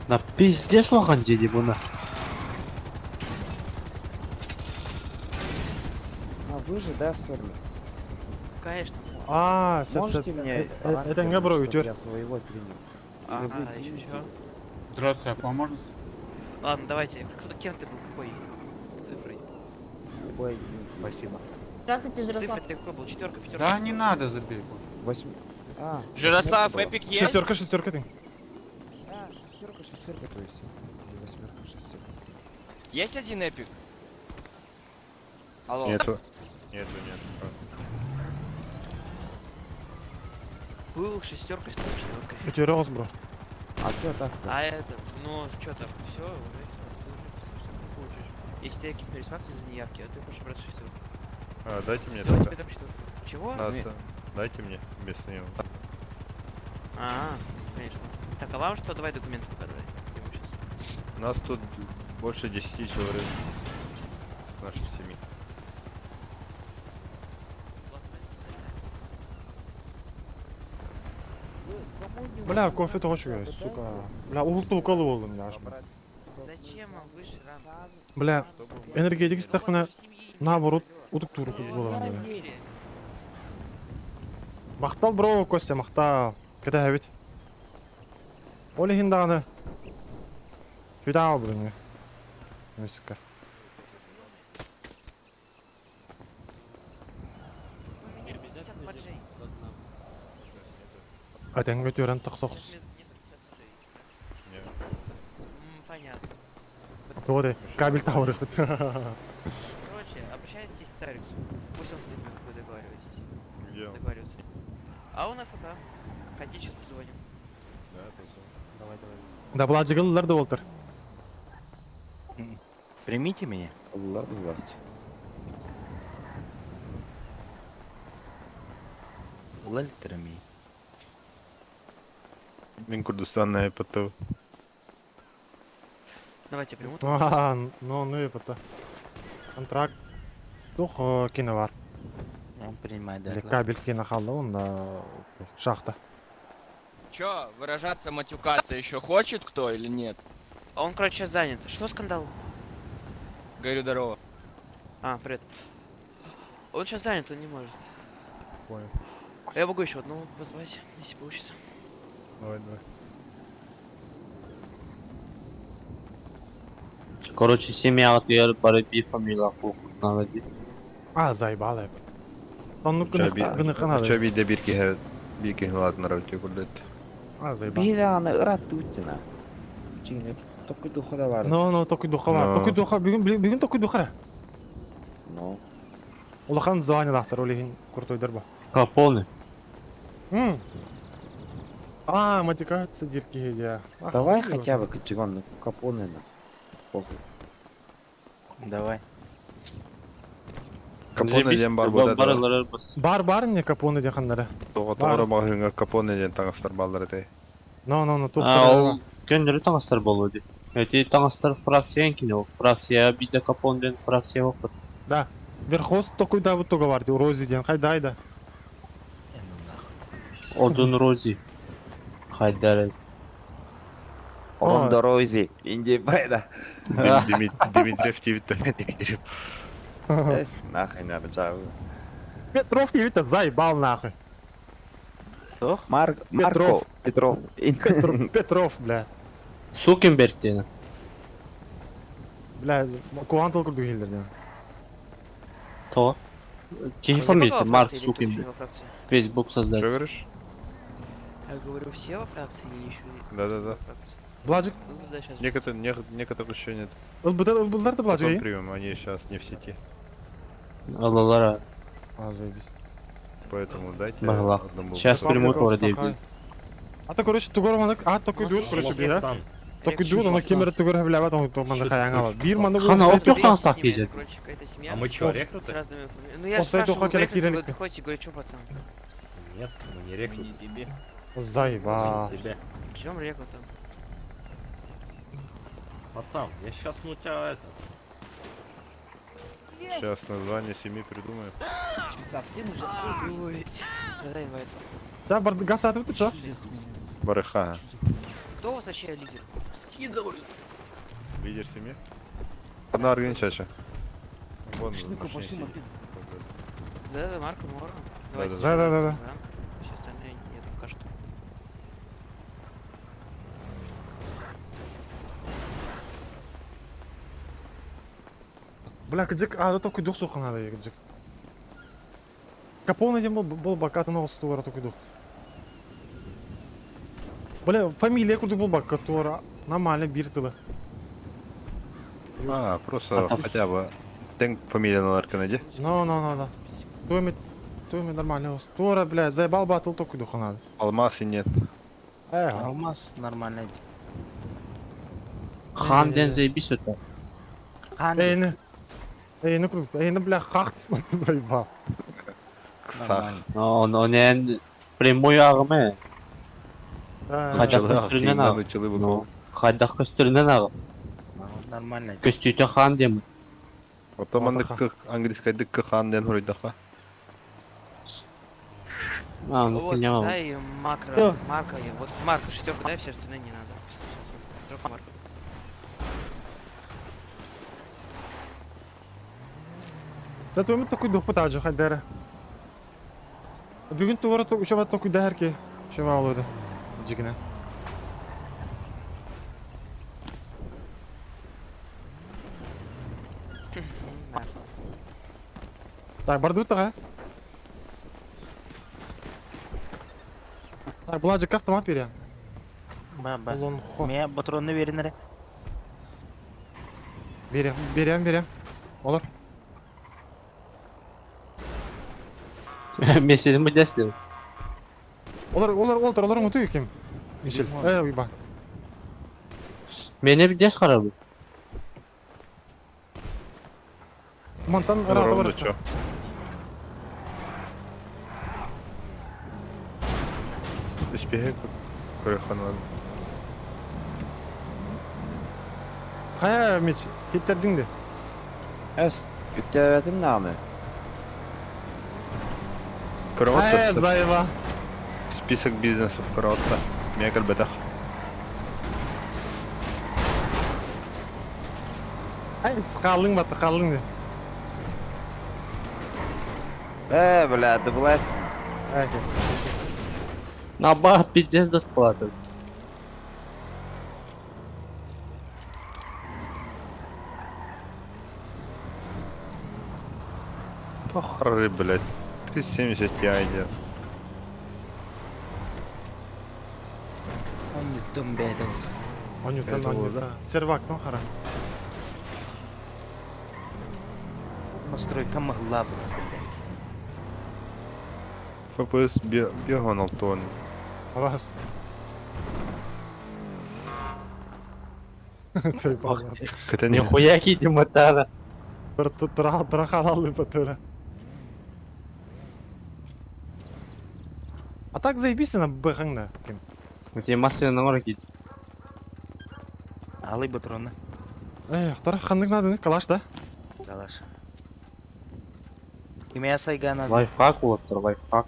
На пиздец оған деді бұны. Вы же, да, Stormy? Конечно. Можете мне... Это не бро, утер. Я своего принял. Ага, еще. Здравствуйте, а поможет? Ладно, давайте. Кем ты был? Какой цифрой? Ой, спасибо. Здравствуйте, Жирослав. Цифрой ты какой был? Четверка, пятерка? Да не надо, забей. 8... А, Жирослав, шестерка Эпик есть? Шестерка ты. была. А, шестерка, то есть. Или восьмерка, шестерка. Есть один Эпик? Алло. Нету. Был шестерка, стал четверкой. Пятерос, бро. А что так? А это, ну что там, все, уже получишь. Если тебе какие-то пересфакции за неявки, а ты хочешь брать шестерку. Дайте мне Всё, тебе там четверку. Чего? Дайте мне без него. Конечно. Так, а вам что? Давай документы показывай. Нас тут больше 10 человек. Нашей семьи. Бля, кофе то хочу, сука. Бля, угукты уколы болдым, я ашма. Зачем вам выше рано? Бля, энергетик стақ мына наоборот удук туру кыз болам, бля. Мақтал, бро, Костя, мақтал. Кәді әбет. Олі хиндағаны. Күйдау, бля. Нөсікка. Атен көтөрен тақсоқс. Понятно. Тоды, кабель тауырық бит. Короче, обращайтесь к Цариксу. Пусть он с тобой вы договариваетесь. Где он? Договариваться. А он АФК. Хотите, сейчас позвоним. Да, это всё. Да бұла жығылылар да болтыр. Примите меня. Алла бұллағды. Лальтерами. Мен Курдистанна епату. Давайте приму. Ну епата. Контракт. Тух кино бар. Он принимает, да. Или кабель кино қалды, онда шахта. Чё, выражаться, матюкаться еще хочет кто или нет? А он, короче, сейчас занят. Что скандал? Говорю, здорово. А, привет. Он сейчас занят, он не может. Понял. Я могу еще одного позвать, если получится. Давай. Короче, семья отвер бары bir фамилия надо deyip. Заебало епат. Тонну гыны қанады. Ча биде bir kihne ладно равте курдет. Заебало. Бейді аны ұрат өттіна. Жеңіліп, тоқы дұқы да бар. Ну, токуй духа бар. Токуй духа, бүгін токуй духара. Ну, Улахан звонит автор, олеген крутой дерба. Капоне. Матикаются дирки, я. давай хотя бы кочегон капоны на. Похуй. Давай. Капоне ден бар бұда да. Барылар бас. Бар не капоны ден қандары. Тоғыра мағыңа капоне ден таңыстар балдар әтей. Ну, Ол көндірі таңастар болу дейді. Әте таңастар фракциян кино. Фракция биде капонден фракция оқыр. Да. Верхоз токуй да вот тога бар, рози ден, қайдайда. Одун Рози. Хайдар. Он дорози. Инди байда. Димитрев тивиттер, Димитрев. Нахай надо жауы. Петров не видно, заебал нахуй. Марков. Петров. Петров, бля. Сукенберг дені. Бля, куантал курду хилдер ден. То. Кейі фамилия, Марк Сукенберг. Facebook создать. Что говоришь? Я говорю, все во фракции или еще и Да. во фракции? Бладжик, Ну, да, сейчас. Некоторых еще нет. бұлдар да Потом бладжик, примем, они сейчас не в сети. Аллалара. Заебись. Поэтому дайте Баглах. одному. Сейчас примут ордей. Короче, тугор токуй дуут, короче, бля. Токуй дуут, ана кемері тугор хавлябат, он манда хаяңа бар. Бир манда Хана бұл от жоқтан стақ кейдет. Короче, какая-то семья. А мы чё, С рекруты? разными фамилиями. Ну, я же Он сайт спрашиваю, уходит, вы рекруты, Кирилл. вы ходите, говорю, что, пацан? Нет, мы не рекруты. тебе. Заеба. Тебе. В чем рекрут там? Пацан, я сейчас ну тебя это... Сейчас название семьи придумаем. Совсем уже придумать. Задай инвайт. Да, газ атып ты чё? Барыха. Кто у вас вообще лидер? Лидер семьи? Одна организация. Вон, машине Да, Марко, Мора. Да. Все остальные нет, пока что. Бля, кыдык, токуй дух сухан надо, кыдык. Капоне ден бол бакатын оғыз тугара токуй дух. Бля, фамилия курдук бол бакка тугара. Нормально, бир тылы. Просто хотя бы тең фамилияны канаде. No. Тоймет нормально оғыз. Тугара, бля, заебал батыл токуй духа надо. Алмаз и нет. Алмаз нормально. Хан ден заебись өті. Эйні курдук, эйні, бля, хақ деймін, заебал. Ксах. Он en прямой ағымы. Қайдақ көстірінен ағы. Начали выкол. Қайдақ көстірінен ағы. Нормально. Көстүйті хан демі. Потом английский дык хан ден хурайдаха. Ну Вот, понял. дай макро, Марка, вот Марка, шестерку дай, все остальное не надо. Только Марка. Да тоймет токуй дух пытаджы, хайдары. Бүгін тугара шоба токуй дәрке. Шоба олуды. Жигіне. Так, барды бітті Так, бұла жекке автомат берем. Ба. Олон хо. Мен патронны беринере. Берем. Олар. Меселін бі дәсілі. Олар ұмыту кем. Мишел. Уйба. Мене бі дәс қара бұл. Мантан рады Ровно бар. чё. Успехи көрөханан. Қая меч, кеттердің де. Әс, күттәбәтім намы. Қая, Көрөт. зайва. Список бизнесов көрөт. Мен калбетах. Қалың баты, қалың де. Блядь, да бласт. Сес. Наба пиздец дат платив. Тохры, блядь. 370 яйдер. Он юттум бәді. Анюта. Сервактан қара. Постройка могла бы. ФПС беган алтон. Авас. Сейпал. Это не Нихуя киді мотара. Тұра халалы патыра. А так заебись на бэхаңда. Өте массивінің ұры киді. Алый патронны. Тара қандық надо, калаш да? Калаш. Кеме сайгана. Лайфхак болып тұр, лайфхак.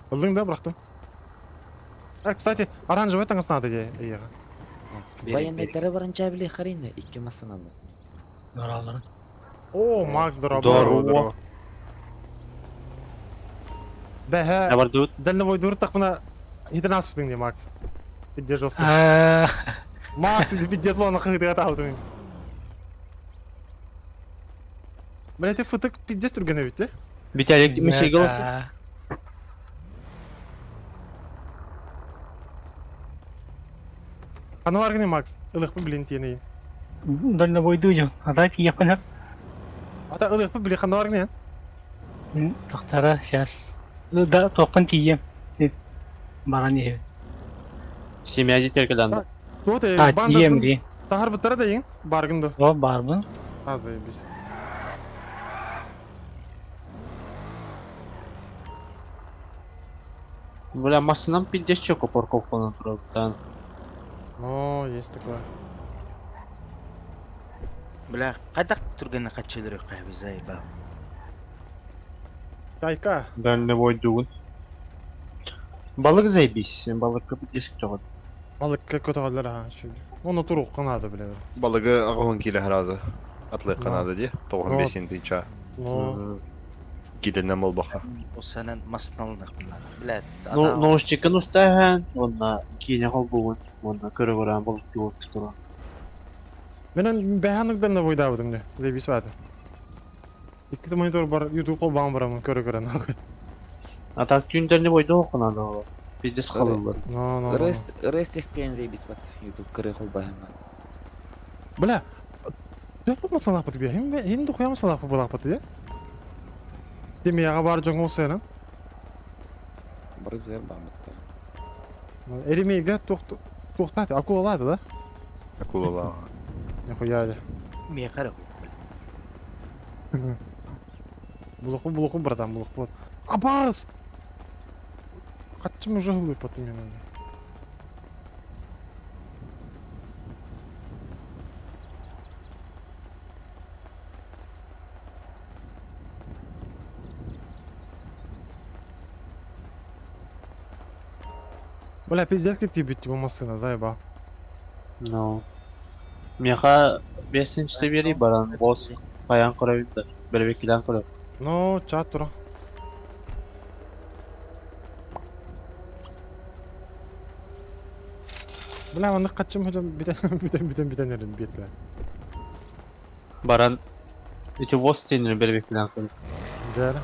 Білдің да, бірақтым. Кстати, оранжевый таңыз надо де. Военныйдары барынча біле қарайында, 2 масынады. Нұралырын. О, Макс, здорово. Здорово. Бәхә, Әбір дұд. дәлневой дұры тақпына хитін асыптың де, Макс. Пидде жосты. Макс, пидде злоны қығыдыға тағылдың. Блять, фытык пидде түрген өйт, де? Бітәлік мешегі олсы. Қаны барғыне, Макс? Илықпы білін тенейін. Дальнобой дұйын. Ада тияқына. Ата илықпы білі қаны барғыне? Тоқтара, сейчас. Да, тоқын тием. Баран ехе. Семья жетеркеланды. Тоты, А, тием бандатын де. тағыр бұттара дейін, барғынды. О, бар бұл. Az da biz. Бля, массынан пиздец чоко парковканы тұрады. Тан. О, есть такое. Бля, қайдақ түргені қатшылыры қайбы зайба. Чайка. Дальнобой дұғын. Балық зайбис, балыққа пиздец жоғады. Balık kötü haller ha şöyle. Onu turuq kanadı bile. Балыгы ағуын келі харады. Атлы қанады де. 95 тыйча. No. Келінен бол бақа. O senen masnalınıq bunlar. Bля, Noğuşчикін ұстайған, онна кейіне қол бұғын. Онна көрі көрән балық жоғып тұра. Benim beğenlikten de boyda buldum de. Zebis vardı. İki monitör var, YouTube kol bağım var köre köre. Атак түйіндеріне бойда оқынады олар. Пиздец қалылар. No. Рес естен зейбіс бат. YouTube кірі қол бағыман. Бля. Dört mu salak patı bir? Hem de koyamı salak bu balak patı ya. Değil mi ya var jongo olsa ya. Бір güzel бағыматта. Erimeyge toxtat. Akul olaydı da. Акулала. Ne koyaydı. Мия қара. Булоку братан, булоку. Абас! Kaçım уже глупый потом мне надо. Бля, пиздец, как тебе типа машина, заеба. No. Меха 5-ші бері баран, бос қаян құрабында. Бірбекілен құраб. No, çat tura. Bula anlık kaçım hocam biten erin biyetler. Baran içi voz tenini bermek bilen kılın. Gel.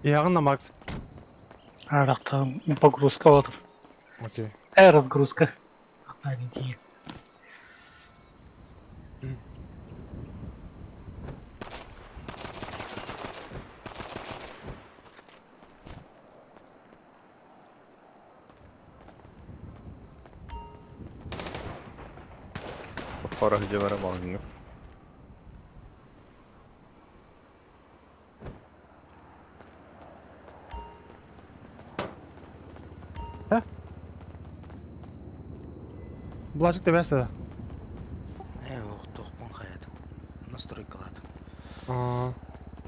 Ягonna, Макс. Арахта погрузка вот. Окей. Разгрузка. Маленькие. Para hıca verem ağzını. Bulaşık da beste de. Yok, tohpun hayat. Настройкалады. Aa,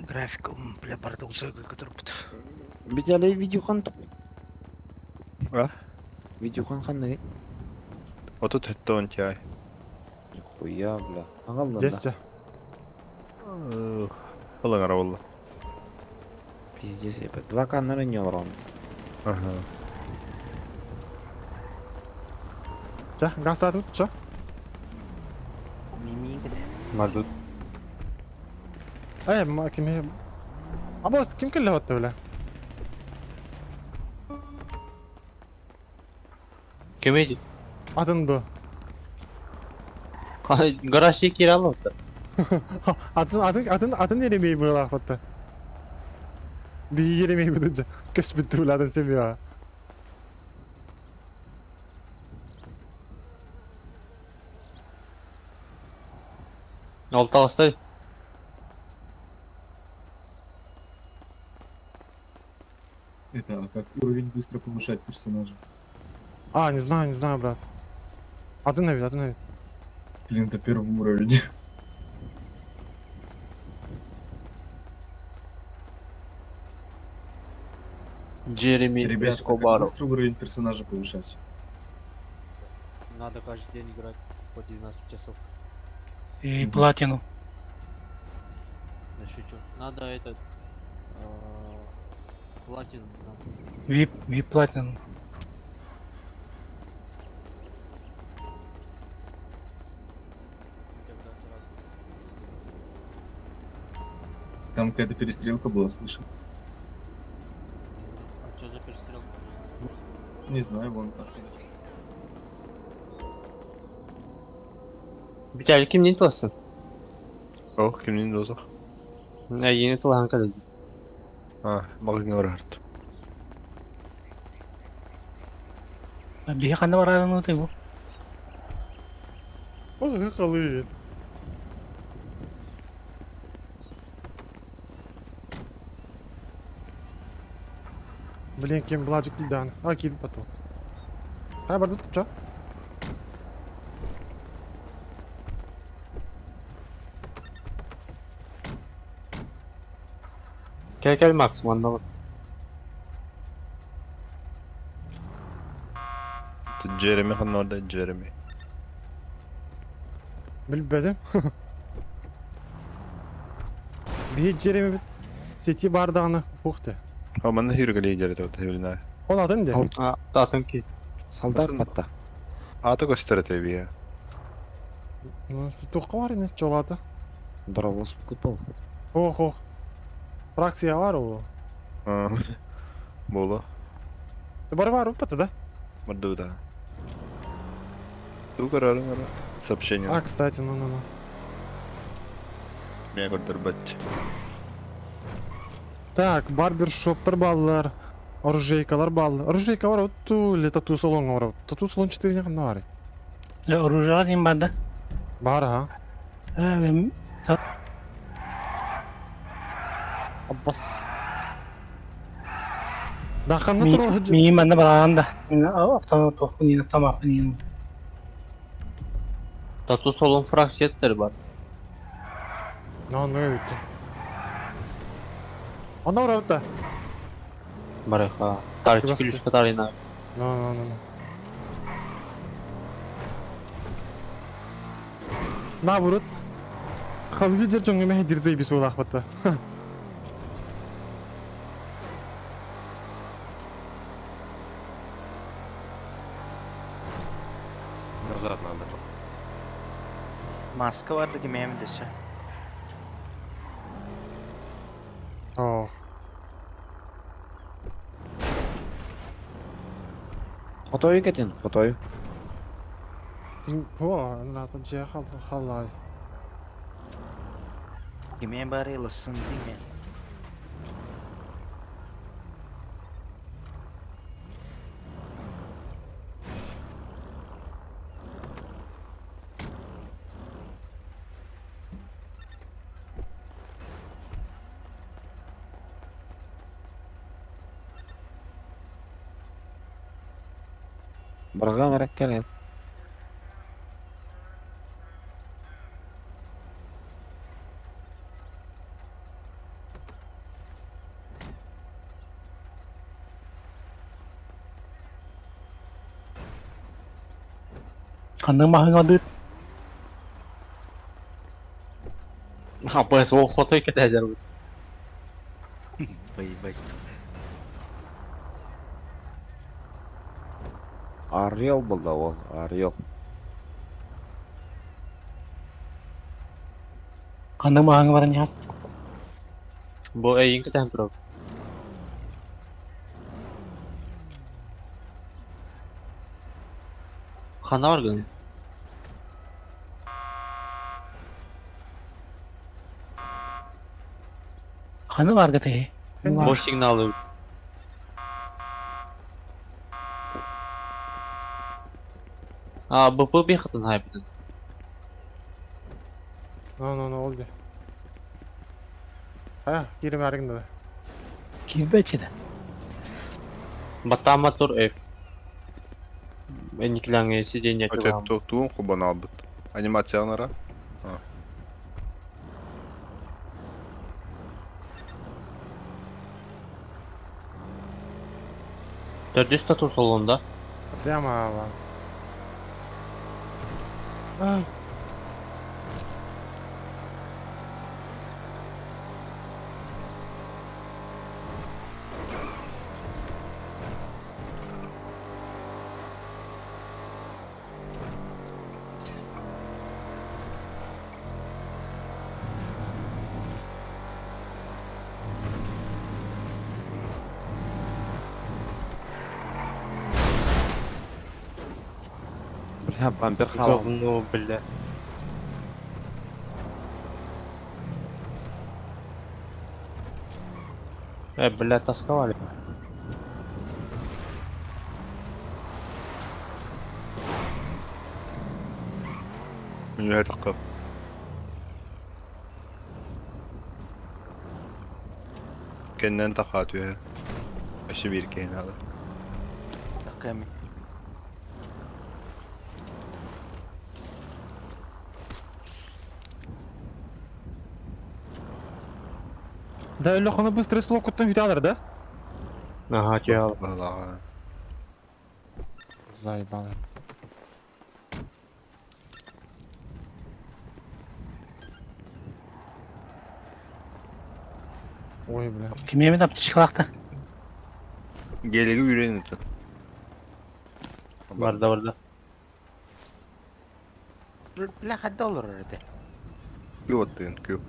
График для продолжения, который... Biz hele videokan Ha? videokan kanı. Oto tette on çay. Хуя, бля. Аңалдан. десте. Alın ara valla. Пиздец, я 2 канары не урон. Aha. Çah, gaz saati bitti çah. Мими где? Mardut. Ay, ma kim he? Ama kim kille hatta öyle? Kemeydi. Adın bu. Garaj kiraladı. Adın yeremeyi bu hatta. Bir yeremeyi budunca. Kös bitti bu adın seviyor. Altı Ağustos. Это как уровень быстро повышать персонажа. А, не знаю, брат. Adın ne? Блин, это первый уровень. Джереми Ребята, как Эскобаро. быстро уровень персонажа повышать? Надо каждый день играть по 12 часов. И платину. Да шучу. Надо этот... Платину. Вип платину. Там какая-то перестрелка была, слышал? А что за перестрелка? Не знаю, вон как. Biter kimliğini tulasın. Oh, kimliğin de olsa. Yeni tulan kadar. Ha, bakın var artık. Bir kanı var aranı değil mi? O da kalıyor. Блин, кем бладжик değil daha. Ha kim patron. Ha burada tutacağım. Gel Max anlamadım. Jeremy han orada Jeremy. Bilmedim. Bir Jeremy seti bardağını hukte. Ha ben de hürgeli icarete o tevline. Onun adın ne? Aa, zaten ki. Солдат патта. Atı gösterete bir ya. Tutukka var yine çolata. Дровос покупал. Oh. Fraksiya var o. Ha. Bola. Bari var o patı da. Морду да. Ту карарın ara. Сообщение. А, кстати, ну. Меня көрдөрбөт. Так, барбершоптар баллар. Оружейкалар баллар. Оружейка var o tu le tatu salon var o. Tatu salon 4 yakında var. Оружие им банда. Бар ha. Abbas. Dakanna tur hıcı. Мими банда баранда. Автомат тоқпын тамақпын. Tatu solun fraksiyetleri var. Ne bitti. Onda var orada. Барыха. Тарчик ключ Катарина. No. Na vurut. Xalqı jer çoğunluğu dirzeyi bir soğuk batta. Назад надо. Maska vardı yemeğimi dese. Oh. Fotoyu ketin, fotoyu. Nata diye halay. Yemeğin bari ılısın değil mi? Бырга мерек келет. Kanın mahın adı. Apa so fotoyu keteceğim. Bayı. Ariel buldu ol, Ariel. Kanın mahın var ya. Bu eyin keteceğim bro. Kana var gın. Kanı var gıtı. Boş signalı. Bu bir hatın haybidin. No, oldu. Ha, girim ergin de. Kim becede? Batama tur ev. Ben ikilangı sидenya Öte tuğam. tuğum kubana albut. Animasyonlara. 400 tur solunda. Prямо вам. Ah. Vampir halam. Говно, бля. Бля, тосковали. Mühe takıl. Kendinden tak atıyor ya. Başı bir keyini alır. Tak emin. Да, Леха, ну быстрый слог от театр, да? Ага, чел. Valla. Заебало. Ой, бля. Kim yemin yaptı çıkakta? Gelegi yüreğini tut. Varda. La hadda olur orada. Kü attın kü.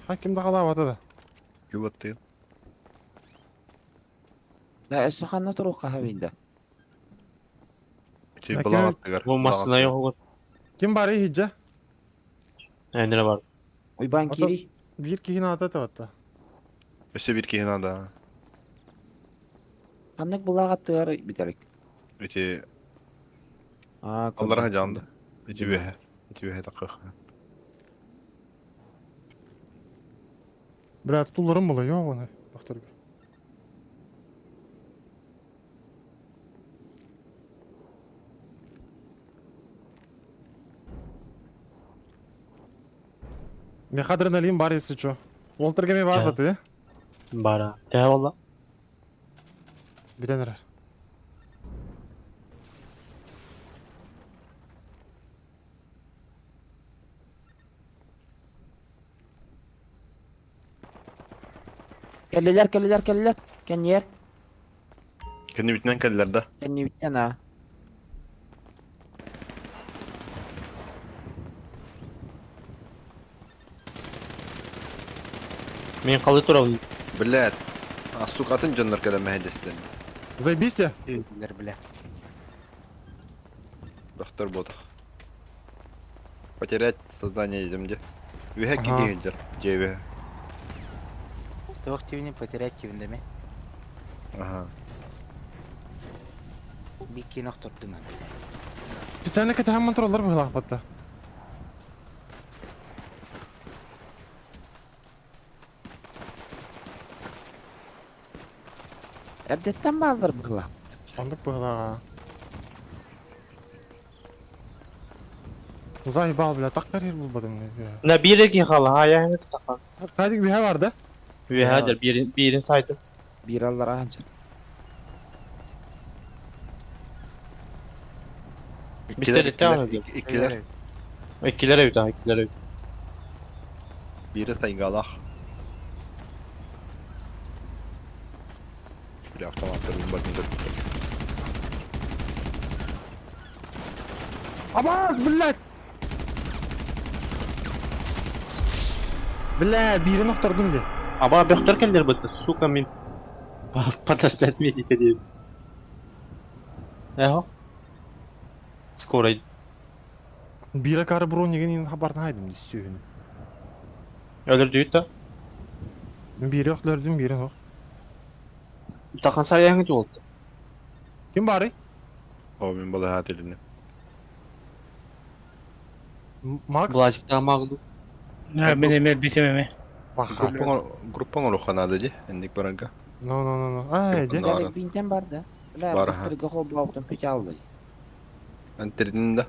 Ha, kim daha lavadı da? Kü attın. La esxana turu qahavinde. Şey Lakin- bulağı attı gar. Bu masına yok. Kim bari hicce? Endine var. Oy bankiri. Bir kihine atat avatta. Başı bir keyini da. Kanık bulağa attılar biterik. İçi Aa, Allah'a candı. İçi behe. İçi behe takıq. Бля, tutullarım bula, ёбаный. Бақтар. Мех адреналин бар, если чё. Волтерге ми бар Да. ба ты? Бара. Те valla. Bir deneler. Kelliler. Ken yer. Kendi bitinden geldiler de. Kendi bitten ha. Men қалай тұрауын? Блядь. А сука атын жандар келе мәһәдестен. Заебись я. Билер биле. Доктор ботах. Потерять сознание едемде. Веге Ага. кигендер. Жебе. Тоқ тивini потерять тивinde mi? Ага. Bir iki nokta tuttum ben bile. Специально кетем монтроллар быйлак батта. Erdetten bağlıdır bıkla. Андык быйлага. Заебал, бля, так карьер булбадым. Мына биреги қала, аяғыңды таққан. Кадик биһа барды. Вехадер, биrin saydım. Bir allar ağancı. Müşteri devam ediyor. İkiler. İkilere bir daha, ikilere bir. Biri saygalak. Şöyle avtomatlarım bakınca. Абаз, блядь! Бля, бирин оқтырдым бе. Ama бөхтөр келдер бұтты, сука мен. Подождать медика деймін. Эхо. Скорой. Бире кары бронеген ен хабарын айдым дейсі сүйіні. Ölür düğüt da. Бире оқтырдым, бирин оқ. Taqan sayağını oldu. Kim bari? O ben balı hat elimde. Max? Bulaşık daha mağdu. Ne, ben emel bitememe. Bak. Gruppan olu kanadı di. Endik baranga. No. Ay, de. Var. Gerek binten var da. Ulan Var, ha. ısırgı kol bağıktın peki aldı. Enterinin de.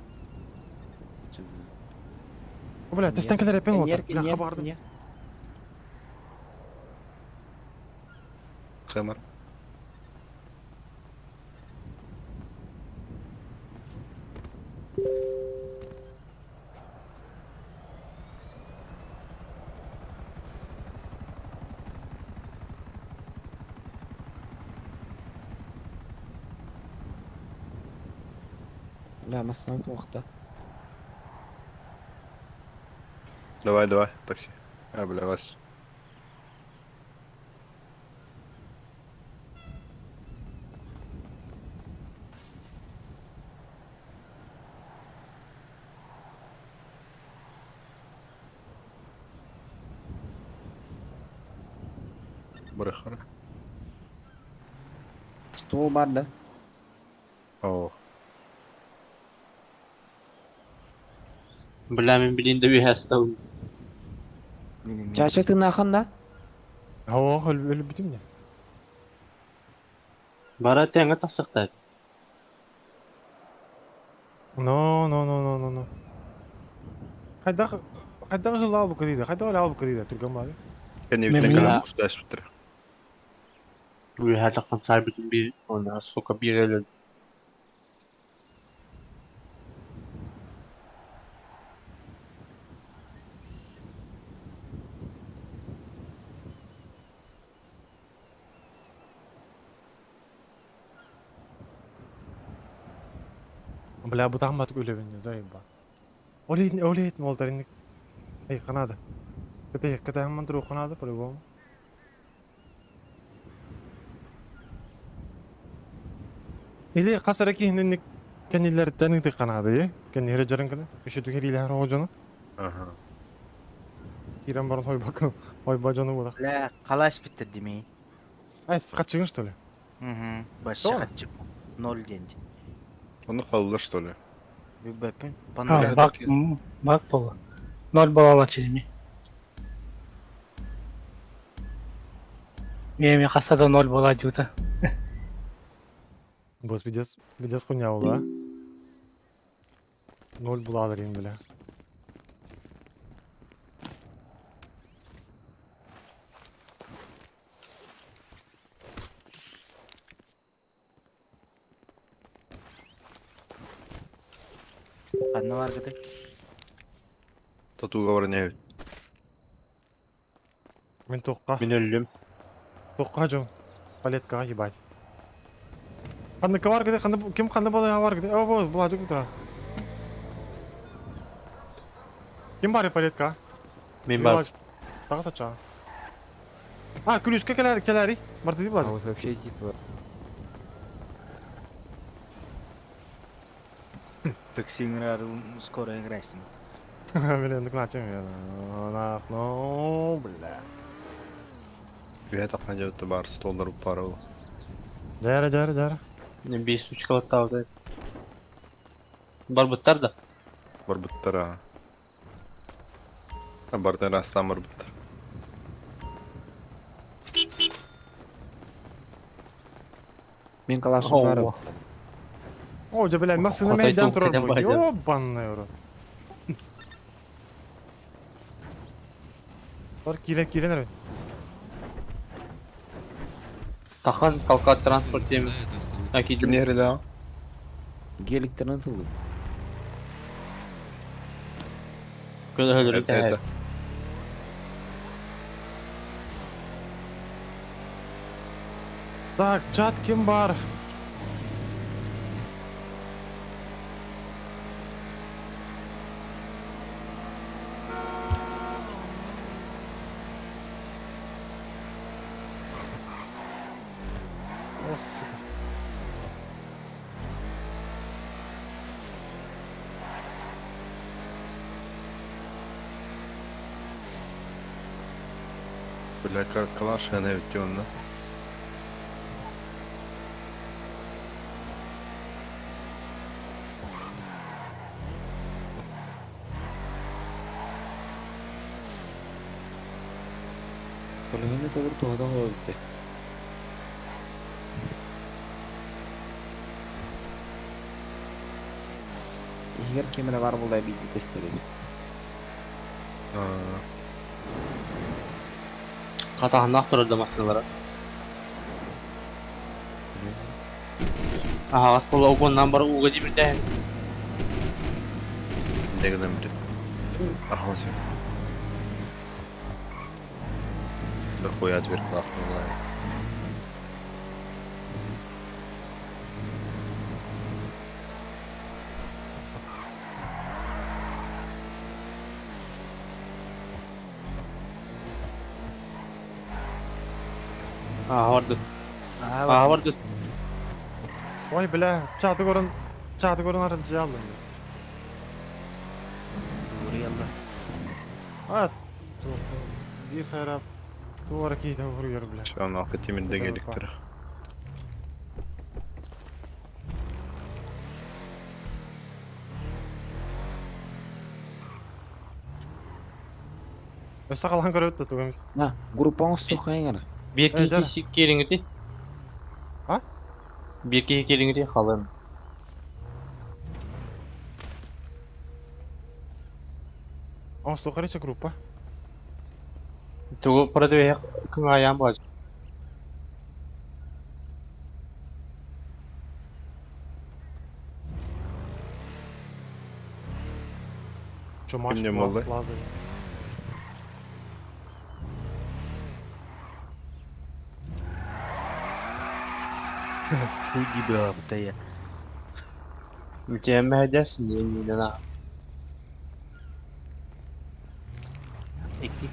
Bля, testenkeler yapın otur. Bля, kabardım. Kemar. Ulan maslan soğukta. Давай, такси. Бля, вас. Бырыхара. Stol var da. О. Bля men bilinde bir hasta. Çarşıktın akın da. Hava öyle bitim ne? Bara tenge tasıqtaydı. No. Hayda hılı al bu kadıydı. Hayda öyle al bu kadıydı. Türkan bari. Kendi bitinden kalan ustaş bitir. Bu her taqan sahibitin bir ona soka bir ölür. Бля, bu там батку левин, заеба. Олеет, молтаринник. Эй, канада. Ката хаман тру канада, по-любому. Или касара кийинник кенилер тенник канада, е? Кеннере жарын кана. Үшүтү керилер хожону. Ага. Кирен барын хой бакым. Хой бажону була. La kalas bitirdi mi? Ай, качыгын что ли? Başı Doğru. kaçık. 0 dendi. Onu kaldılar что ли? Bir bakın. Ha, Bana bak. baba. 0 bala çelimi. Benim kasada 0 bala diyordu. Бос бидес хуйня була. 0 буладыр ен бля. kanı var gıdık. Татуга бар не? Мен тоққа. Men öldüm. Тоққа жон. Палеткаға ебать. Kandı var gidi, kim kandı bala var gidi. O boz bulacak bu tara. Kim var ya paletka? Men bar. Tağa saça. Ha, külüske keleri. Martı bulacak. вот вообще типа... Таксиңер скоро играйсың. Böyle ne kadar ya. Ana, no, bla. Я так надеюсь, ты бар $100 пару. Jara. Men 5 suçka otavdı. Bar bittar da. Бар бұттара. Бартен растан бар бұттар. Мен калашым бар. O cebelen masını Hatay meydan Topkapı'dan durur bu. başlayalım. Yo banlıyor. Var kire nere? Tahan kalka transport temi. Aki Кім нері да? Геликтерін тылды. Köle hölürü Это. təhər. Так, чат kim var? О, сука. Бля, калаш я навіть тюнна. Көлігіні төлір туғыдан қойылды. Егер кемені бар болдай бейді тестеледі. Qatağında axtarırdı maşınlara. Aha, aspola ogondan bara uga deyib dəyən. Дегенем бит. Ахласın. Да хуя дверь классная. Aha, vardı. Aha, vardı. Oy bile çatı görün arıncı aldım. Doğru yalla. Ha. Bir kere duvara kiyden vuruyor bile. Şu an akı timinde Güzel geliktir. Öste kalan görüp de tuğum. На, группаңыз соқайыңыр. Bir Ey, kişi kelingdi. Ha? Bir kişi kelingdi kalın. Он что, короче, группа. Tuğu продвея kın ayağım var. Чумаш, Kim ne oldu? Плаза. Уйди была бутая. Mükemmel edersin yeniden ha.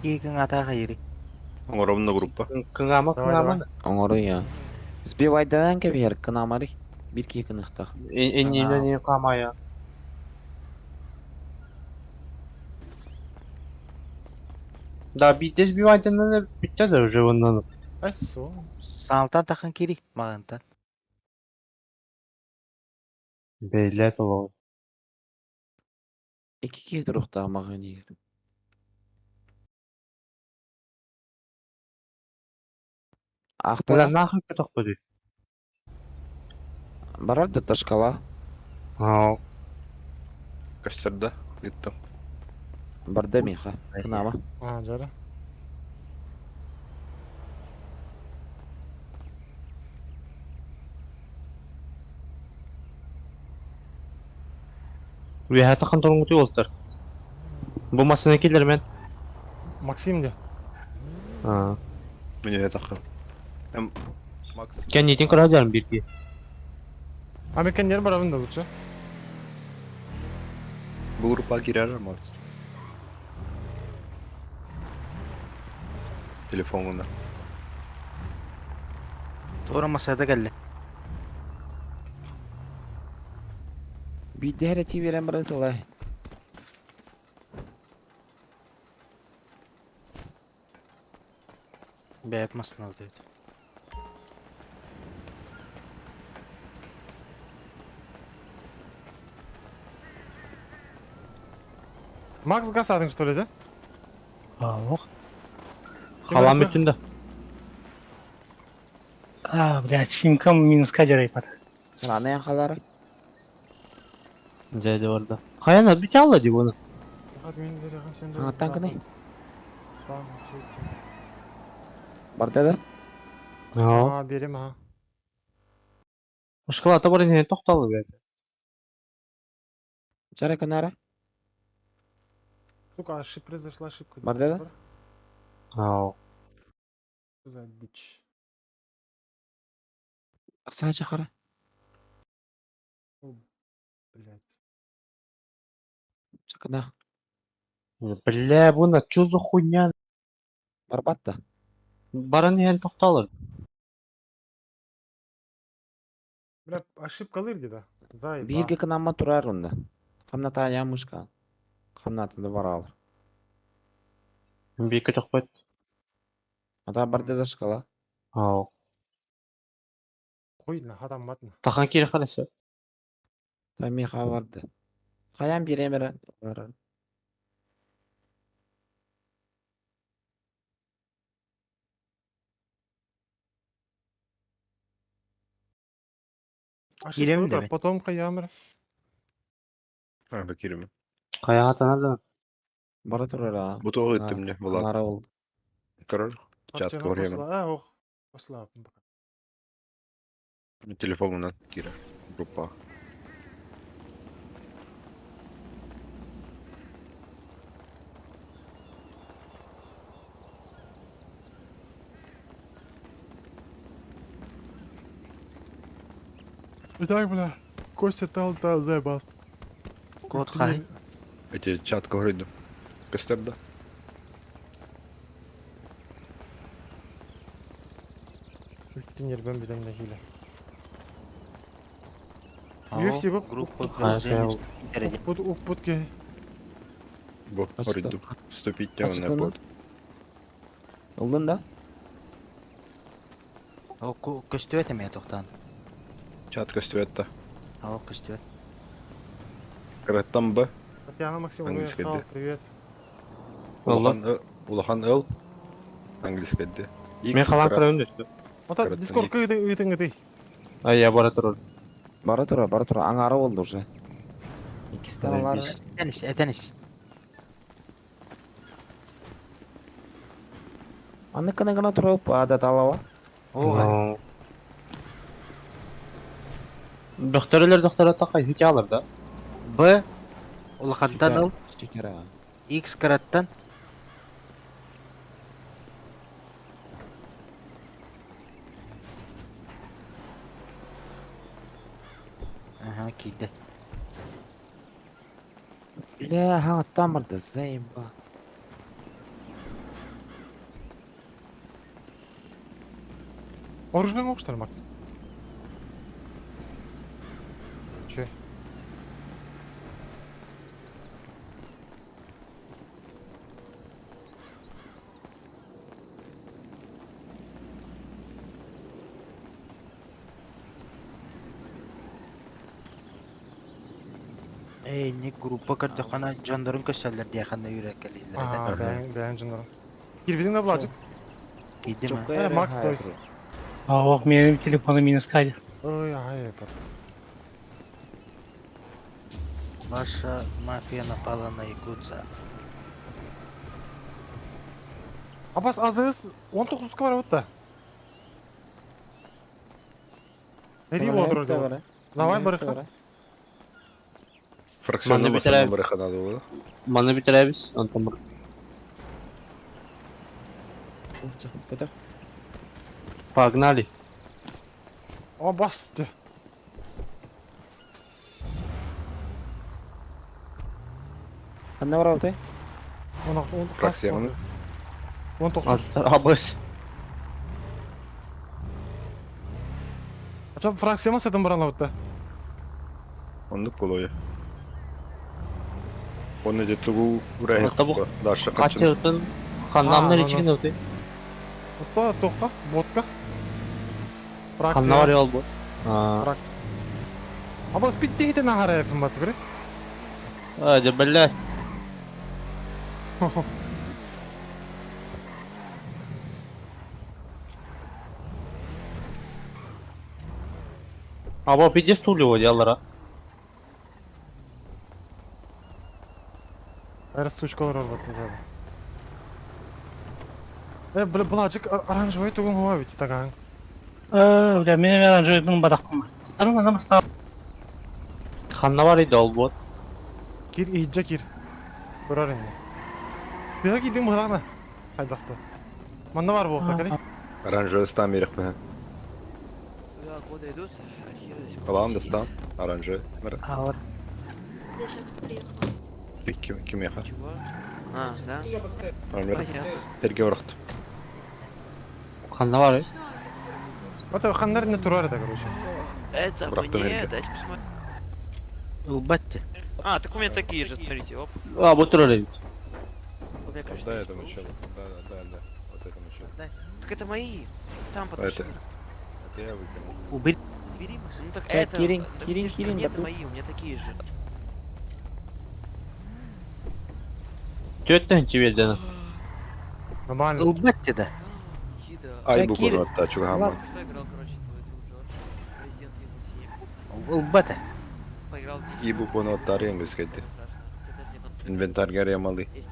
İki ata hayri. Оңоромна группа. Kın ama kın Давай, ama. Оңыры я. Сбивайдадан кебер кынамары. Bir кей кынықтақ. En iyiden en kama ya. Да, бидес bir vaydandan da bitti de уже ondan. Эссо. Салтан такын кири мағантан. Bellet ol. İki key тұрықтағы маған егер. Ulan Ақтала nahı kötü kodu. барады ташкала. Ha. Костерда. Гиттім. Барды меха. Кынама. А, жара. Ve hatta kan torun kutu oldular. Bu masana gelir men. Максим де. Ha. Мені не так. Макс. Kendiydin kırar derim bir ki. Amerikan yer barabın da lütfen. Bu grupa girer mi? Telefonuna. Doğru masada geldi. Bir diğer eti veren bıraktılar. Bir yapmasın aldı. Макс газ aldın что ли, да? Aa, Халам bütünde. блядь, симкам минуска жарайпады. Sana yakaları. Zeyde orada. Kayana bir çağla diyor bunu. Hadi beni ver yakın sen de. Ha, tankı ne? Tamam, çek. Var dedi. Ha. Berim ha. Uşkulata var yine toktalı bir. Çare kenara. Сука, произошла ошибка. Var dedi. Ha. Что за дичь? Aksa çakara. Блядь. Çakına. Бля, бuna чё за хуйня? Barbat da. Baran yani toktalı. Бля, ошибкалыр dedi. Зай. Bir kınanma turar onda. Kamnata yanmış kan. Kamnatı da var alır. Bir kötü koyt. Ata var dedi şkala. Ha. Koy lan adam matna. Takan kiri kalesi. Tabii ha vardı. Kayam bir emre. Ошибка de mi? потом каямыр. Ha bakayım. Kaya hatan Bara turar ha. Bu da ettim ne? Vlad. Kamara oldu. Karar. Çat koruyorum. А, ох. Послаб. Telefonuna girer. Grupa. Итак, бля. Костя тал заебал. Kod kay. Эти чат koydum. Göster de. Bütün yer ben bilen de hile. Aa, UFC bu. grup Hayır, продолжение derece. Укпут ке. Bu koydum. Вступить на Açıklanın. под. Oldun da. O köstüvet mi toktan? Чат көстүбетте. O köstüvet. Кыраттан бы. Татьяна Максимовна, Английский, хал, да. привет. Улахан ыл. Английский де. Men kalan kırağın düştü. Ата, Коротко, Дискорд ытың ыты. Ay ya bara durur. Bara tura. Angara oldu уже. İkisi de onlar. Eteniz. Anı kına turup adet alava. O Doktorlar takay hiç alır da. B ulakattan al. Stiker ha. X karattan. Aha kide. Bile ha tamardı zeyim ba. Оружие мог, что ли, Макс? Че? Ne grupa kırdığına canların köseller diye kanda yürek gelirler. Aa, ben canlarım. Kirpidin de bulacak. Giydi mi? Çok Max Toys. Ох, менің телефоным минускайды. Ой, ай, пат. Ваша мафия напала на якутса. Абас азыз 19'қа бар отта. Eri olur diyor. Давай барыха. Фракционный Маны басадан бітіріп. барыха надо было. Bana bitirebiz. Antam bur. Kötü. Pagnalı. О, бас. Kanda var altı? 19. Абыс. Açam fraksiyama satın buranla bitti. Onduk oluyor. Onu da tuğu buraya. Tabu- Daşa kaçın. Качыртын ханнамны А, речигин өтө. Hatta toqqa, vodka. Ханна Fraksiya. бар ел бу. Ama bitti hidi nahara yapın batı göre. Жабалла. Аба пиде стулю яллара. Ayrı suçkalar var batı zaten. Bulacık aranjvayı tuğun hava biti tagan. Бля, мен аранжойдун бадакмын. Анан ана баста. Ханна бар иде ол бот. Gir iyice gir. Görer indi. Bir gidin bulana. Haydaktı. Manda var bu okta kali. Aranjör stan berip mi? Я года идут, а хер здесь. Kalan da stan. Aranjör. Ауыр. Я сейчас приеду. Kim yakar? Чего? А, да? Aranjör. Понятно. Terge uğraktı. Ханна бар. Batı kanlar ne turar da короче. Это Брат, мне, Америка. дайте посмотреть. Улбатте. А, так у меня такие же, смотрите, оп. А, бу турале. У меня, кажется, Да, такие это же. начало. Да. Вот это начало. Так это мои. Там Это. подпиши. Это я выкинул. Убери. Ну так Так, это... Кирин, так Кирин, те, что Кирин, нет, батут. мои, у меня такие же. Төттөн чебеден. Нормально. Улбатте да. Еда. Ay bu Çekil. konu hatta çok hamam. Что играл, короче, твой друг Джордж? Resident Evil 7. Улбатте. Поиграл 10 İyi bu konu hatta arayın gözüküyor. страшно. Тебе даже не концентрироваться. İnventar yarayamalı. Есть никто.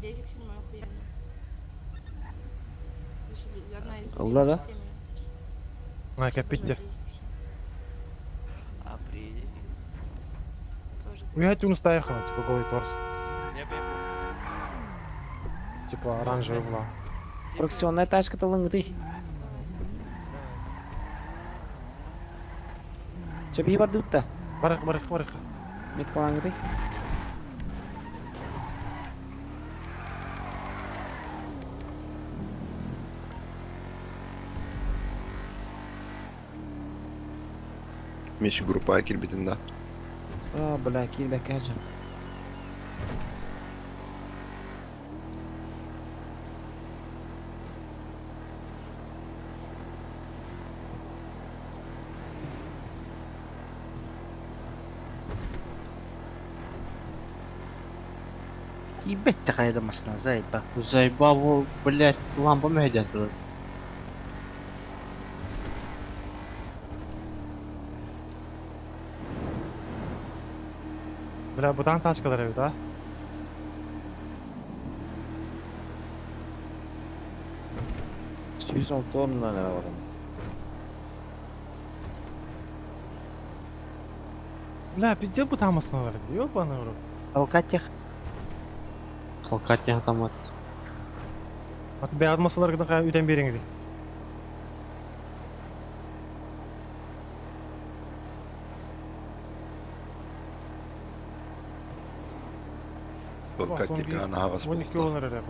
Резик 7 охуенно. Одна из Allah da. Ha kapittir. Апрель. Уехать он стоял, типа голый торс. Я понимаю. Типа оранжевый была. Фракционная тачка талыңды. Çöpü var dutta. Барых. Met kalаңды. Meşi grupa kirbitinde. Aa bula kirbe kaçam. Ебать такая домашняя заеба. Заебал, блядь, лампа медиа турат. Бля, будан тачкалар evi da. Süs altı onunla ne var? Бля, пизде bu tam ısınalar diyor bana vurur. Алкатех. Толкать автомат. Atı beyaz masalar gidin kaya üden berin gidi. Bol kaçtık ana havası 12 buldu. olur herhalde.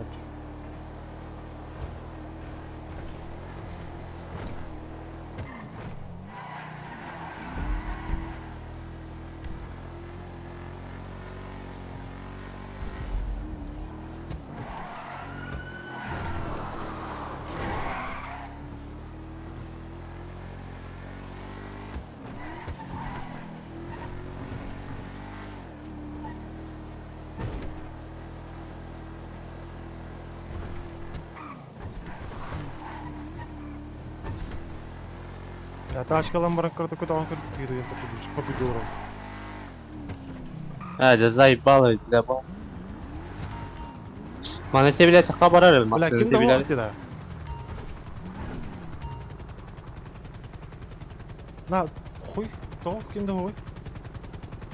Ya тачкалан баран кырды көт аңкыр битири ента кудиш победора. Да заебало, бля, бал. Мана тебе, блядь, хабарар, Бля, максимум ким тебе, да блядь. вакыты да. На, хуй, то ким да хуй.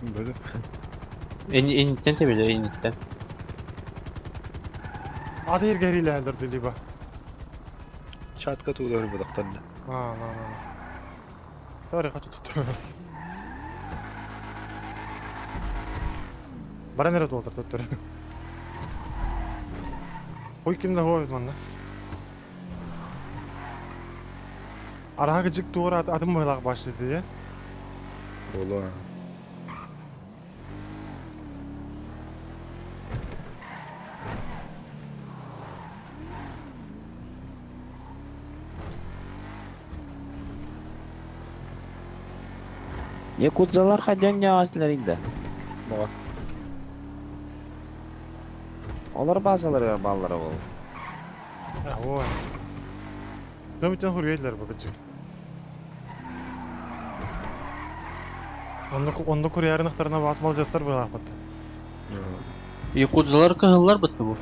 Böyle. Энниттен тебе, блядь, энниттен. Ады ергeriyle öldürdü liba. Çatka tuğları bıraktan. Ha. Doğru kaçı tuttu. Бара нере толтыр төттөр. Ой кимде хойд манда. Арага жик тугура атым бойлак башлады, я? Ола. Якудзаларга дөнья инде. Мага. Олар базаларга баллары бол. Ой. Төмөтөн хургейлер бу кичик. Онда курьярнықтарына басмал жастар бойлак бат. Якудзалар кыһыллар бытты бу.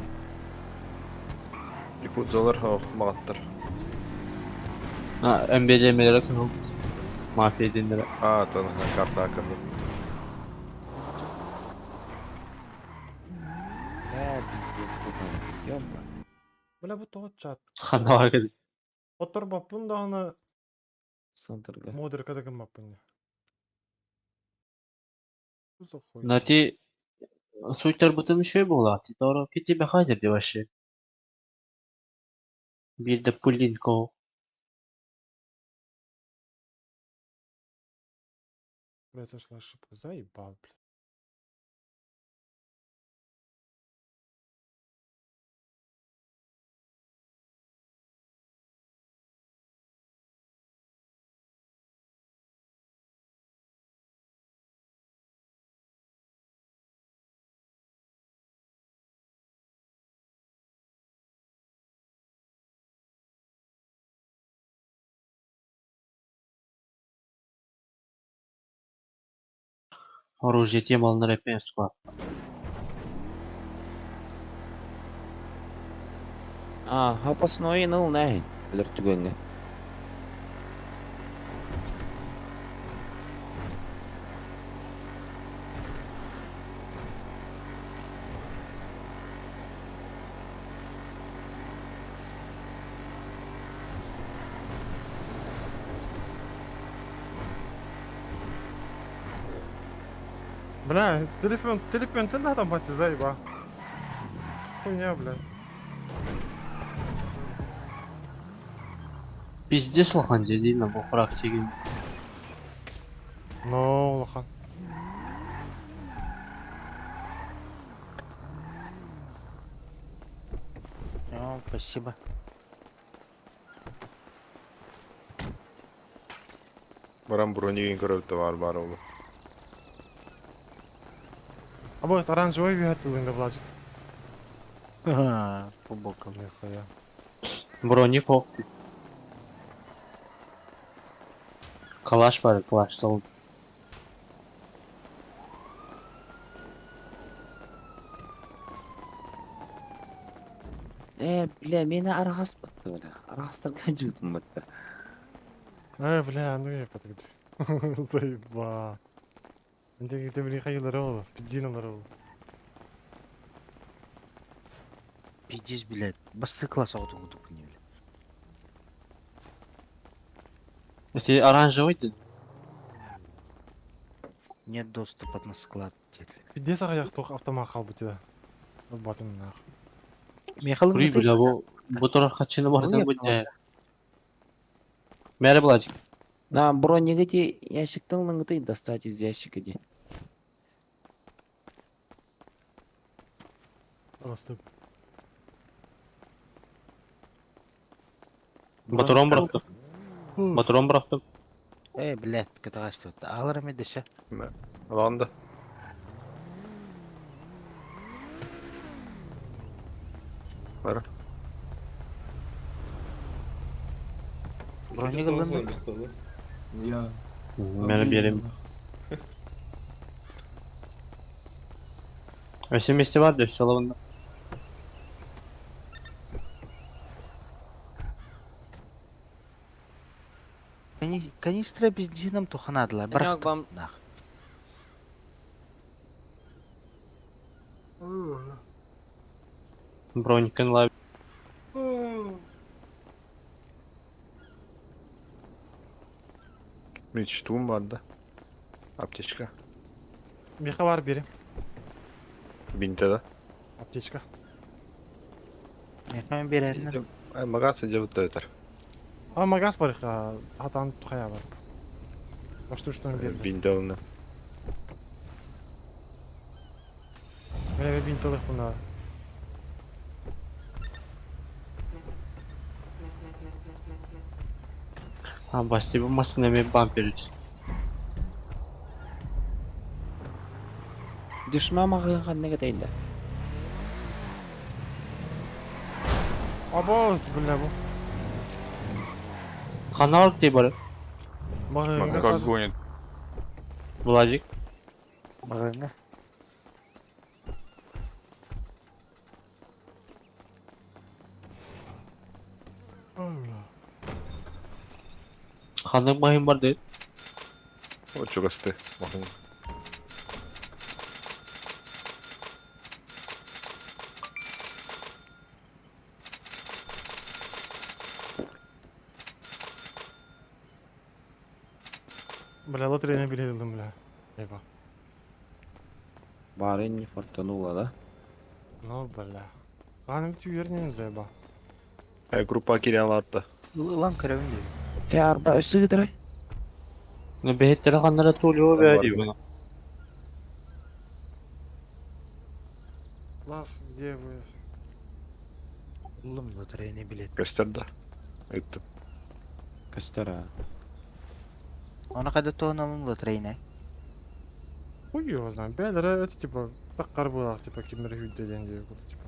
Якудзалар магаттар. МБДМлere кыһыл. Мафия дендere. Таныга карта акырды. Биздес бүгүн. Ёмма. Бля бу тоот чат. Хана бар кеди. Отор баппын да аны Сындырга. модерка деген баппын. Узохой. Нати суйтар бутын şey була. Ти торо кити бехайдер ди вообще. Bir de Pulinko. Произошла ошибка. Заебал, блядь. Оружие темалынар эпен склад. Хапасной ныл нәһин. Билер түгөнгө. Бля, телефон ты да там батя заеба. Хуйня, блядь. Пиздец лохан дедейна бу хурак сегин. Но, лохан. Спасибо. Барам броневин көрөптө бар болду. А бос оранжевый виятылында влажик. По бокам. Нихуя. Броник окты. Калаш бар, калаш сол. Бля, мени аргас бытты, бля. Аргастырга жутум бытты. Бля, ну я подожди. Заеба. Ты мне ходил ролл, пиздина ролл. Пиздец, блядь. Басты класс аутун тупо не, блядь. Эти оранжевый дед. Нет доступа на склад, дед. Пиздец, аяк тох автомат хал бутida. Батым нахуй. Мехалым Кури бля бу тора хачыны бар да бу жай. Мэри блажик. На бронеге те ящиктың лыңгыты достать из ящика де. Остып. Моторон бырактым. Моторон бырактым. Блядь, катагашты. Аларым эдеше. Алганда. Бара. Бронеге лынды. Мэри берем. СМС var da şu alanında. Канистра бензином туханадылар. Бірақ вам Нах. Броникін лайв. Мечтум бар да. Аптечка. Меха бар бери. Бинте, да? Аптечка. Мен берерин. Магаз где вот это? А магаз бар ха, хатан тухая бар. Что берди? Бинте он. Мене бинтелик буна. Ha başta bir masine mi bumper. Düşman mağın qanday ketaydi? Abo, bulla bu. Kanal diye bari. Багы. Как гонит. Bulacak. Багыңа. Kanal bayım var değil. Вот что расты. Бля, лотерейне билетилдим, бля. Эйба. Бары не фортанула, да? Ну, бля. Каным түйернен зайба. Группа кирияларда. Lan körövün diyor. Arba üstü gidiyor. Ne behettere kanlara tuğluyor ve diyor bana. Лав, где вы? Oğlum lotereyi bilet. Gösterdi. Это. Köstara. Ona kadar toğunalım lotereyine. Хуй его знает. Бля, это типа так карбулах, типа кимер хюдде деньги, типа.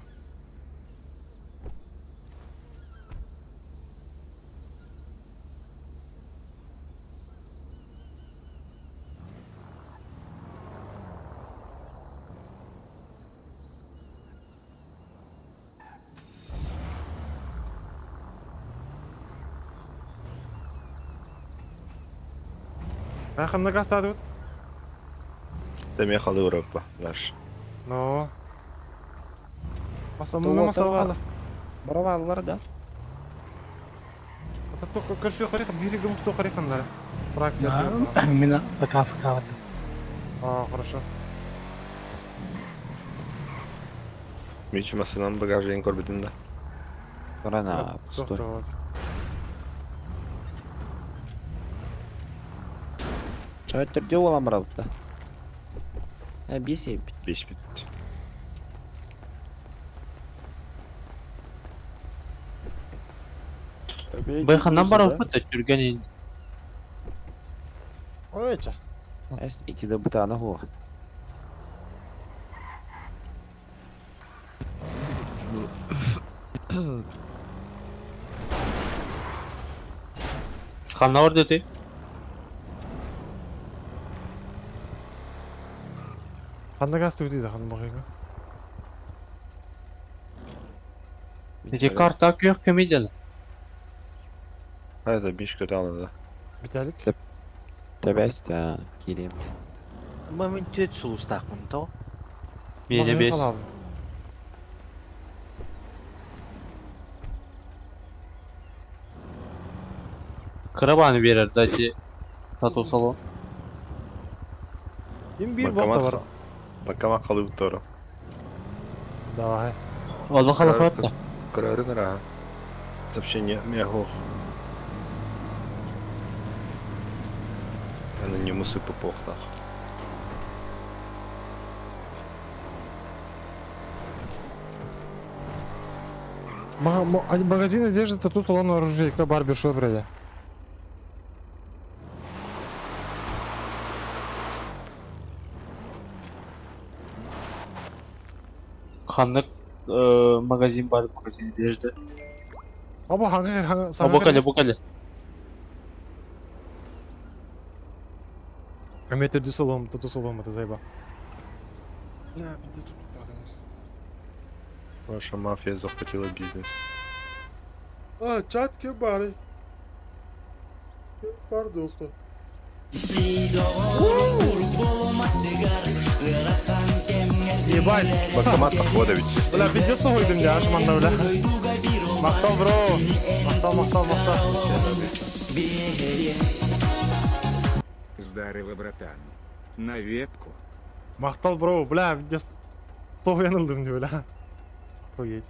Рахам на газ дадут? Demeye kalıyor Avrupa. Ver. Ну. Масал, Тулы, мы масал тулы. калды. Барабанлар да. Это только көрсө харика, берегом что харикандар. Фракция. Mina fıkra vardı. А, хорошо. Мичи масынан багажын көрбүдүн да. Рана, пустой. Тоқтават. Çay türde olan var burada. Bir şey. 5 bit. Bayhandan var olsa da Türkiye'nin Ойча. Es iki de bu tane ho. kanal var dedi. Қандай газ дейді хан бағайға? Nece karta yok kemiydi. Это бишка дала да. Виталик? Tebes de gireyim. Мамин төт сулустақ bunu to. Miyece beş. Karabanı verir dacı. Tato salon. Им bir болта бар. Бакама қалып тұр. Давай. Oldu kalafat da. Көрөрүн ара. Сообщение мягу. Анонимусы по похтах. Магазин одежды, тату, салон оружейка, барбершоп, бля. Kanlık magazin var magazin dejde. Aba hangi Bu kale bu kale. Метр салон, тату салон, это заеба. Бля, пиздец, тут Ваша мафия захватила бизнес. А, чат кебали. Пардон, что? Ебать. Банкомат Ходович. Бля, видеосы ойдым я, ашманда, бля. Мақтал, бро. Мақтал. Здарова, братан. На ветку. Мақтал, бро, бля, видеос... Soğuk yanıldım diyor la. Koyuyor.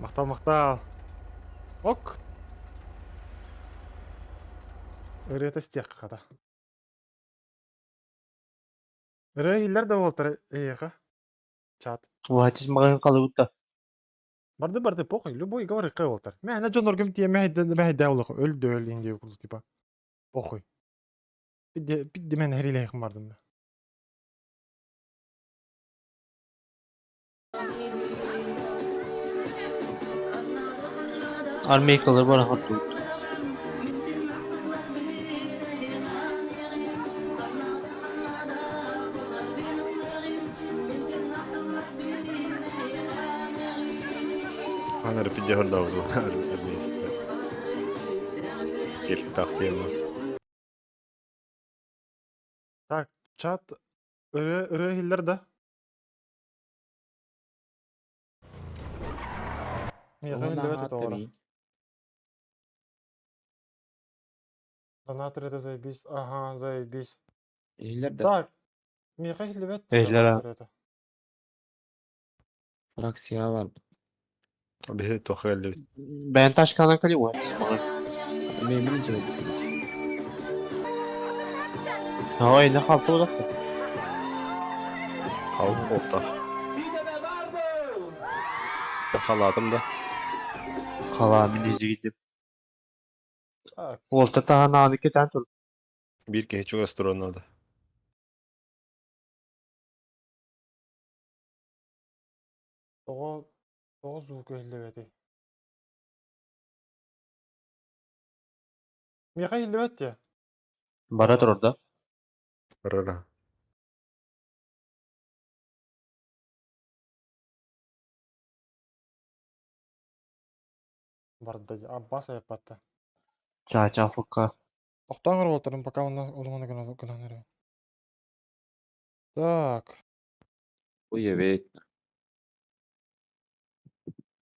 Maktal maktal. Ok. Öyle isteyek kada. Öyle iller de oltar eyeka. Çat. Вайтис маған қалыпта. Барды похуй, любой говори кай олтар. Мәне жонор кем тие мәһә дәулык өлдө өлдин дип курс типа. Похуй. Бидде мен хериле хым бардым. Армейкалар бара хатты. Ana repite hordavdu. Gelip tahtiyema. Так, чат ыры хиллер да. Мига хиллер это ора. Донатор это заебись. Ага, заебись. Иллер да Так. Мига хиллер это. фракция var. Bizi toxelli. Ben taşkana kali Вайтис маған. Memnun cevap. Ой, не қалты олақ. Kaldı orta. Yakaladım da. Қала мінезі кетіп. Так. Олта тағанағаны кетен тұр. Bir geçik astronavda. Того звук хиллер это. Мига хиллер это. Бара тұр орда. Rara. Барды Аббас япатты. Чача фука. Тоқтан қарап отырдым, пока оны гүләнері. Так. Уебет.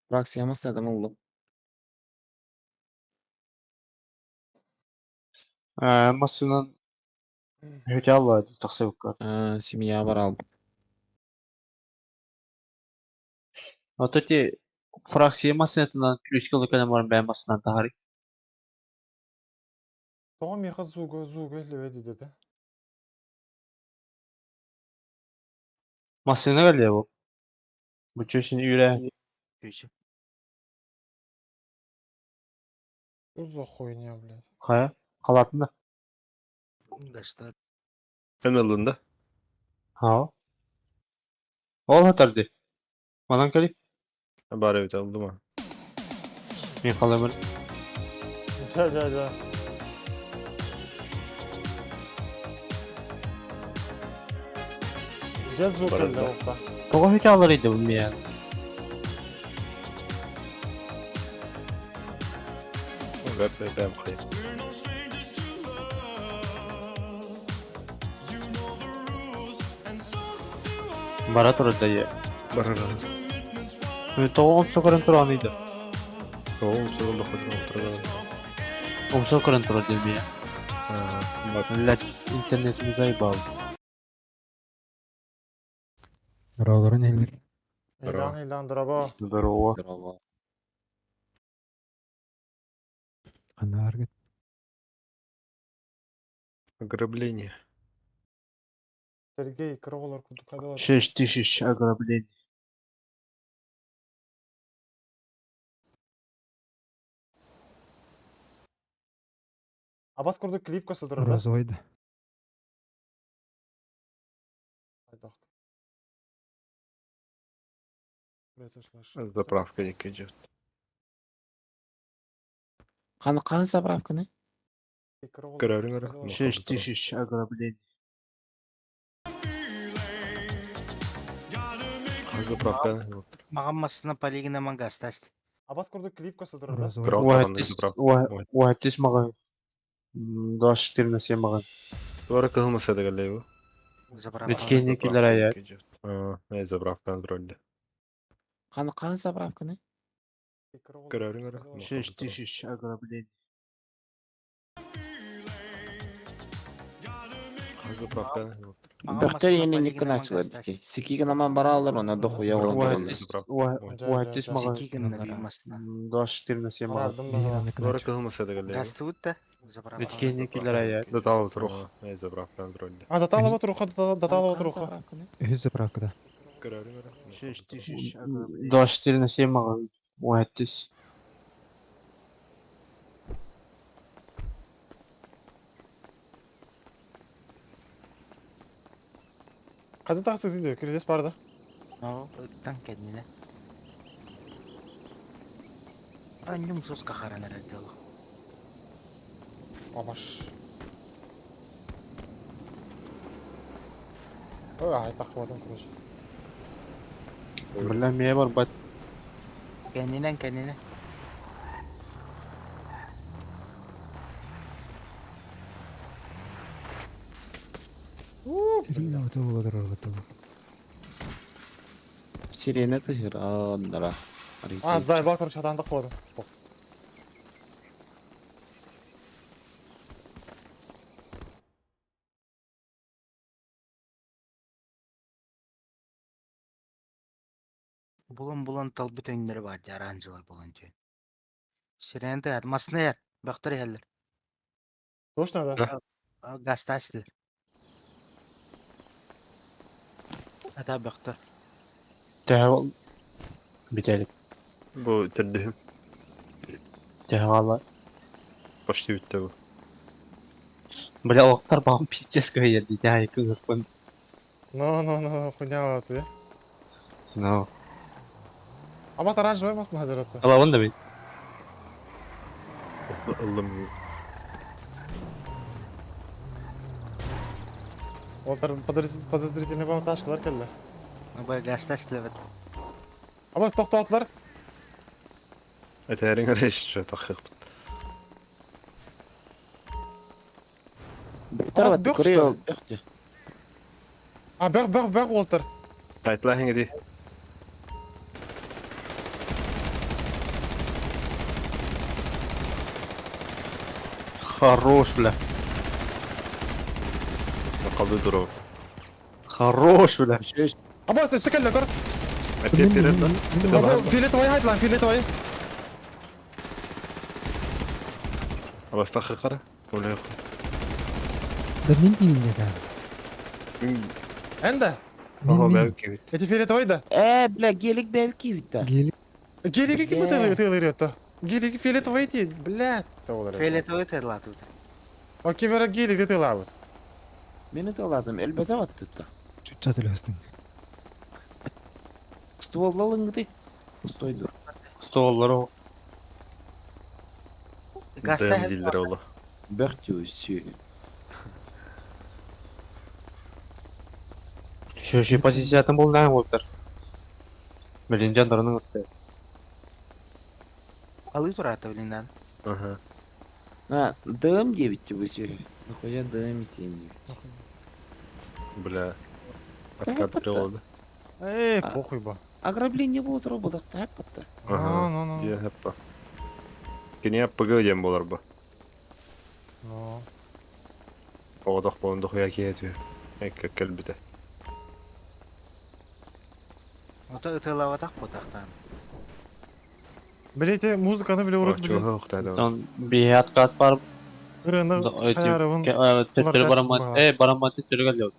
Фракция масадан oldu. Масынан өте алады тақсы өккар. Семья var aldım. Ототи фракция масынатынан күлішкілі кәлем барым бәй масынан тағары. Тоға миға звук хиллер деді. Масына кәле бұл. Bu çeşin üre. Что за хуйня, блядь? Kaya. Kalatında. Даштар. En alında. Ha. Ol hatardı. Madan kalip. Bari evet aldım ha. Ben kalamır. Ja. Güzel звук Barada. хиллер olta. Toga hiç alırıydı bu ya. Ver ben koyayım. Barat orada ya. Barara. Toga omsa karın turanıydı. Oğlum sorun da koydum oturdu. Omsa karın turanıydı ya. Bak. Millet internetimize ayıp aldı. Hildan, дрова. Здорово. Ограбление. Сергей, кроллер, куда ходил? 6000 ограблений. Абас курду клип косудыр, да? Развойды. Айдақты. Заправка не идет. Qanaqa zapravkani? Görevin ara. 6000 ограблений. Заправка. Маған масына полигона мангастаст. Абас курду клип косудыр, да? Вайтис маған. Даш кірмесе маған. Sonra kılmasa da galiba. Ötkenlikiler ayar. Ne zapravkan rolde. Qanaqa zapravkani? Görevin ara. 6000 ограблений. Zapravka. Бөхтөр ені никін ачылар дики. Сикиген аман баралар, оны дохуя олар. Уайтис мага. Сикигин набимасына. 24/7 мага. Арардым да. Дора кылмаса да галле. Гасты утта. Өткенне килер ая. Да тал турух. Не заправка дролли. А, даталы отыруха, даталы отыруха. Көрөрү. 24/7 мага. Уайтис. Kadın taksız diyor, kriz barda. Ау, ыттан кәдіне. Аннюм сосқа қаранар әділі. Amaş. Ay takmadım kuruş. Bilmeye var bat. Кәнінен, кәніне. Сирена тыгыр, андара. А, здай бак kuruş adam takmadım. Булын тал бүтәңдері бар, оранжевый булын түйін. Сиренді атмасына ер, бөқтір елдер. Точно да? Гаста астылыр. Ата бөқтір. Тәһәл битәлек. Bu terdihim. Тәһәл. Почти bitti bu. Бля, оқтар бағым пиздец көйерді. Тәһәл көйерді. No, хуйня вот, я. No. Ama оранжевый масын хадер это. Ала онда бит. Иллым. Олтар подозрительный вам ташкалар келді. Бұл гаста астылыр. Ama toxtatlar. Этерин ареш тахык. Бөхтөр бөх, көрөй что ол ли? бөхтө. А, бәк Олтар. Айтла хеңди. Хорош, бля. Калды дуру. Хорош, бля. Ama tekelle gör. Әтет берер да. Ama filetовый hayt lan, filetовый. Абас тахык кара. Олай. Ende. Ага, бәк кебит. Эти filetовый да. Бля, гелик бәлки битта. Гелиги kim tığılır yattı? Гелиги filetовый değil, блядь. Olur. Фиолетовый терлаты утыр. O kimera гелиги tığılır. Мени таладым, элбете баттыта. Стволлалыңды. Стойду. Столлары. Гаста Гаста дилдер ола. Бөхтө сүй. Шөші позициятын бұл нәң олтар. Білін жандарының өтті. Алы тұраты біліндан. Ага. А, дым дебитти бу сүй. Нахуя дым итейин. Бля. Откат прилода. Эй, похуй ба. Ограбление болот рободак таппатта. Ага. No. Я хаппа. Кене пыгы дем болар бу. No. Оодох болундук яки этү. Экке келбите. Ота ытылаватақ потақтан. Блядь, музыканы bile urut bile. Чого хтада. Он бият кат бар. Kırığını hayarımın. Теттері барамат. Барамат теттері кәлді.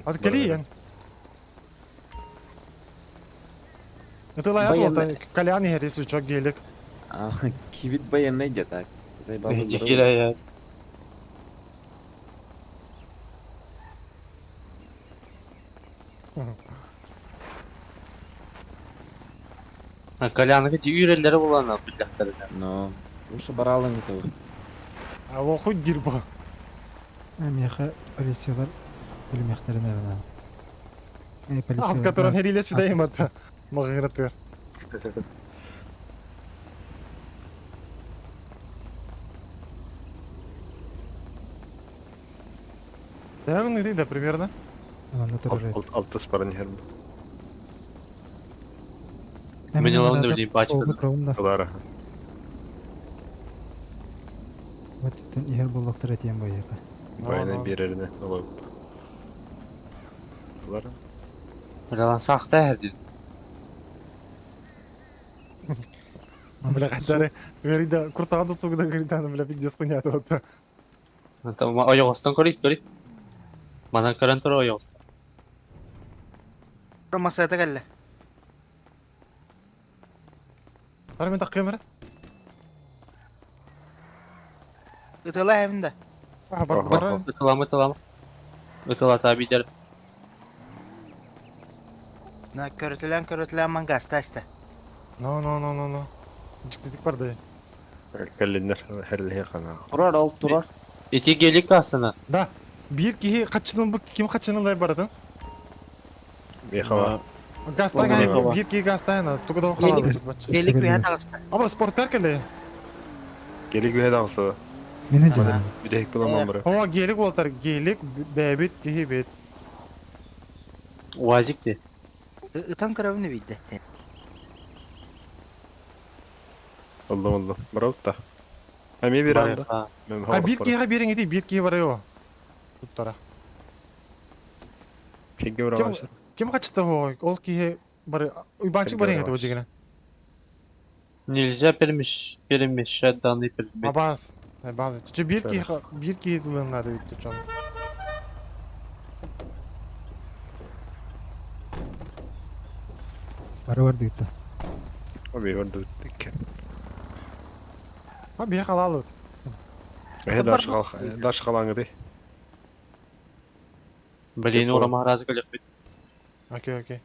Hadi geliyin. Это лаят вот Колян если что гелик. А, кибит баянна иде так. Заебал. Жекелі я. Калянығы де үйрелері боланы білдақтары. Но, ушы баралың итеу. А вот хоть дирба. Аз которым херилес фидаем это. Магнитер. Я не знаю, примерно. Алты спаран херб. Мен алам да білейін бачканы. Кылара. Bayına birerine olup. Kılara. Білалан сақта әрден. Бля, кайдары. Говорит, куртаган тутугда говорит, аны бля пиздец хуйня вот. Аяқ астан көрейік. Манан көрен тұр аяқ астан. Masada galle. Тары мен таққым бара. Ытыла evinde. Бар. Ütılama. Ütıla tabi der. Na körütülen mangasta işte. No. Ciddilik var dayı. Kellinler herlihe kana. Turar al turar. Eti gelik aslında. Да. Bir kişi kaçının bu kim kaçının lay baradın? Beyhava. Гастайга bir kişi gastayna. Тугда халады. Gelik bir hata alsın. Ama sport terkele. Gelik bir hedavsı. Bir de hek bulamam bura. О, гелик болтар, гелик бәбит кихи бет. Vazik de. Itan kıravını bildi. Oldu. Bravo da. Hem iyi bir anda. Ha bir kişi birin eti, bir kişi var yo. Tuttara. Peki bravo. Kim kaçtı o? Ol kişi var. Uybançık var eti o cigine. Nilce перемеш данный предмет. Абаз. Абаз. Çünkü bir kişi dılınladı bitti canım. Abi orada bittik. Ha bir halalı. Daş kalan gidi. Блин, урама разы көлек бет. Окей.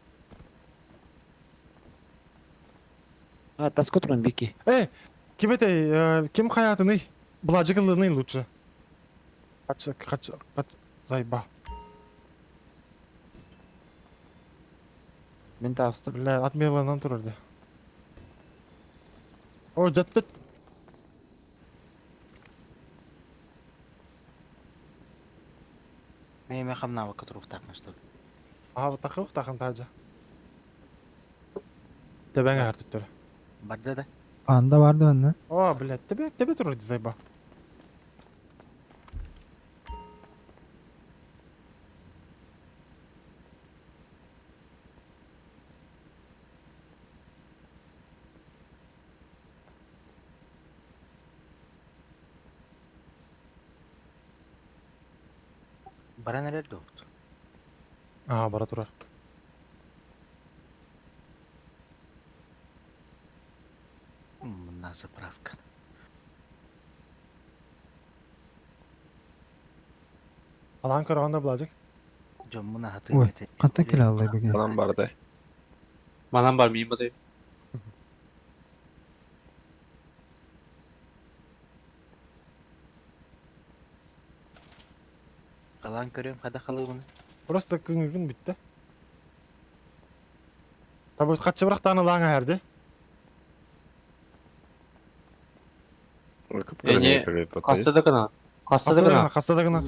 Ha tasko turan biki. Kim ete, kim hayatını bulacakılığını lütfen. Kaç zayba. Ben tastım. Bля, atmayalığından dururdu. O jattı. Meyme kamna vakit ruh takmıştı. Aha takıp takın tacı. Teben her tuttur. Barda da. Anda vardı bende. O bля, tebe dururdu zayba. Bara nerede oldu? Aha bara durar. Nasıl pravka? Alan karavanda bulacak. John buna hatı Oy, yemedi. katta kiralayı bugün. Falan vardı. Manam var mıyım da? Kalan görüyorum kada kalı bunu. Просто gün bitti. Tabi kaçı bırak tane lan herdi. Kastada kana. Kastadagına.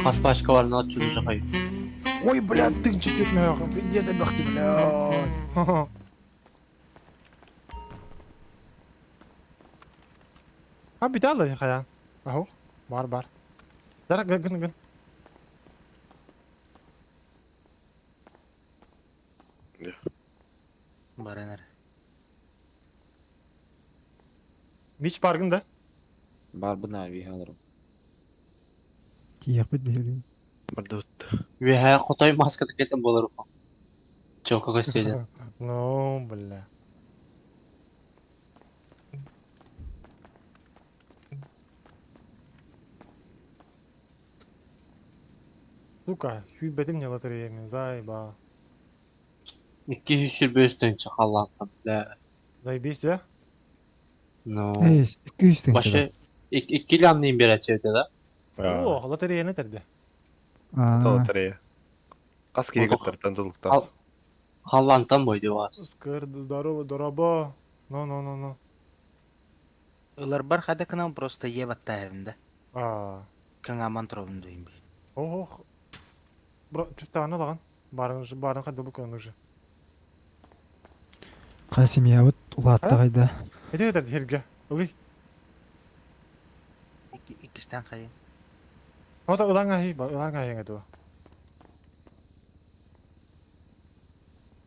Kas başka var ne açılacak hayır. Ой, блядь, ты чуть не мягко. Где забахти, блядь. Ha bir daha da kayan. Aho. Var. Dara gın. Bara nerede? Beach parkında. Bar buna bir alırım. Tiyak bir değil. Burada Ve her kotay maskada ketem bolarım. Çok gösteriyor. No, bля. Сука, hübbetim ne loteriye zayba. 225'ten çakallandım. Zaybis ya. No. 200 tane. Başı ikili anlayayım bir açıda da. Oh, loteriye ne terdi? Loteriye. Kas kiri gittirten tulukta. Hallantan boydu var. Скыр, здорово, дорого. No. Ular bar kada kına просто yebatta evinde. Kına mantrovun duyum bir. Oh. Bro, tüstane lan. Barın kadar bu konucu. Qaysi miyavut ulattagayda. Ete kadar herge. Uli. İkisten kayın. O da ulan ahi ngadu.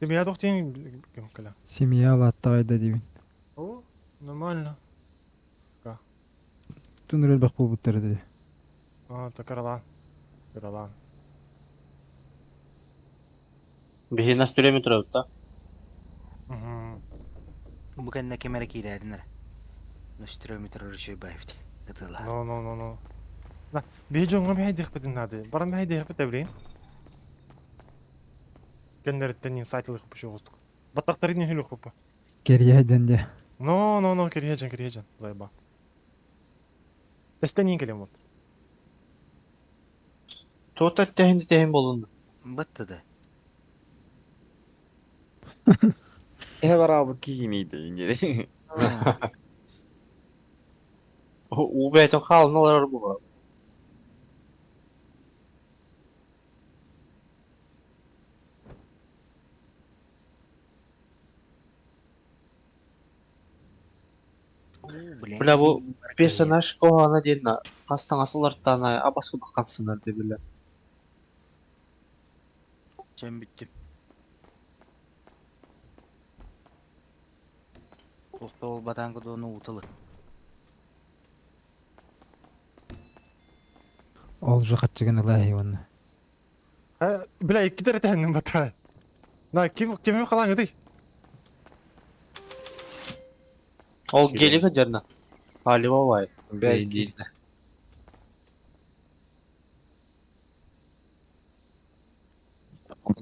Demiya doktin kala. Simiya ulattagayda dibin. O нормально. Tunurel bak bu butları dedi. Takaralan. Karalan. Bir nas türemi turabıt da. Bu kendine kemere kiylerdinler. Nöstrometre rüşü bayfti. Itılar. No. Na, bir jonga bir haydi yapıdın hadi. Baran bir haydi yapıt evreyin. Kendilerden insaytlık bir şey olstuk. Batakların hülük bu. Geriye döndü. No, kiriyecan. Zayba. Testen kelim ol. Tota tehim bolundu. Bıttı da. var abi kiyiniydi ince. O beton kalın olur bu. Bile bu personaj kohana diyen kastan asılardan abaskı bakansınlar de bile. Sen bittim. Okta ol batangı da onu utalı. Olca kaççıgın ilahi onu. Ha, bile iki kere tehendim batay. Na kim kalan gidi? Ol geli kacarına. Hali vay. Belki değil de.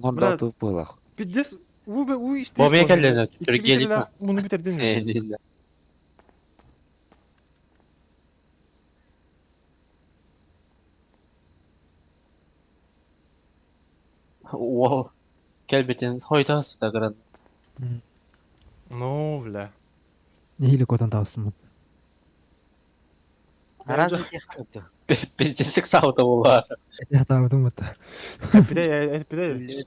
Onlar da atıp bulak. Piddes u işte. Babaya geldiler. Türkiye'lik mi? Bunu bitirdim mi? Değil de. Wow. Kelbetin hoytası da kıran. No bile. Nehilik odan tavsın mı? Arazi tekrar. Bizde sık sağda bu var. Ya tavdum mı da? Bir de.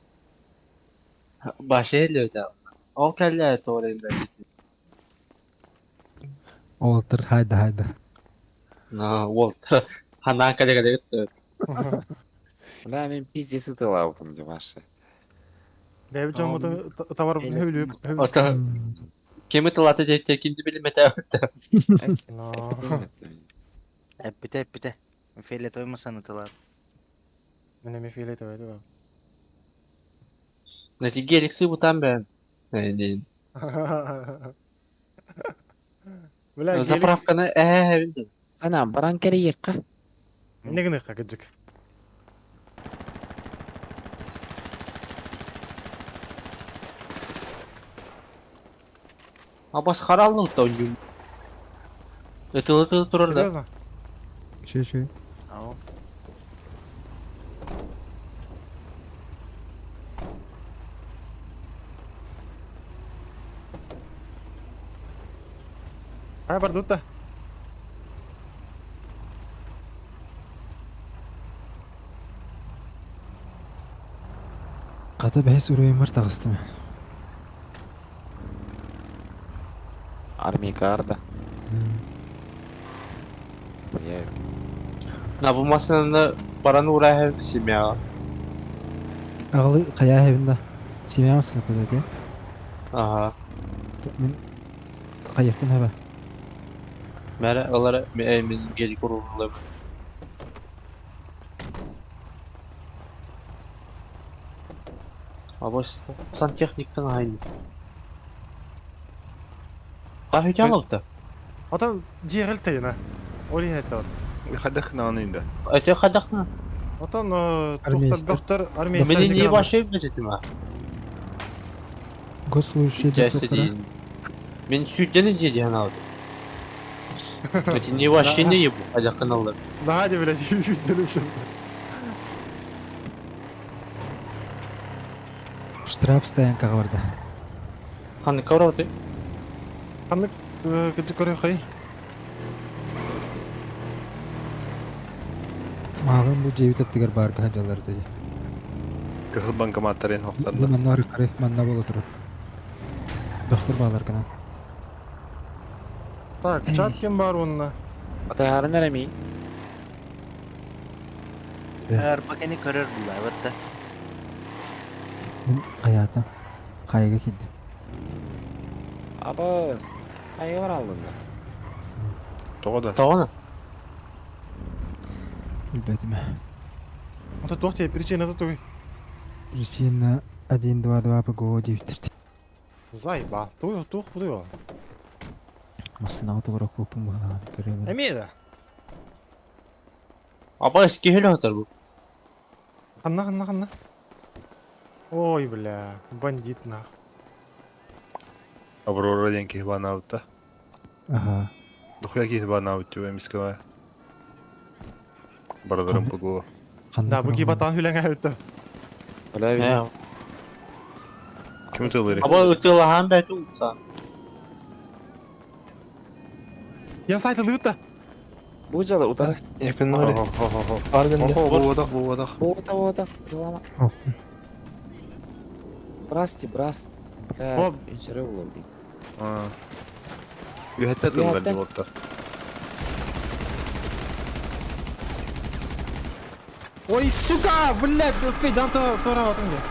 Başı eliyor da. O kelle doğrayım ben. Oldur haydi. No, Walt. Hanan kale gitti. Ulan ben pizza sıtılı aldım diye başta. Dev camada tavar hövlük. Ota. Kimi tılatı çekindi bilim mete. No. Hep bite. Felet oymasan ıtılar. Benim bir filet öyle de. Neti gereksi butan ben. Ne diyeyim. Bile Zapravkanı bildim. Ana baran kere yıkka. ne gını kakıcık. Abas karanlık da oyun. Itıl durur da. Серьезно? Şey. Tamam. Ha bardut da. Kata behis uruyum var tağıstı mı? Armiyka arda. Ya Na bu masanın da paranı uğraya hevdesim ya. Ağlı kaya evinde. Çimya mı sıkıntı dedi? Aha. Ben kayıktım hebe. Mere alara emin geri kurulur. Abas santexnikten aynı. Kahve canlık da. Adam ciğer teyine. Oraya hatta. خدخنا عنيدا. Öte kadakna. Adam Armiyasta. doktor armiyasta. Beni niye başlayıp geçetim ha? Goslu şey Cesi doktora. değil. Ben sütlenin cediğini aldım. Öte niye başlayın ne bu? Acak kanallar. Daha hadi bile şüphelendim şimdi. Штраф стоян кағырды. Kanı kavradı. Kanlık gıcık koruyor kayı. Mağın bu cevi tatlıgar barga hacalar dedi. كهل بنك ما ترين Bu وقتنا. manna arı karı manna bol oturur. Доктор bağlar kana. Так, чат кем бар онна? Атайгары нәреми? Arpakeni көрөр була, ватта. Мен hayatım. Kayga kildi. Абыз. Кайга бар алдында? Тоғада. Tamam. Bilbetime. Ата тохте причина той. Причина 1-2-2 погоди биtirdi. Заебал. Той тух буду. Masına oturak kopum bağlan. Göremedim. Эмеда. Aba eski helikopter bu. Ханна. Ой, бля, бандит нах. Аврора ден ких бана авта. Aha. Дохуя ких бана авта эмискава. Бардарым пугу. Да, bu batağın hülen öttü. Öyle bir. He. Kim tılır? Aba ıtılahan belki uçsa. Ya saytıldı öttü. Bu jala uta. Yakın var. Oho, bu vadak. Ота. Жылама. Брас. Оп. Иншере болор дейт. Ühette tılır Ühette. botta. Ой, сука, блядь, успей, дан тора atın diye.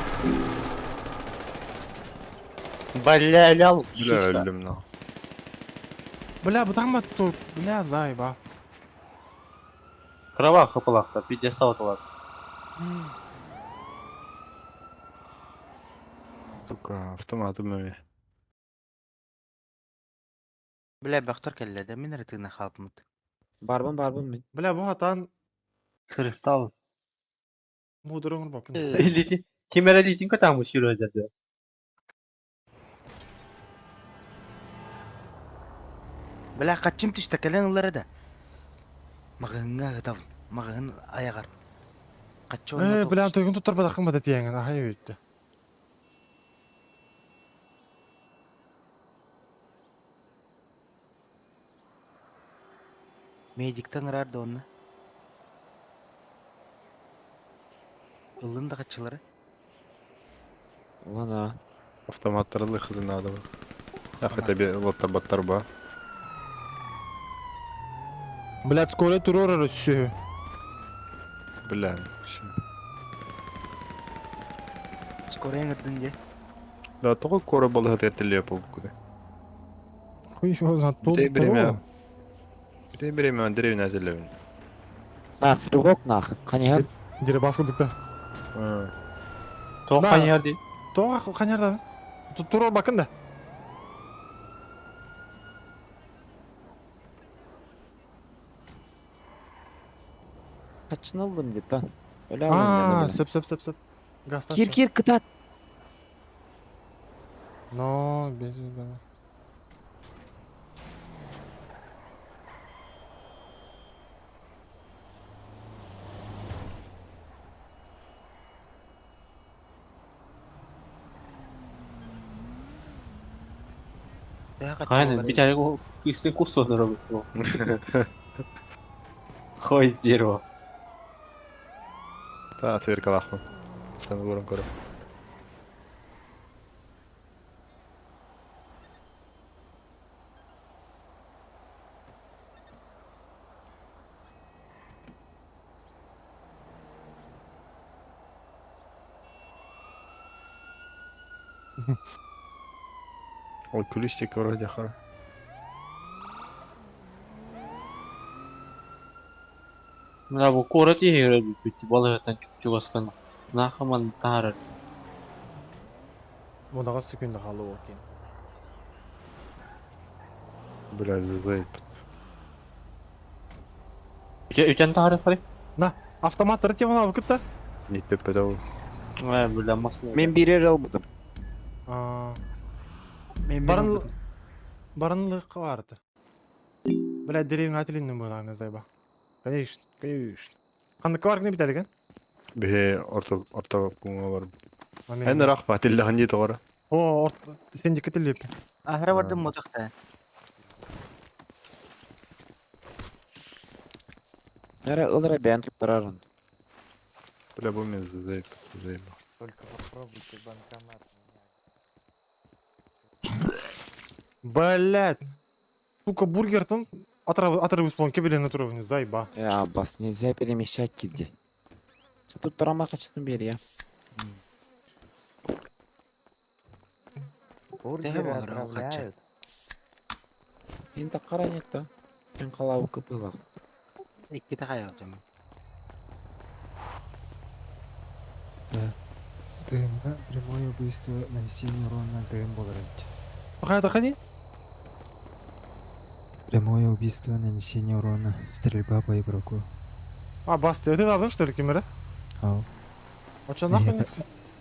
Balle al. Bile öldüm lan. Бля, bu там тут, бля, заеба. Krava kapılakta. Bir deste otolar. Сука, автоматым öyle. Бля, бактар келледе, мен ретine халпмыт. Барбын мен. Бля, bu hatan Sırıfta alın. muğdurun bakın. Eliti. Kimere litin katanmış yürü ödedi. Бля, качым тиштекелен улары да. Магынга гытав, магын аягар. Качо. Bля, tüyün tutar badakın badat yengen, aha öttü. Медиктен ырарды оны. Ылын да качылары. Улана. Автоматтарды хызын адым. Ах, это лотта баттар ба. Блядь, скоро турор арası. Бля. Скорее ырдын же. Да, тоғы кора балы хат ертеле по куды. Хуй şu zat Bir de birime- turor. Берем мен деревня әзерлеуін. Фригок нах. Канига. Dire baskıldıkta. Toğan yerdi. Toğa kanyardan. Turor bakın da. Kaçını aldım git lan. Öyle Aa, aldım. söp. Gastan. Kir kıtat. No, без yüzden. Aynen bir tane o üstün kurs sonları bu. Koy derim. Та, отвер калахмын. Sen vurun kora. Ой, кулистик вроде хара. Mana bu kora diye herhalde bitti balıktan çok askan. Nakaman tarar. Bundağa sükünde halı okuyun. Бля, зазайп. Üçen tarif var. Na, автоматтары тем алып кытта. Не тепедал. Ben böyle masum. Men birer almadım. Aa, Men барынлык vardı. Бля, деревня ателинен болаңыз зайба. Конечно. Kandık var ne biter ekan? Бе орта куңа бар. Мен- Эн рах фатилла ханди тогора. О, сен жеке тилеп. Ахыра бардым мотокта. Нere ылыра бән туп тарарын. Бля, бу мен зазайп. Зазайп. Только попробуйте банкомат. Блять. Сука, бургер там отрывы сплонки билен отрывы. Зайба. Аббас, нельзя перемещать киди. Тут тарама качественно бери, я. Бургеры отправляют. Енді қара нет та. Кен қалауы кыпылақ. Икки тахаял жама. ДМға прямое убийство нанесение урона ДМ болырынчы. Хай. Прямое убийство нанесение урона. Стрельба по игроку. А, басты, ты давно что ли, Кимера? Ау. А чё нахуй?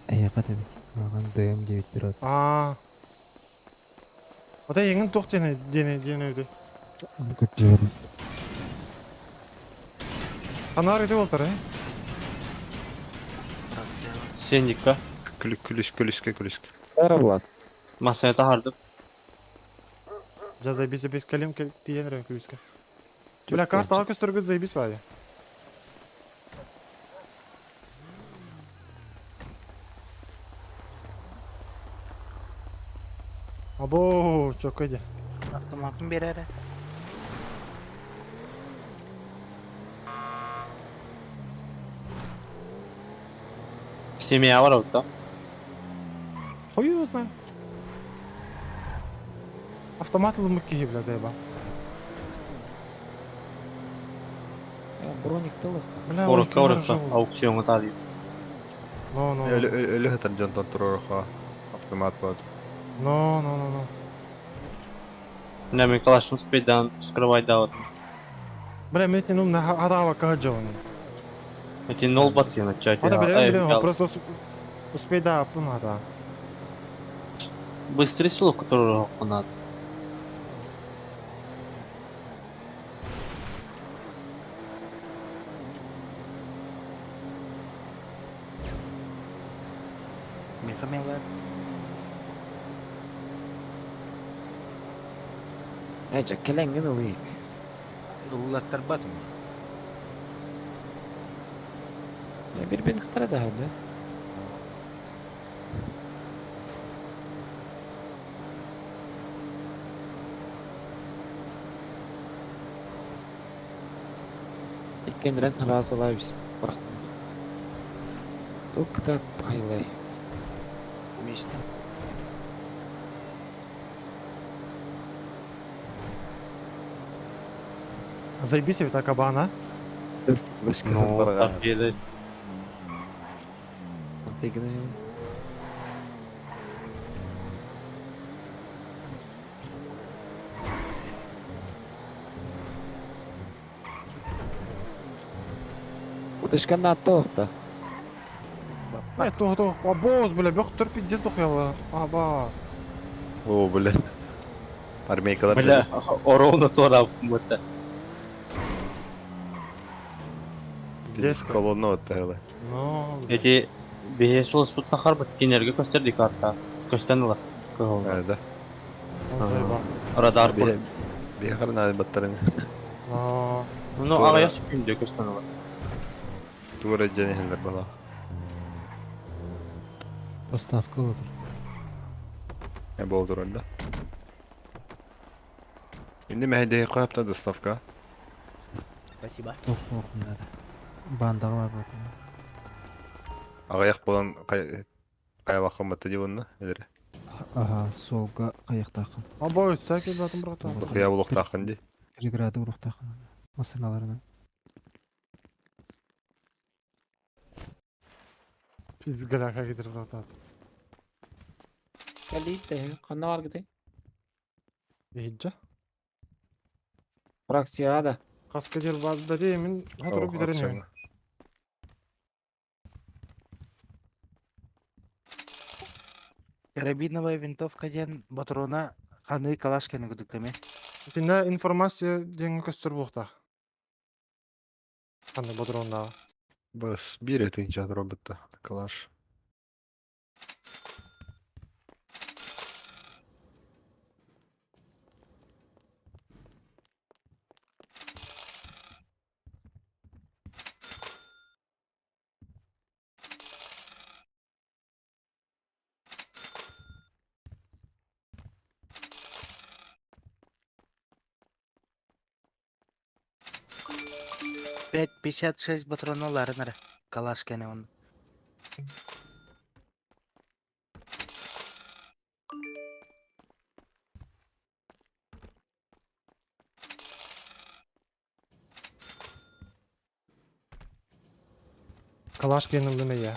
Аяқа дебет. Маған ДМ 9 берет. А. Ота еңін тоқ дене өйді. Көп жібердім. Анар өйді болтар, Сендикка. Күлішке. Бәрі болады. Масaya тахардып. Жазай бізі бес кәлем тиен рән күліске. Бля, картаға көстіргіт зайбис бәді. Або, çok öyle. Автоматын берері. Семья var orada. Хуй его знаю. Автомат лымыкки, бля, зайба. Броник тылық. Бля, Korukka өлкелер orada. жол. Auksyonu tadı. No. Ölü hatan jontan tururqa. Автомат болады. No. Нами калашын спейдан скрывай да вот. Бля, мен сен умна адава каджаваны. Эти нол батки на чате. Ада берем, просто успей да, надо. Быстрый слов, который надо. Мехамелар. Әйчә, келеңген ұлы. Уллаттар батым. Bir қытара да әлі. Иккенрен разы олайбыз. Бұл кітап қайлай. Мистер. Заебись ведь кабана. Ну, так еді. Утышканна тоқта. Ай, тоқ. Абоз, бля, бёқ түр пиздец тоқиялы. Абаз. О, бля. Армейкалар. Бля, ровно тора бұмыты. Дескі. Колонна өтті әлі. No. Эти бейсол спутна харбат кенерге көстерді карта. Көстен олар. Әлді. Зайба. Радар бұл. Бейхарын әлі баттарын. No. Ну, ағая сүпінде көстен олар. Тура жәнехендер бала. Поставка olur. Болдыр әлді. Енді мәйдеге қойапта доставка. Спасибо. Тоқ оқымдары. Бандаға бар батым. Ағаяқ болан қаяба қымбатты деп онына. Аха, солға қайықтақын. Абоз, сәке батым бұрғата. Құя бұл оқтақын де. Переграды ұрықтақын. Масыналарынан. Пизгаляка кетір бұрғата. Кәлейді, қанна бар кеде? Ейджа. Фракцияда. Қасқа жер бәде емін қатырып бідерін емін. Карабиновая винтовка ден батрона қаны калашкені күдіктеме. Тіне информация денгі көстір бұлықта. Қандай бодрондағы. Бас, бір етің жат роботта. Калаш. 556 патроноларынары. Калаш кене он. Калаш кенімді ме, я.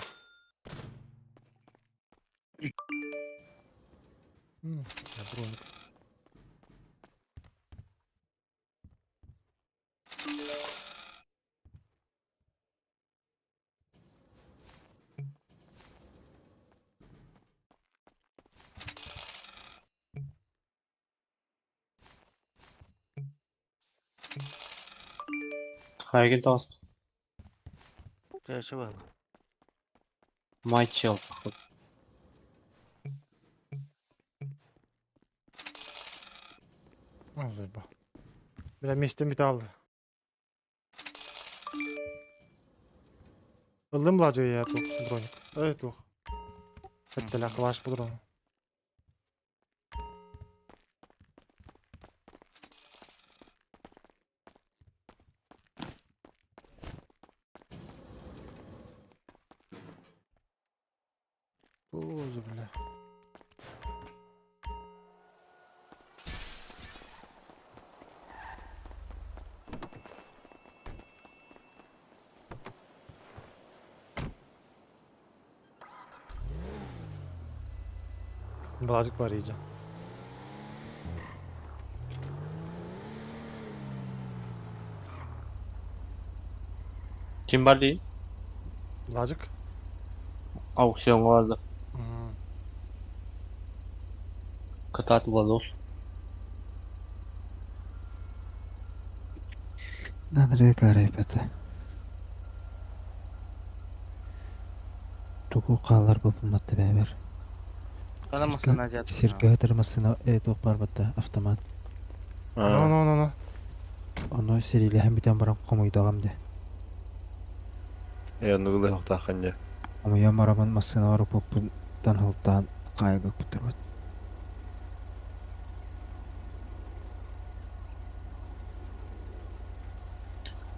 Я броник. Хайген тост. Чаще было. Майчел, походу. Заебал. Бля, вместе металл. Bildim la ya tuh dronik. Tuh. Hatta kalash bu Боже, бля. Birazcık var iyice. Kim var değil? Birazcık. Aksiyon vardı. Катать волос. Надо карайпаты. Туку қалар бұпылматты бәбір. Канамасына жатыр. Сирке тырмасына тоқпар бітті автомат. No. Оны серилі hem бітен барам қомойдағамды. Я нуглы хтаханья. Қомойан барамын масына барып бұппылдан хылттан қайғы күттірбіт.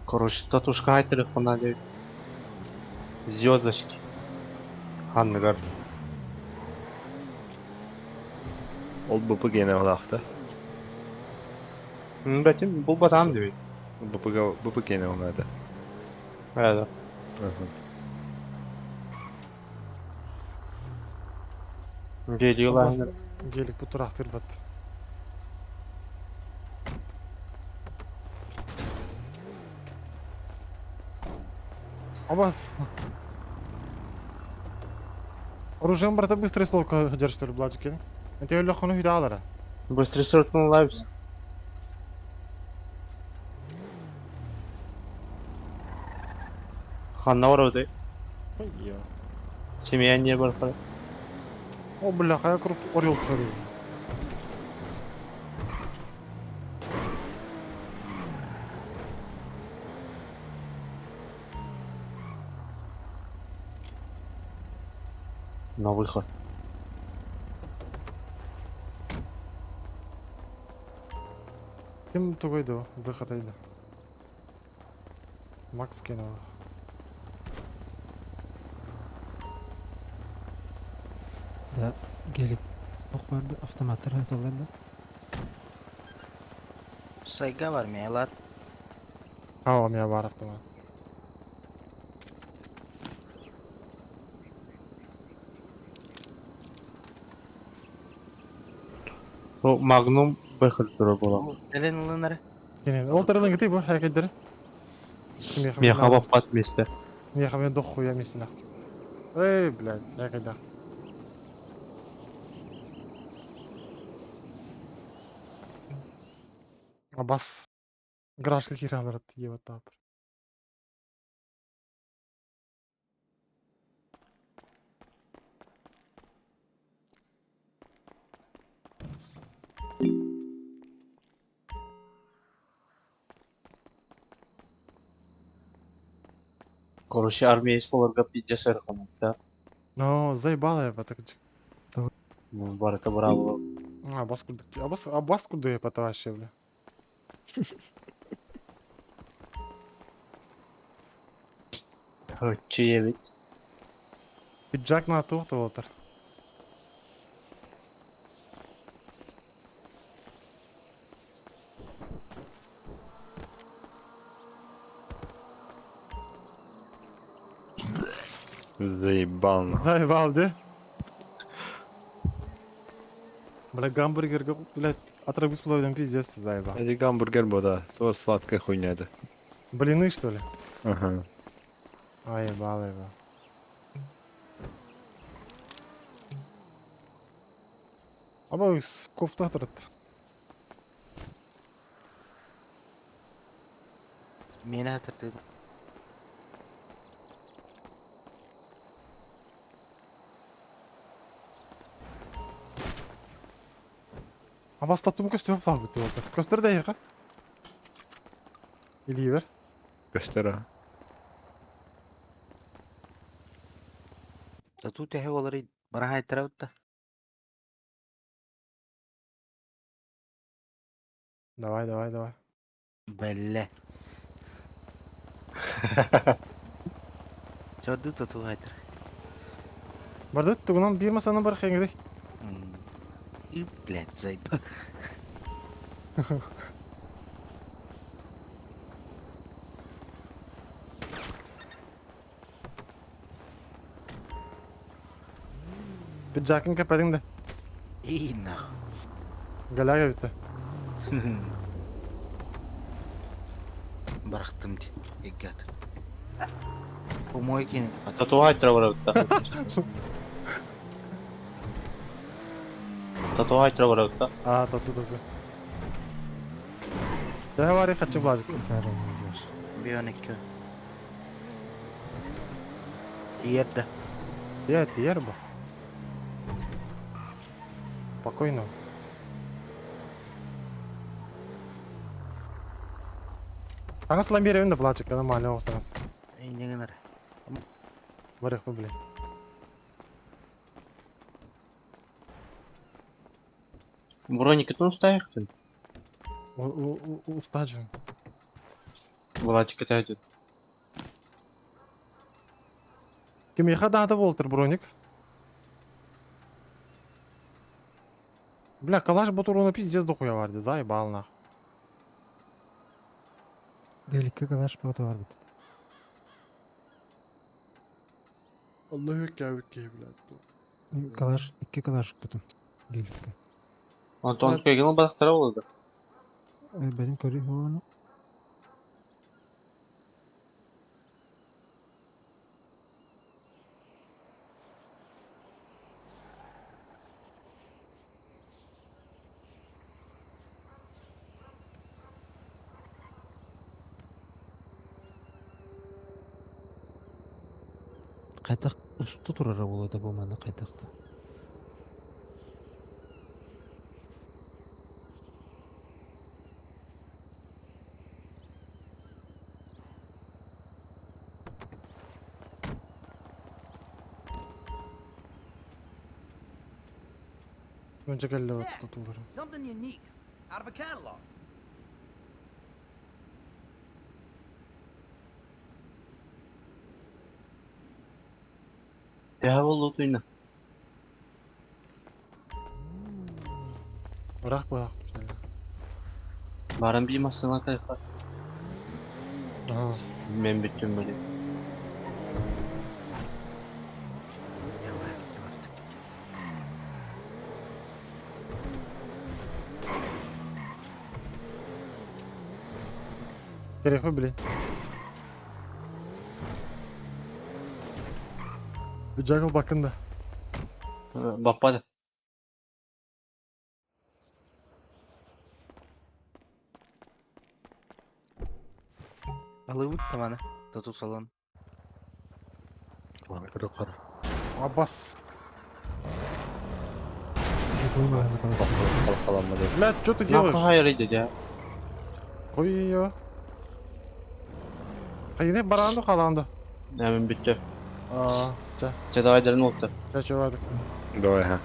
Короче, татушка телефона дают. Звездочки. Хангар. Ол бупы гене олақта. Бәтім, бұл батам дейді. Бупы гене олады. Evet. Geliyorlar. Gelip bu taraftır bat. Абас. Оружием брата быстрый слов держишь, что ли, Бладжики? Это я легко на видалара. Быстрее сортный лайвс. Ханна орады. Ой-ё. Семья не бар. О, бляха, я крут орел курю. На выход. Kim tugaydı выходaydı. Макс кинул. Да, gelip тоқпарды автоматтар атылғанда. Сайга var mı yalat? Ha, у меня бар автомат. O Magnum выход дұры бола. Дәлен ұлынары? Кенен, ол тарылын кетей бұл, әкелдері. Меха баппат месте. Меха мен дох хуя местина. Эй, блядь, әкелді. Абас. Гаражға кері алыр атты, ебат тапыр. Короче, армия есть поларга пиздец сырқаны. Да? Но заебало я потакчик. Ну, бар это браво. Абас куда? Абас куда я вообще, бля? Hötçü evet. Pidjak natı oqtu otur. Заебал. Hay baldı. Бля, гамбургерге, блядь, отрыгус плойден пиздец, заебал. Это гамбургер был, да. Тоже сладкая хуйня это. Блины, что ли? Ага. Ай, ебал. Аба, кофта тұрды. Meni hatırladım. Аба, статуmu көстіп салып бітті отыр. Көстір де еға. Илей бер. Göster ha. Tatu tehe oları bana haytıravutta. Давай. Belli. Çordu tatu haytır. Барды, тугынан bir масаны бар хеңгідей. И, блядь, зайб. Pidjakın köpedin de. İyi nah. Galaga bitti. Bıraktım di. Eggat. Помойки не хватает. Татуайт варагта. Татуайт варагта. А, тату. Я var ya kaçı bazık. Bir örnek gör. Yerde. Yer bu. Спокойно. Аңыз ламбер evinde плачек, когда маля осталась. Ne kadar? Варих блин. Броники тун ставишь? Устаджен. Владик отойдет. Ким еха даты болтыр броник. Бля, калаш бутуруна пиздец дохуя vardı. Да, ебал нах. Delikli kalaş botu var bir. Allah hükü блядь. Kalaş, iki kalaş bütün. Delikli. Антон Кегел бақтара болады. Benim körü onu. Қайтақ үсті тұрары болады болманы қайтақты. Önce gelle bak tutuları. Something unique, out of a catalog. Ya oldu tuyna. Bırak. Barın bir masana kayfa. Aha. Men bütün böyle. Gerek mi bile? Bir jungle bakın da. Bappada. Alıp tamam. Tatu salon. Yukarı. Abbas. Koyma aynı kalaş. Kalkalamadı. Блядь, что ты Ne делаешь? hayır dedi ya. Koy ее. Hayır ne barandı kalandı. Hemen bitti. Aa, Cedaydar'ın oldu. çeçevadık. Давай, ага.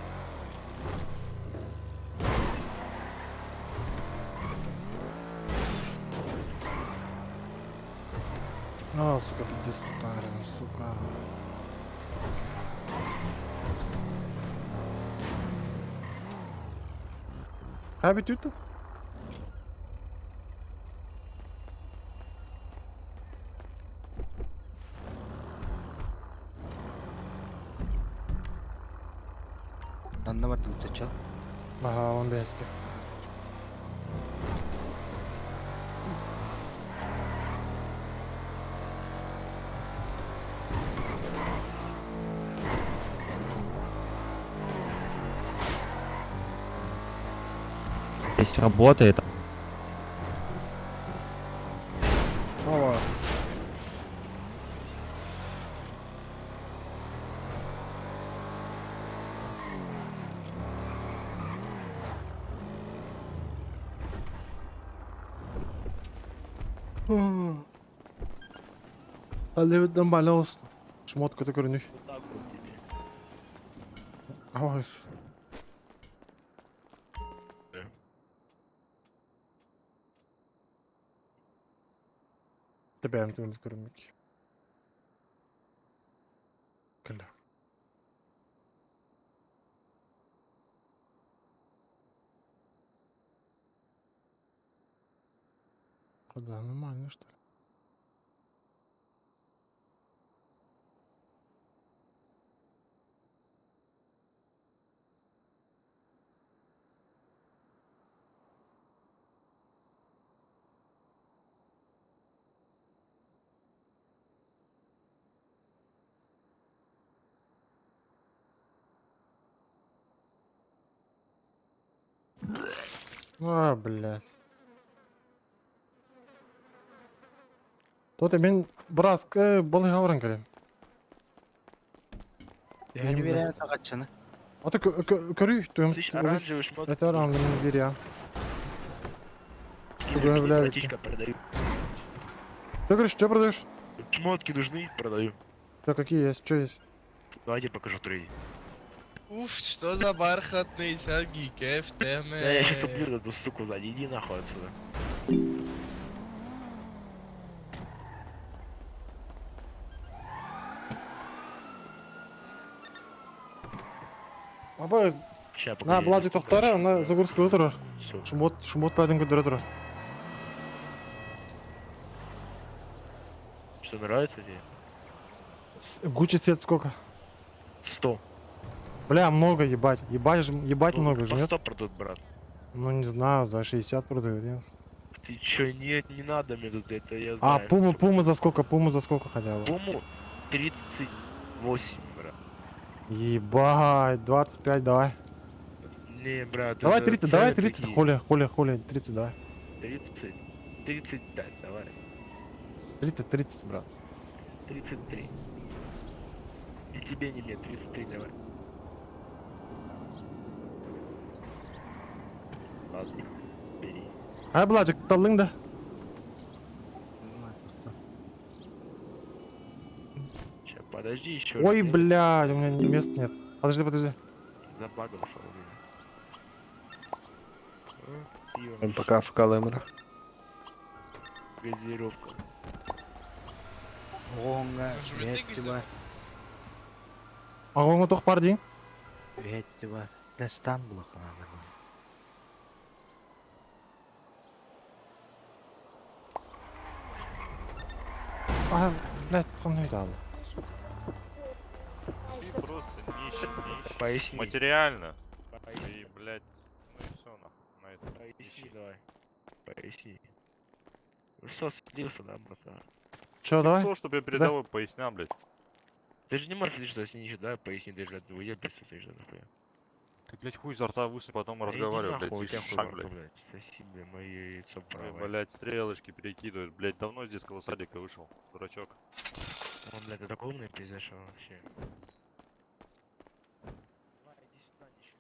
А, сука, пиздец тут, наверное, сука. Abi tuttu. Anlamadım Tuğçe. Aha 15 eski. Здесь работает. А у вас? Hallemetten bala olsun. Şmot kötü görünüyor. Avaz. Тепер не görünmüyor. Кля. Куда нормально что ли? А, блядь. Тоты мен біраз балыға баран келем. Öğünü veren kaçını. Ata körüyüktüm. Eter anlamını bir ya. Куда, блядь? Ты говоришь, что продаешь? Шмотки нужны, продаю. Да какие есть, что есть? Давайте покажу трейд. Уф, что за бархатный саги, кефтеме. Я сейчас убью эту суку сзади, иди нахуй отсюда. Аба, на Влади тоқтары, на загрузка отырар. Шмот бәдің көндірі тұрар. Что, нравится тебе? Гуччи цвет сколько? 100. Бля, много ебать. Ебать много По же, нет? 100 продают, брат. Ну не знаю, за 60 продают, нет? Ты чё, нет, не надо мне тут это, я А, знаю. пуму за сколько? Пуму за сколько хотя бы? Пуму 38, брат. Ебать, 25 давай. Не, брат, Давай это 30, давай цены 30, такие. хули, 30 давай. 30, 35, давай. 30, брат. 33. И тебе, не мне, 33, давай. Ладно, бери. Ай, Владик, талың да. Сейчас, подожди еще. Ой, блядь, у меня места нет. Подожди. Забагался у меня. МПК в Калемра. Газировка. Оңға өйетті бар. Ағуыңа тоқ бар дейін? Өйетті бар. Рестан бұлақына бар. А, блядь, қандай далы. Ты просто нищий. Поясни. Материально. Поясни. И, блядь, ну и все нахуй. На это. Поясни, давай. Поясни. Ну что, слился, да, братан? Чё, давай? То, чтобы я передовой пояснял, блядь. Ты же не можешь лишь с ничего, да? Поясни, ты же уебись, ты же нахуй. Ты, блядь, хуй изо рта высунь, потом разговаривай, блядь, и шаг, блядь. Спасибо, мое яйцо Ты, правое. блядь, стрелочки перекидывают, блядь, давно из детского садика вышел, дурачок. Он, блядь, ты такой умный пиздец, что вообще. Давай, иди сюда, ничего.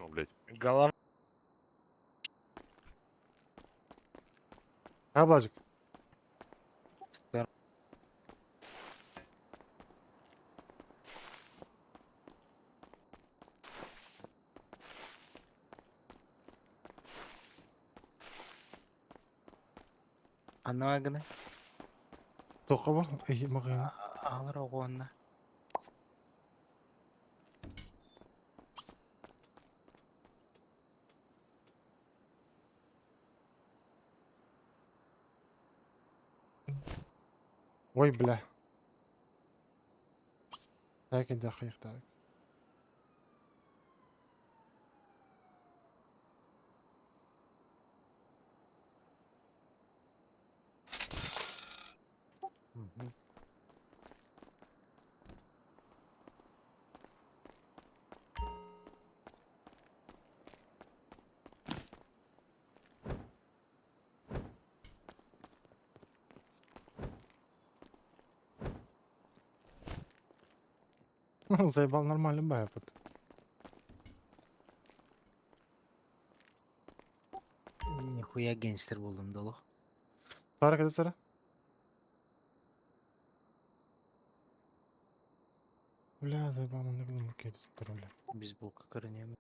максимум, блядь. Голова. Ha Blajik. Анагына. Тоққа бұл? Мағайын. Алыр оғуанна. Ой, бля. Так, дақиқ, так. Заебал нормально байпот. Нихуя генстер болдым долу. Сара кеде сара? Бля, заебал, не буду мукети сутра, бля. Бейсболка көрінемін.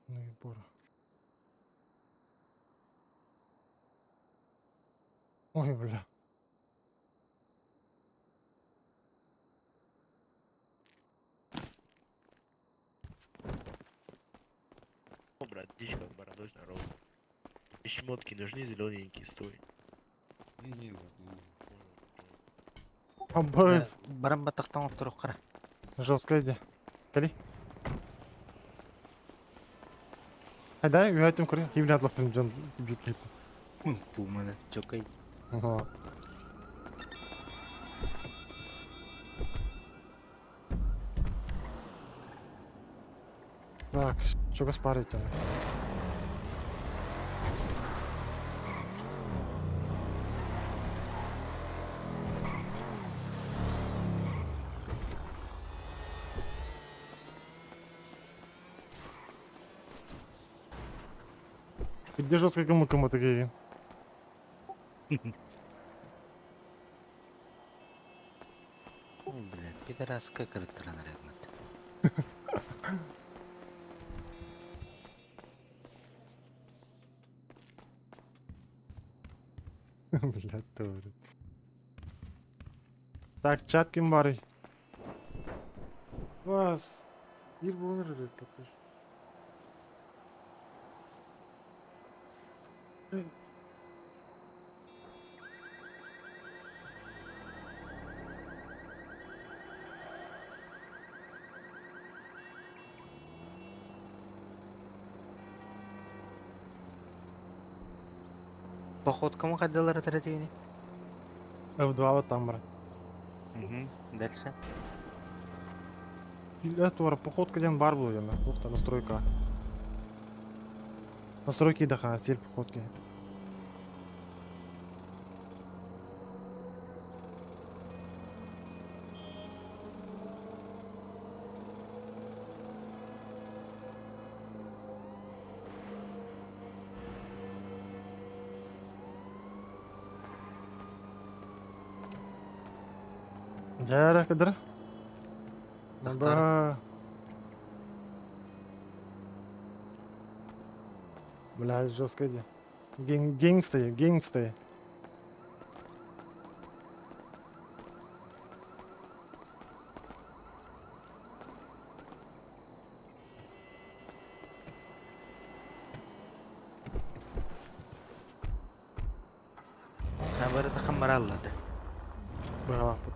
Ну и бора. Ой, бля. Брат, дичь как бородой здорово. Шмотки нужны, зелененькие, стой. Аббас. Баран батақтан отыру қара. Жестко иди. Кали. Hayda, üyetim kuruyor. Hivli atlasın can büyük gitti. Bu mana чокай. Ага. Так, что спарить там? Где жестко кому такие? Бля, пидораска кырыттыран рахмат. Блядь, тоже. Так, чат ким барый? Вас. Bir bulunur öyle bakır. Походкому ходила ретратини. В два вот там, брат. Угу. Дальше. Или туара походка ден бар был яна. Ухта настройка. Настройки даха, стиль походки. Жара кадр. Да. Бля, жестко иди. Генгсты. Хабары да хамараллады. Бля, пот.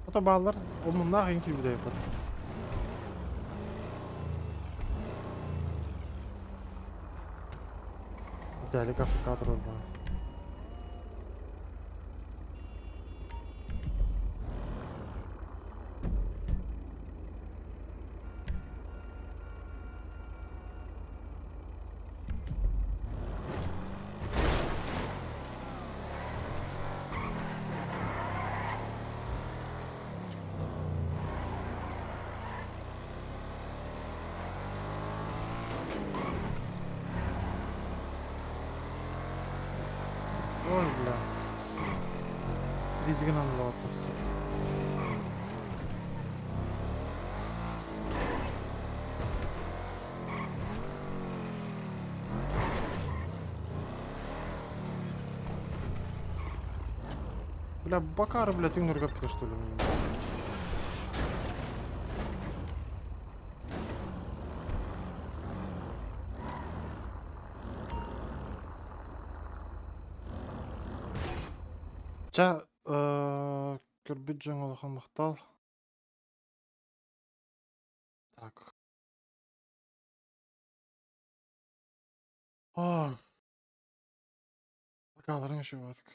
Ota bağlar, onun nahın ki bir de yapar. Дәлік африкатор бар. Ой, бля. Ризген анлап тұрсы. Бля, бакары, бля, тюнгер капка, что ли? Жа, көрбіт жаңалыға мақтал. Так. Бакаларың еще ватық.